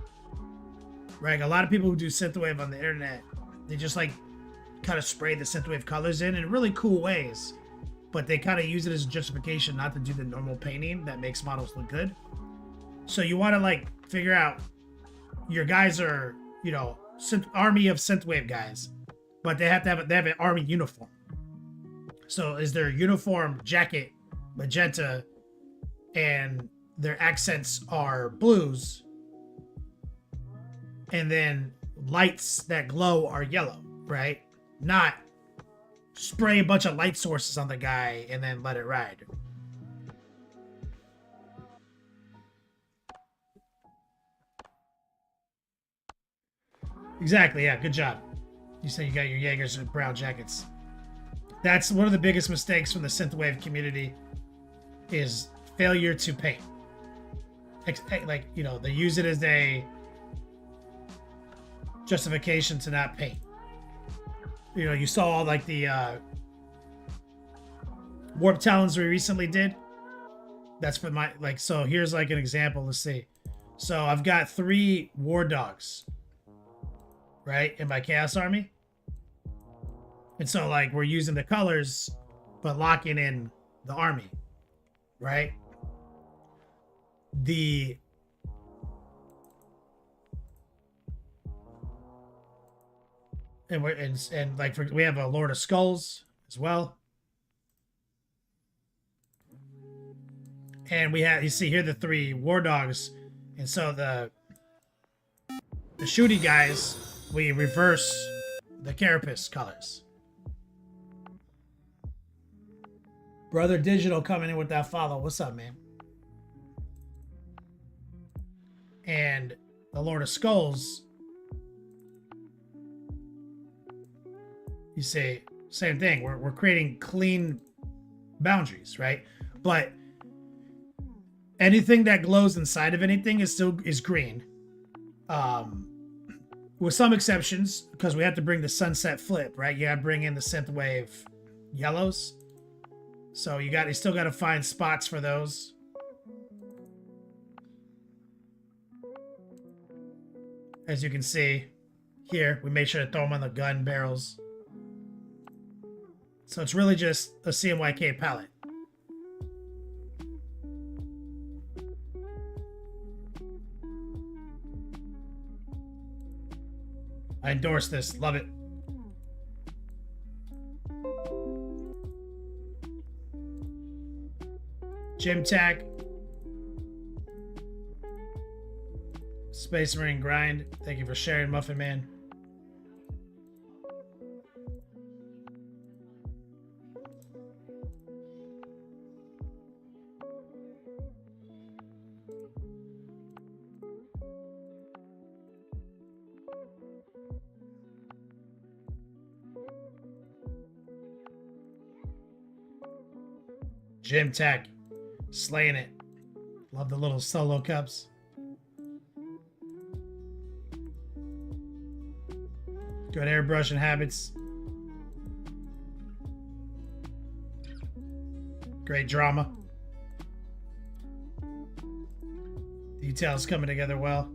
D: Right, a lot of people who do synthwave on the internet, they just like kind of spray the synthwave colors in really cool ways, but they kind of use it as a justification not to do the normal painting that makes models look good. So you want to like figure out your guys are, you know, army of synthwave guys, but they have an army uniform. So is their uniform jacket magenta and their accents are blues, and then lights that glow are yellow, right? Not spray a bunch of light sources on the guy and then let it ride. Exactly, yeah, good job. You said you got your Jaegers with brown jackets. That's one of the biggest mistakes from the synthwave community is failure to paint. Like, you know, they use it as a justification to not paint. You know, you saw like the Warp Talons we recently did. That's for my, like, so here's like an example. Let's see. So I've got 3 War Dogs, right, in my Chaos Army. And so like we're using the colors, but locking in the army, right? And like we have a Lord of Skulls as well. And we have, you see here the 3 War Dogs. And so the shooty guys, we reverse the carapace colors. Brother Digital coming in with that follow. What's up, man? And the Lord of Skulls, you say same thing. We're creating clean boundaries, right? But anything that glows inside of anything is green. With some exceptions, because we have to bring the sunset flip, right? You gotta bring in the synthwave yellows. So you still gotta find spots for those. As you can see here, we made sure to throw them on the gun barrels. So it's really just a CMYK palette. I endorse this. Love it. Gym Tack. Space Marine Grind. Thank you for sharing, Muffin Man. Gym Tech, slaying it. Love the little solo cups. Good airbrushing habits. Great drama. Details coming together well.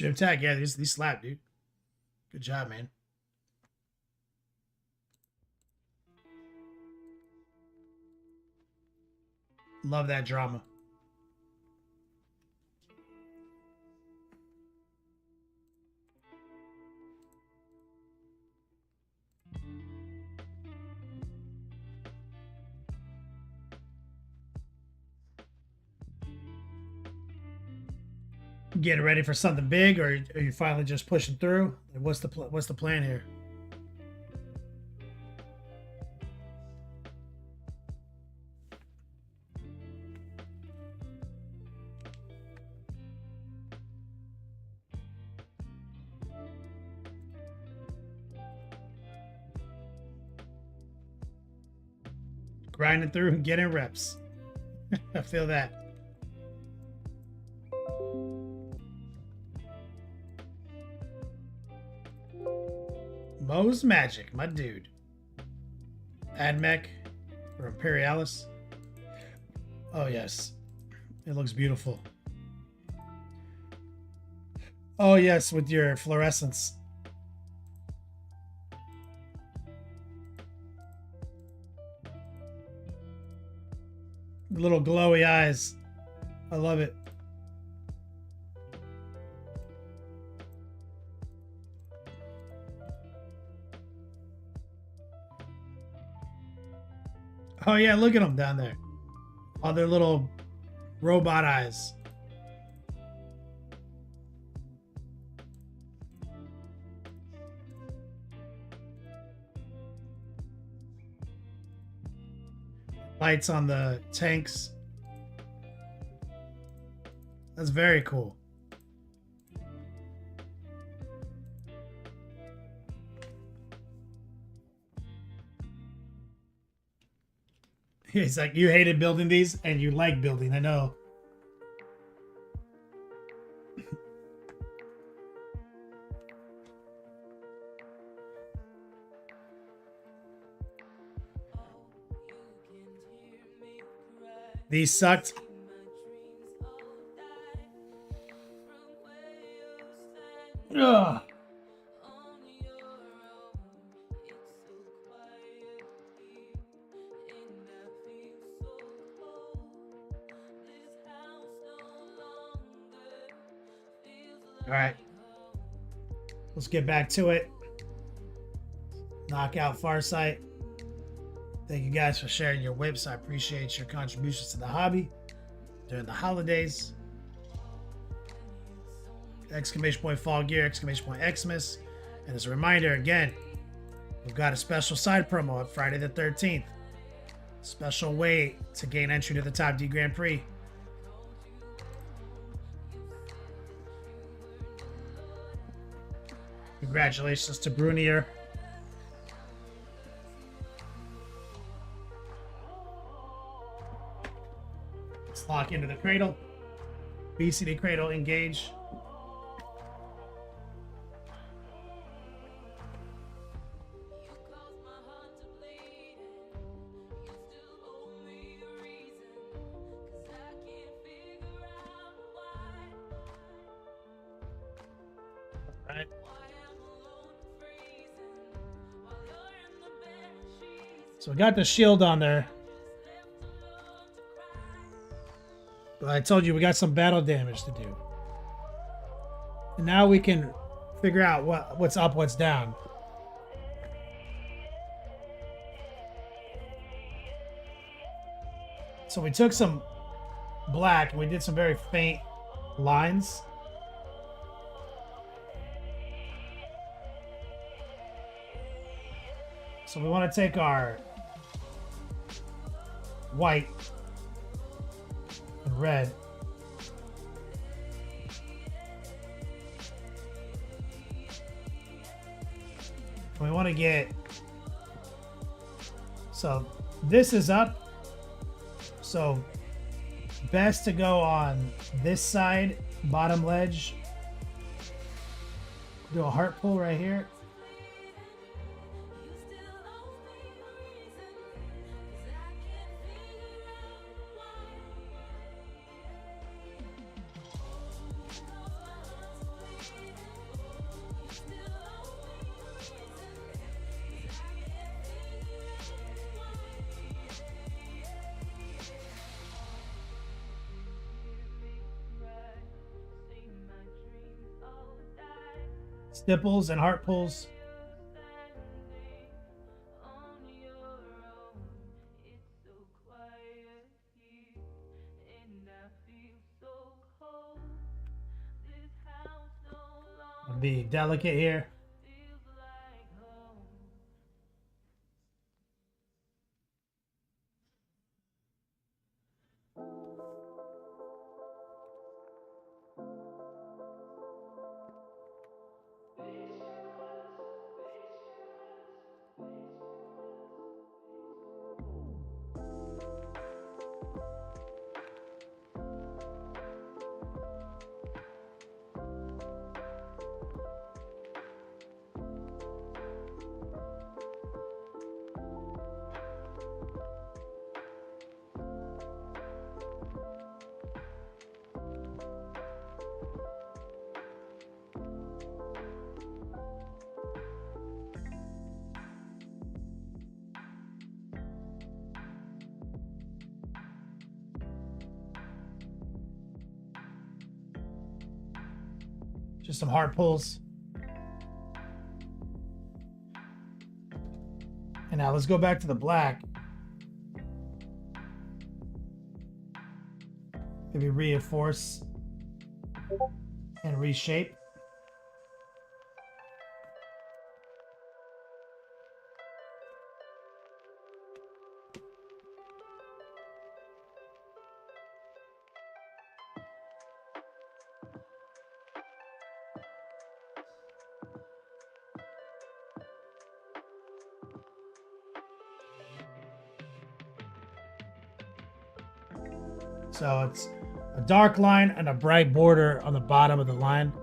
D: Jim Tag, yeah, these slap, dude. Good job, man. Love that drama. Getting ready for something big, or are you finally just pushing through? What's the plan here? Grinding through and getting reps. I feel that. Mo's Magic, my dude. Admech or Imperialis. Oh, yes. It looks beautiful. Oh, yes, with your fluorescence. Little glowy eyes. I love it. Oh yeah, look at them down there. All their little robot eyes. Lights on the tanks. That's very cool. He's like, you hated building these and you like building. I know. These sucked. Ugh. All right, let's get back to it. Knockout Farsight. Thank you guys for sharing your whips. I appreciate your contributions to the hobby during the holidays. Exclamation point Fall Gear, exclamation point Xmas. And as a reminder, again, we've got a special side promo on Friday the 13th. Special way to gain entry to the Top D Grand Prix. Congratulations to Brunier. Let's lock into the cradle. BCD cradle engage. Right. So we got the shield on there. But I told you we got some battle damage to do. And now we can figure out what's up, what's down. So we took some black and we did some very faint lines. So we want to take our white and red. We want to get, so this is up. So best to go on this side, bottom ledge. Do a heart pull right here. Stipples and heart pulls. Be delicate here. Just some heart pulls. And now let's go back to the black. Maybe reinforce and reshape. So it's a dark line and a bright border on the bottom of the line.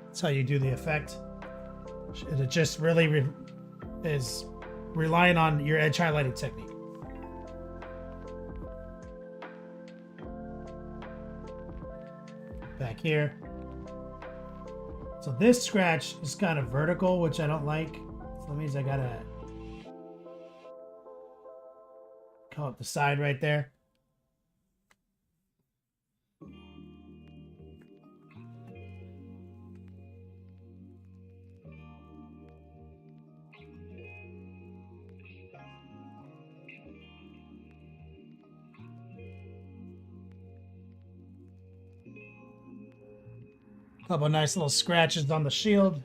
D: That's how you do the effect. It just really is relying on your edge highlighting technique. Back here. So this scratch is kind of vertical, which I don't like. So that means I gotta call it the side right there. Couple nice little scratches on the shield.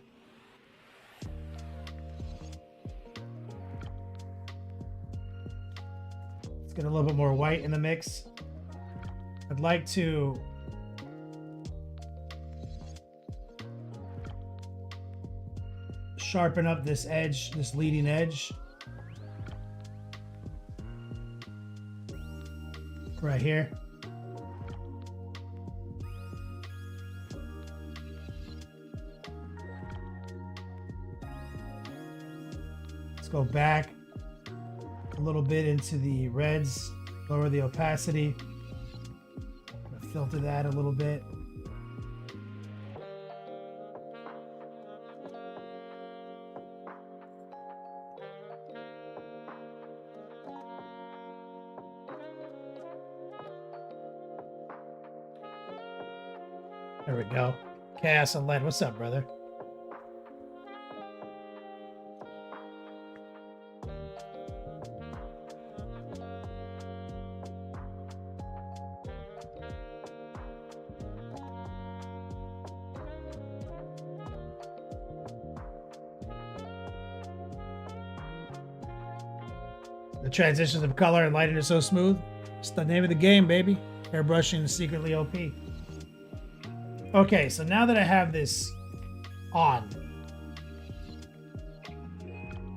D: Let's get a little bit more white in the mix. I'd like to sharpen up this edge, this leading edge. Right here. Let's go back a little bit into the reds, lower the opacity, filter that a little bit. There we go. Chaos and Lead, what's up, brother? The transitions of color and lighting are so smooth. It's the name of the game, baby. Airbrushing is secretly OP. Okay, so now that I have this on,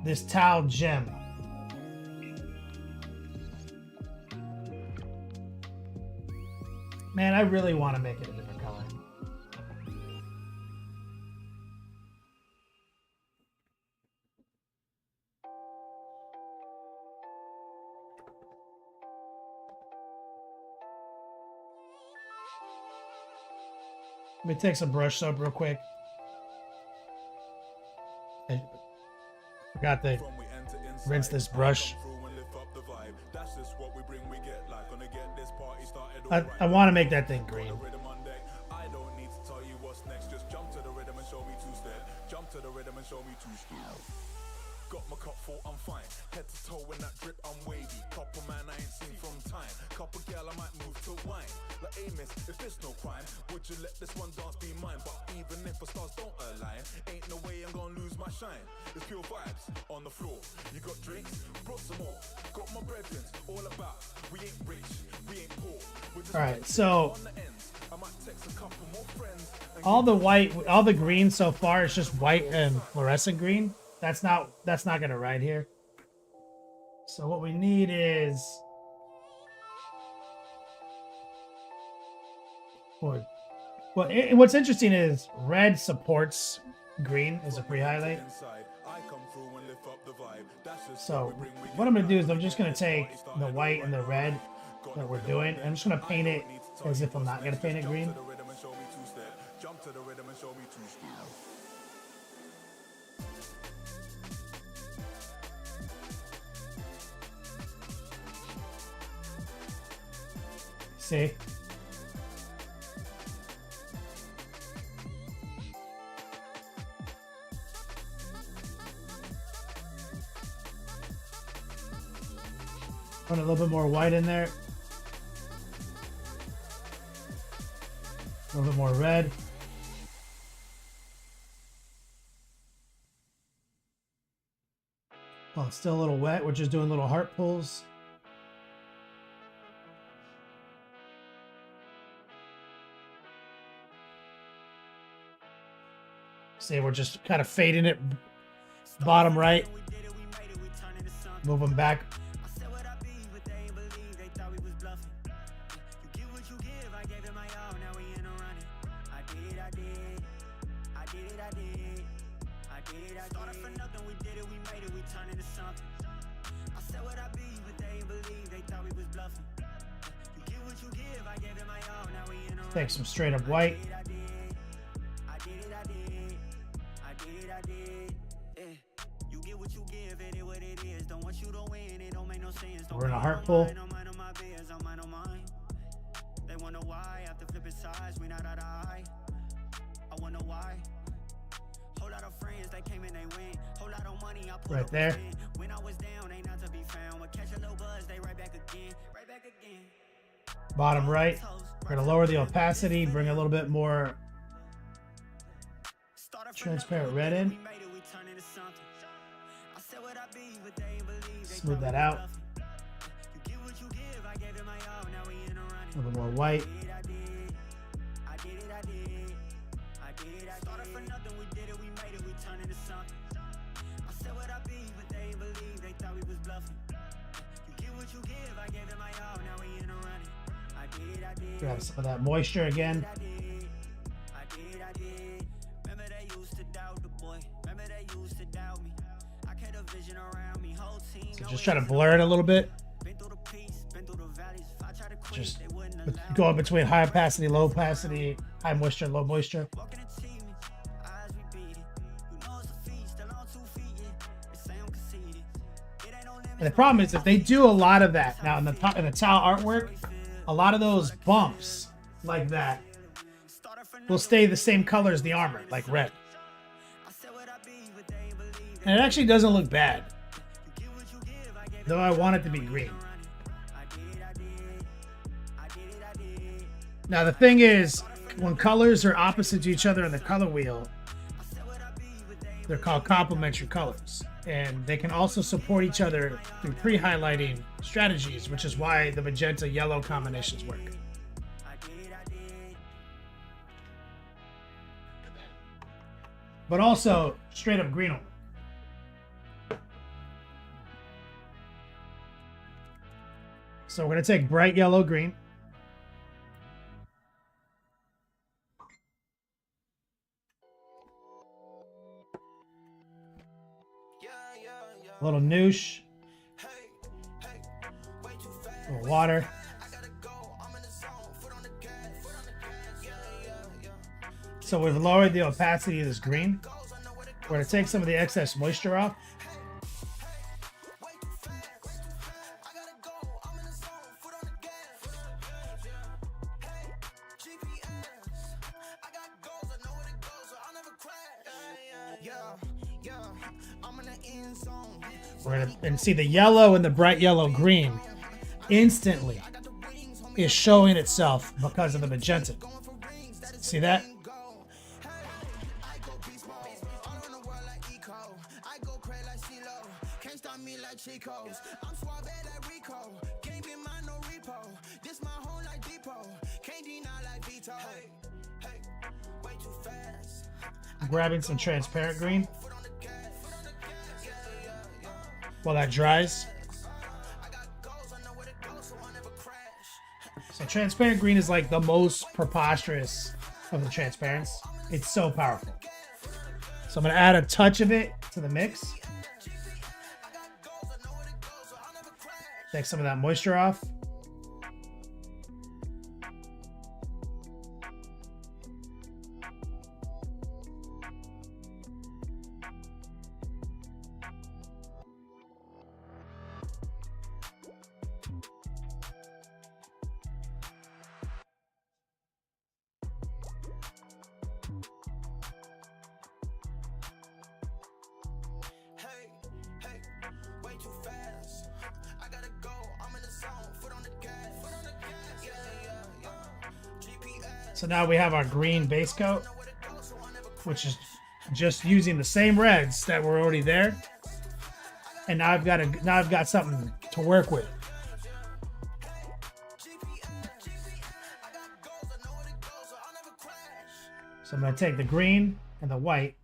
D: this towel gem, man, I really want to make it a different color. Let me take some brush soap real quick. I forgot to rinse this brush. I want to make that thing green.
B: thought I'm fine. Head to toe when that drip, I'm wavy. Couple man I ain't seen from time. Couple girl I might move to wine. Like Amos, if it's no crime, would you let this one dance be mine? But even if the stars don't align, ain't no way I'm gonna lose my shine. It's pure vibes on the floor. You got drinks? Brought some more. Got my brethren all about. We ain't rich, we ain't poor.
D: All right, so all the white, all the green so far is just white and fluorescent green. That's not gonna ride here. So what we need is, what's interesting is red supports green as a pre-highlight. So what I'm gonna do is I'm just gonna take the white and the red that we're doing, and I'm just gonna paint it as if I'm not gonna paint it green. See? Put a little bit more white in there. A little bit more red. Well, it's still a little wet. We're just doing little heart pulls. See, we're just kind of fading it bottom right. Moving back. Take some straight up white. We're in a heart pull. Right there. Bottom right. We're going to lower the opacity, bring a little bit more transparent red in. Smooth that out. A little more white. Grab some of that moisture again. So just try to blur it a little bit. Just going between high opacity, low opacity, high moisture, low moisture. And the problem is if they do a lot of that now in the tile artwork, a lot of those bumps like that will stay the same color as the armor, like red. And it actually doesn't look bad, though I want it to be green. Now the thing is, when colors are opposite to each other in the color wheel, they're called complementary colors. And they can also support each other through pre-highlighting strategies, which is why the magenta-yellow combinations work. But also, straight-up green will work. So we're going to take bright yellow, green. A little noosh. A little water. So we've lowered the opacity of this green. We're going to take some of the excess moisture off. We're gonna and see the yellow and the bright yellow green instantly is showing itself because of the magenta. See that? I'm grabbing some transparent green while that dries. So transparent green is like the most preposterous of the transparents. It's so powerful. So I'm gonna add a touch of it to the mix. Take some of that moisture off. So now we have our green base coat, which is just using the same reds that were already there. And now I've got something to work with. So I'm going to take the green and the white.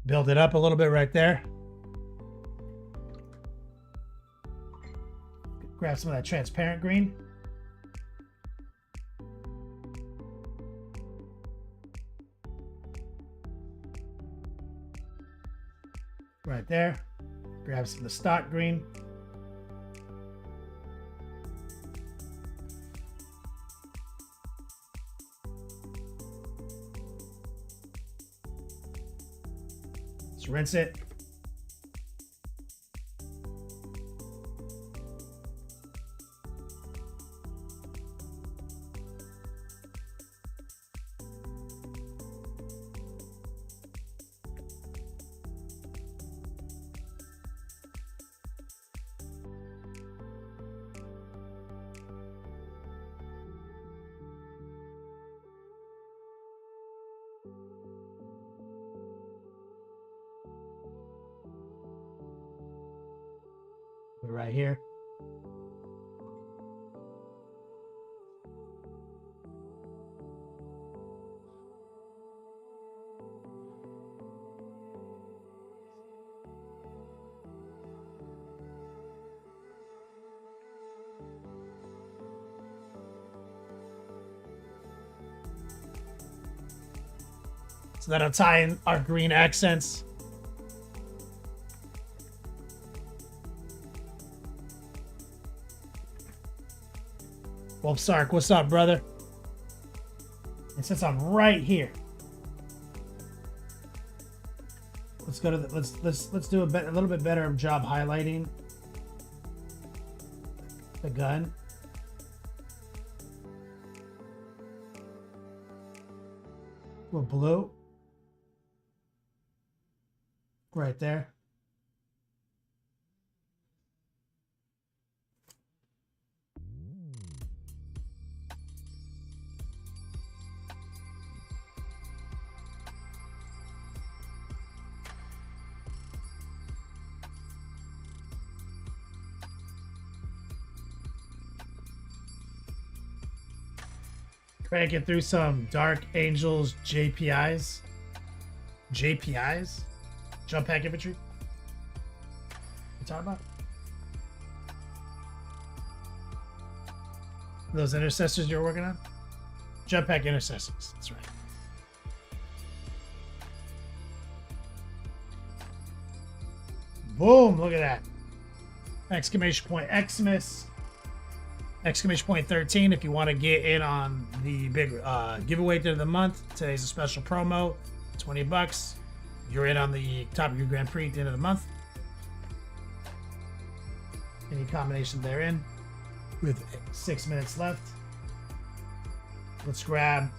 D: Build it up a little bit right there. Grab some of that transparent green. Right there. Grab some of the stock green. Let's rinse it. Right here. So that'll tie in our green accents. Wolf Sark, what's up, brother? And since I'm right here, let's go to the, let's do a little bit better job highlighting the gun. A little blue right there. Cranking through some Dark Angels JPIs. JPIs? Jump Pack Infantry? You talking about? Those intercessors you're working on? Jetpack intercessors. That's right. Boom! Look at that. Exclamation point Xmas. Exclamation point 13 if you want to get in on the big giveaway at the end of the month. Today's a special promo. 20 bucks. You're in on the top of your Grand Prix at the end of the month. Any combination therein. With 6 minutes left. Let's grab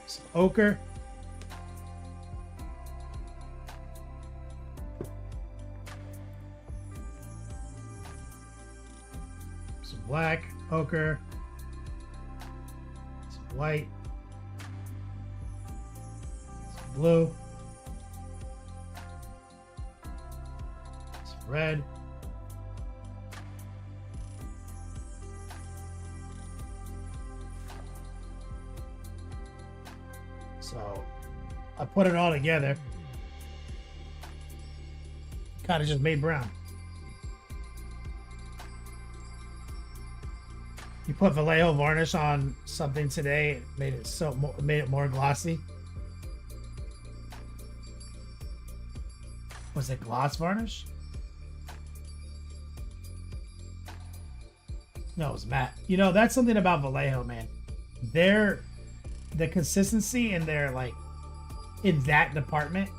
D: some ochre. Some black, ochre, some white, some blue, some red, so I put it all together. Kind of just made brown. You put Vallejo varnish on something today, it made it more glossy. Was it gloss varnish? No, it was matte. You know, that's something about Vallejo, man. The consistency in their in that department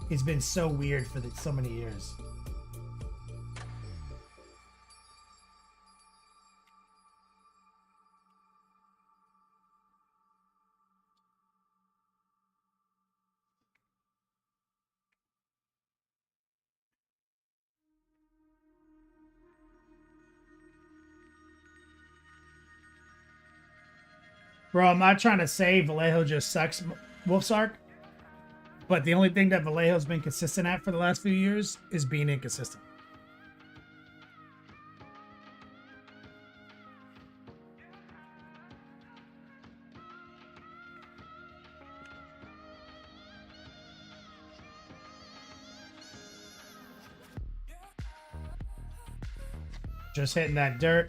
D: has been so weird for so many years. Bro, I'm not trying to say Vallejo just sucks, Wolfsark, but the only thing that Vallejo's been consistent at for the last few years is being inconsistent. Just hitting that dirt.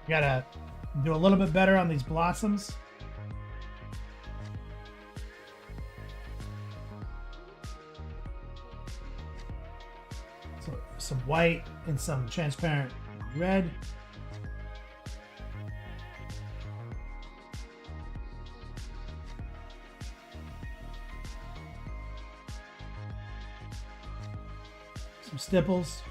D: Gotta do a little bit better on these blossoms. So some white and some transparent red. Some stipples.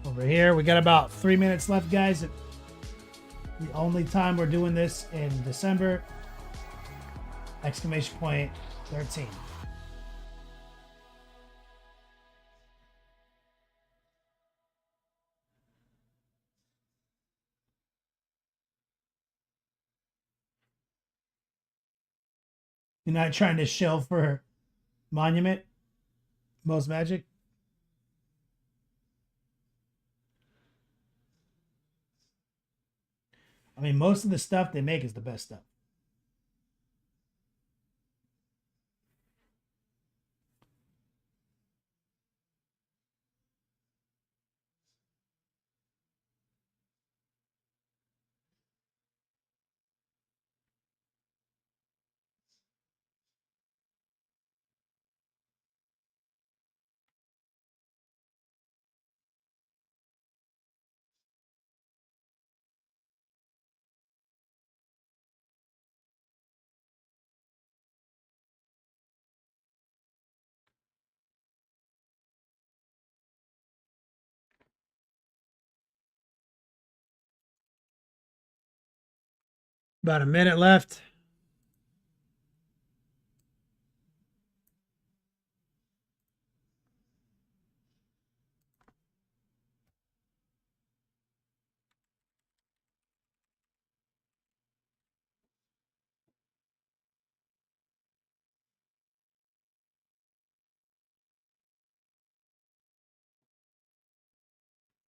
D: Over here, we got about 3 minutes left, guys. The only time we're doing this in December. Exclamation point 13. You're not trying to shill for Monument? Most Magic? I mean, most of the stuff they make is the best stuff. About a minute left.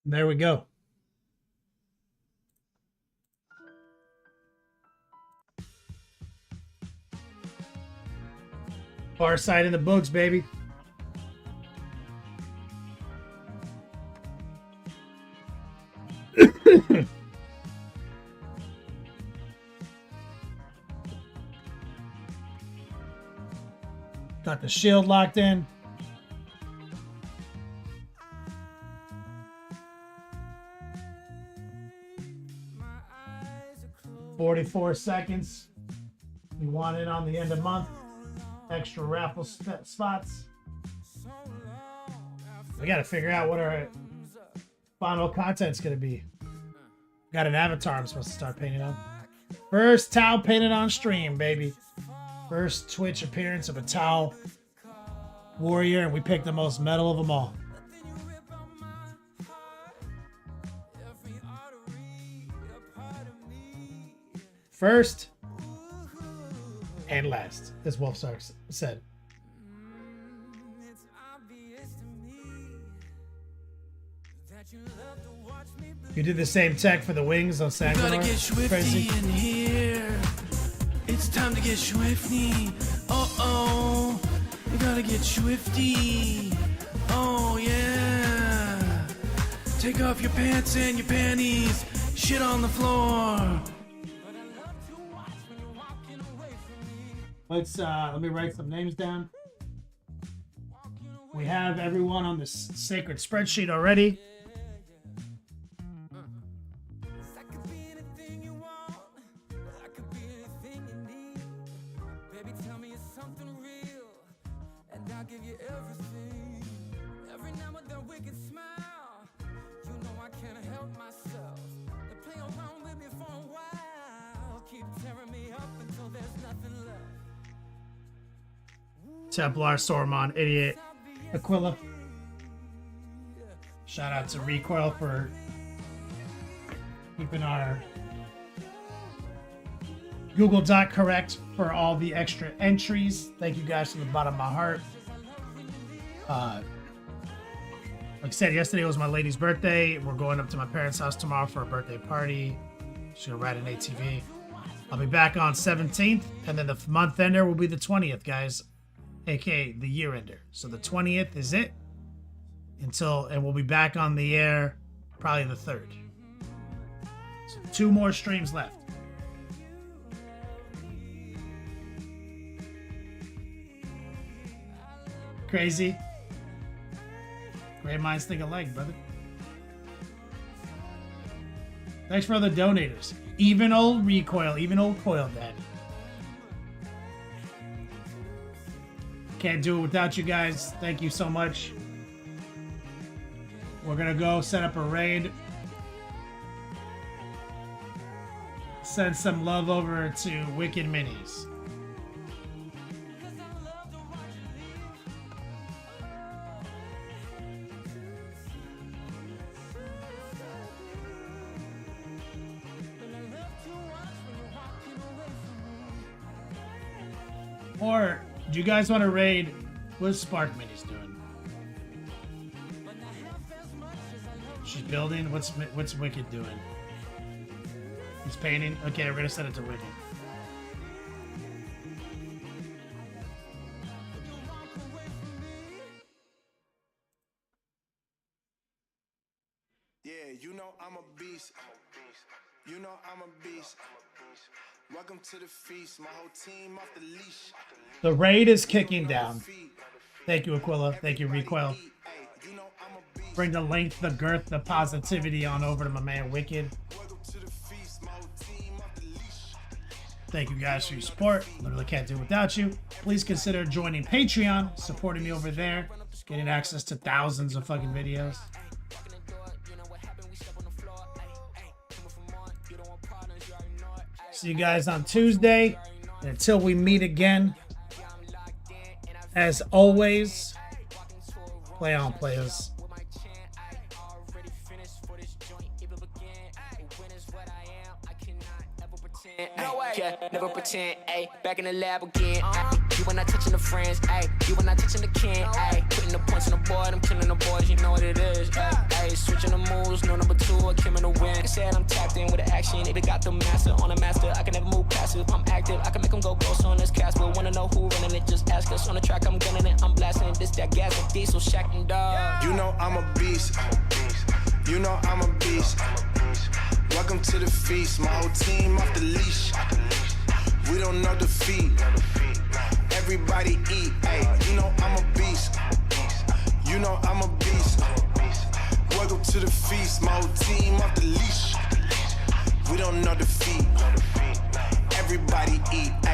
D: There we go. Far side in the books, baby. Got the shield locked in.
B: My eyes are closed.
D: 44 seconds. You want it on the end of month. Extra raffle spots.
B: So long.
D: We got to figure out what our final content's going to be. Got an avatar I'm supposed to start painting on. First towel painted on stream, baby. First Twitch appearance of a towel warrior, and we picked the most metal of them all. First and last, as Wolfsark said.
B: It's obvious to me that you love to watch me bleed.
D: You did the same tech for the wings on
E: Gotta
D: Sanghamar.
E: get swifty
D: Crazy.
E: in here. It's time to get swifty. Uh-oh. You gotta get swifty. Oh, yeah. Take off your pants and your panties. Shit on the floor.
D: Let's let me write some names down. We have everyone on the sacred spreadsheet already.
B: I could be anything you want. I could be anything you need. Baby, tell me it's something real, and I'll give you everything. Every now and then we can smile. You know I can't help myself. They play around with me for a while. Keep tearing me up until there's nothing left.
D: Templar, Sormon, Idiot, Aquila. Shout out to Recoil for keeping our Google Doc correct for all the extra entries. Thank you guys from the bottom of my heart. Like I said, yesterday was my lady's birthday. We're going up to my parents' house tomorrow for a birthday party. She's gonna ride an ATV. I'll be back on 17th, and then the month ender will be the 20th, guys. AKA the year ender. So the 20th is it and we'll be back on the air probably the 3rd. So 2 more streams left. Crazy. Great minds think alike, brother. Thanks for all the donators. Even old Recoil, even old Coil Dad. Can't do it without you guys. Thank you so much. We're gonna go set up a raid. Send some love over to Wicked Minis. Or do you guys want to raid? What's Spark Minis doing? She's building. What's Wicked doing? He's painting. Okay, we're gonna send it to Wicked.
C: Yeah, you know I'm a beast. You know I'm a beast. Welcome to the feast. My whole team off the leash.
D: The raid is kicking down. Thank you, Aquila. Thank you, Recoil. Bring the length, the girth, the positivity on over to my man Wicked. Thank you guys for your support. Literally can't do it without you. Please consider joining Patreon, supporting me over there, getting access to thousands of fucking videos. See you guys on Tuesday. And until we meet again, as always, play on, players.
B: Yeah, never pretend, ayy. Back in the lab again, ayy. You and I touching the friends, ayy. You and I touching the kin, ayy. Putting the points on the board, I'm killing the boys, you know what it is, ayy. Switching the moves, no number 2, I came in the win. Like I said, I'm tapped in with the action, they got the master on the master. I can never move passive, I'm active, I can make them go ghost on this cast. But wanna know who running it, just ask us. On the track, I'm gunning it, I'm blasting this, that gas, that diesel, shack and dog.
C: You know I'm a beast. You know I'm a beast. Welcome to the feast. My whole team off the leash. We don't know defeat. Everybody eat. Ay, you know I'm a beast. You know I'm a beast. Welcome to the feast. My whole team off the leash. We don't know defeat. Everybody eat. Ay.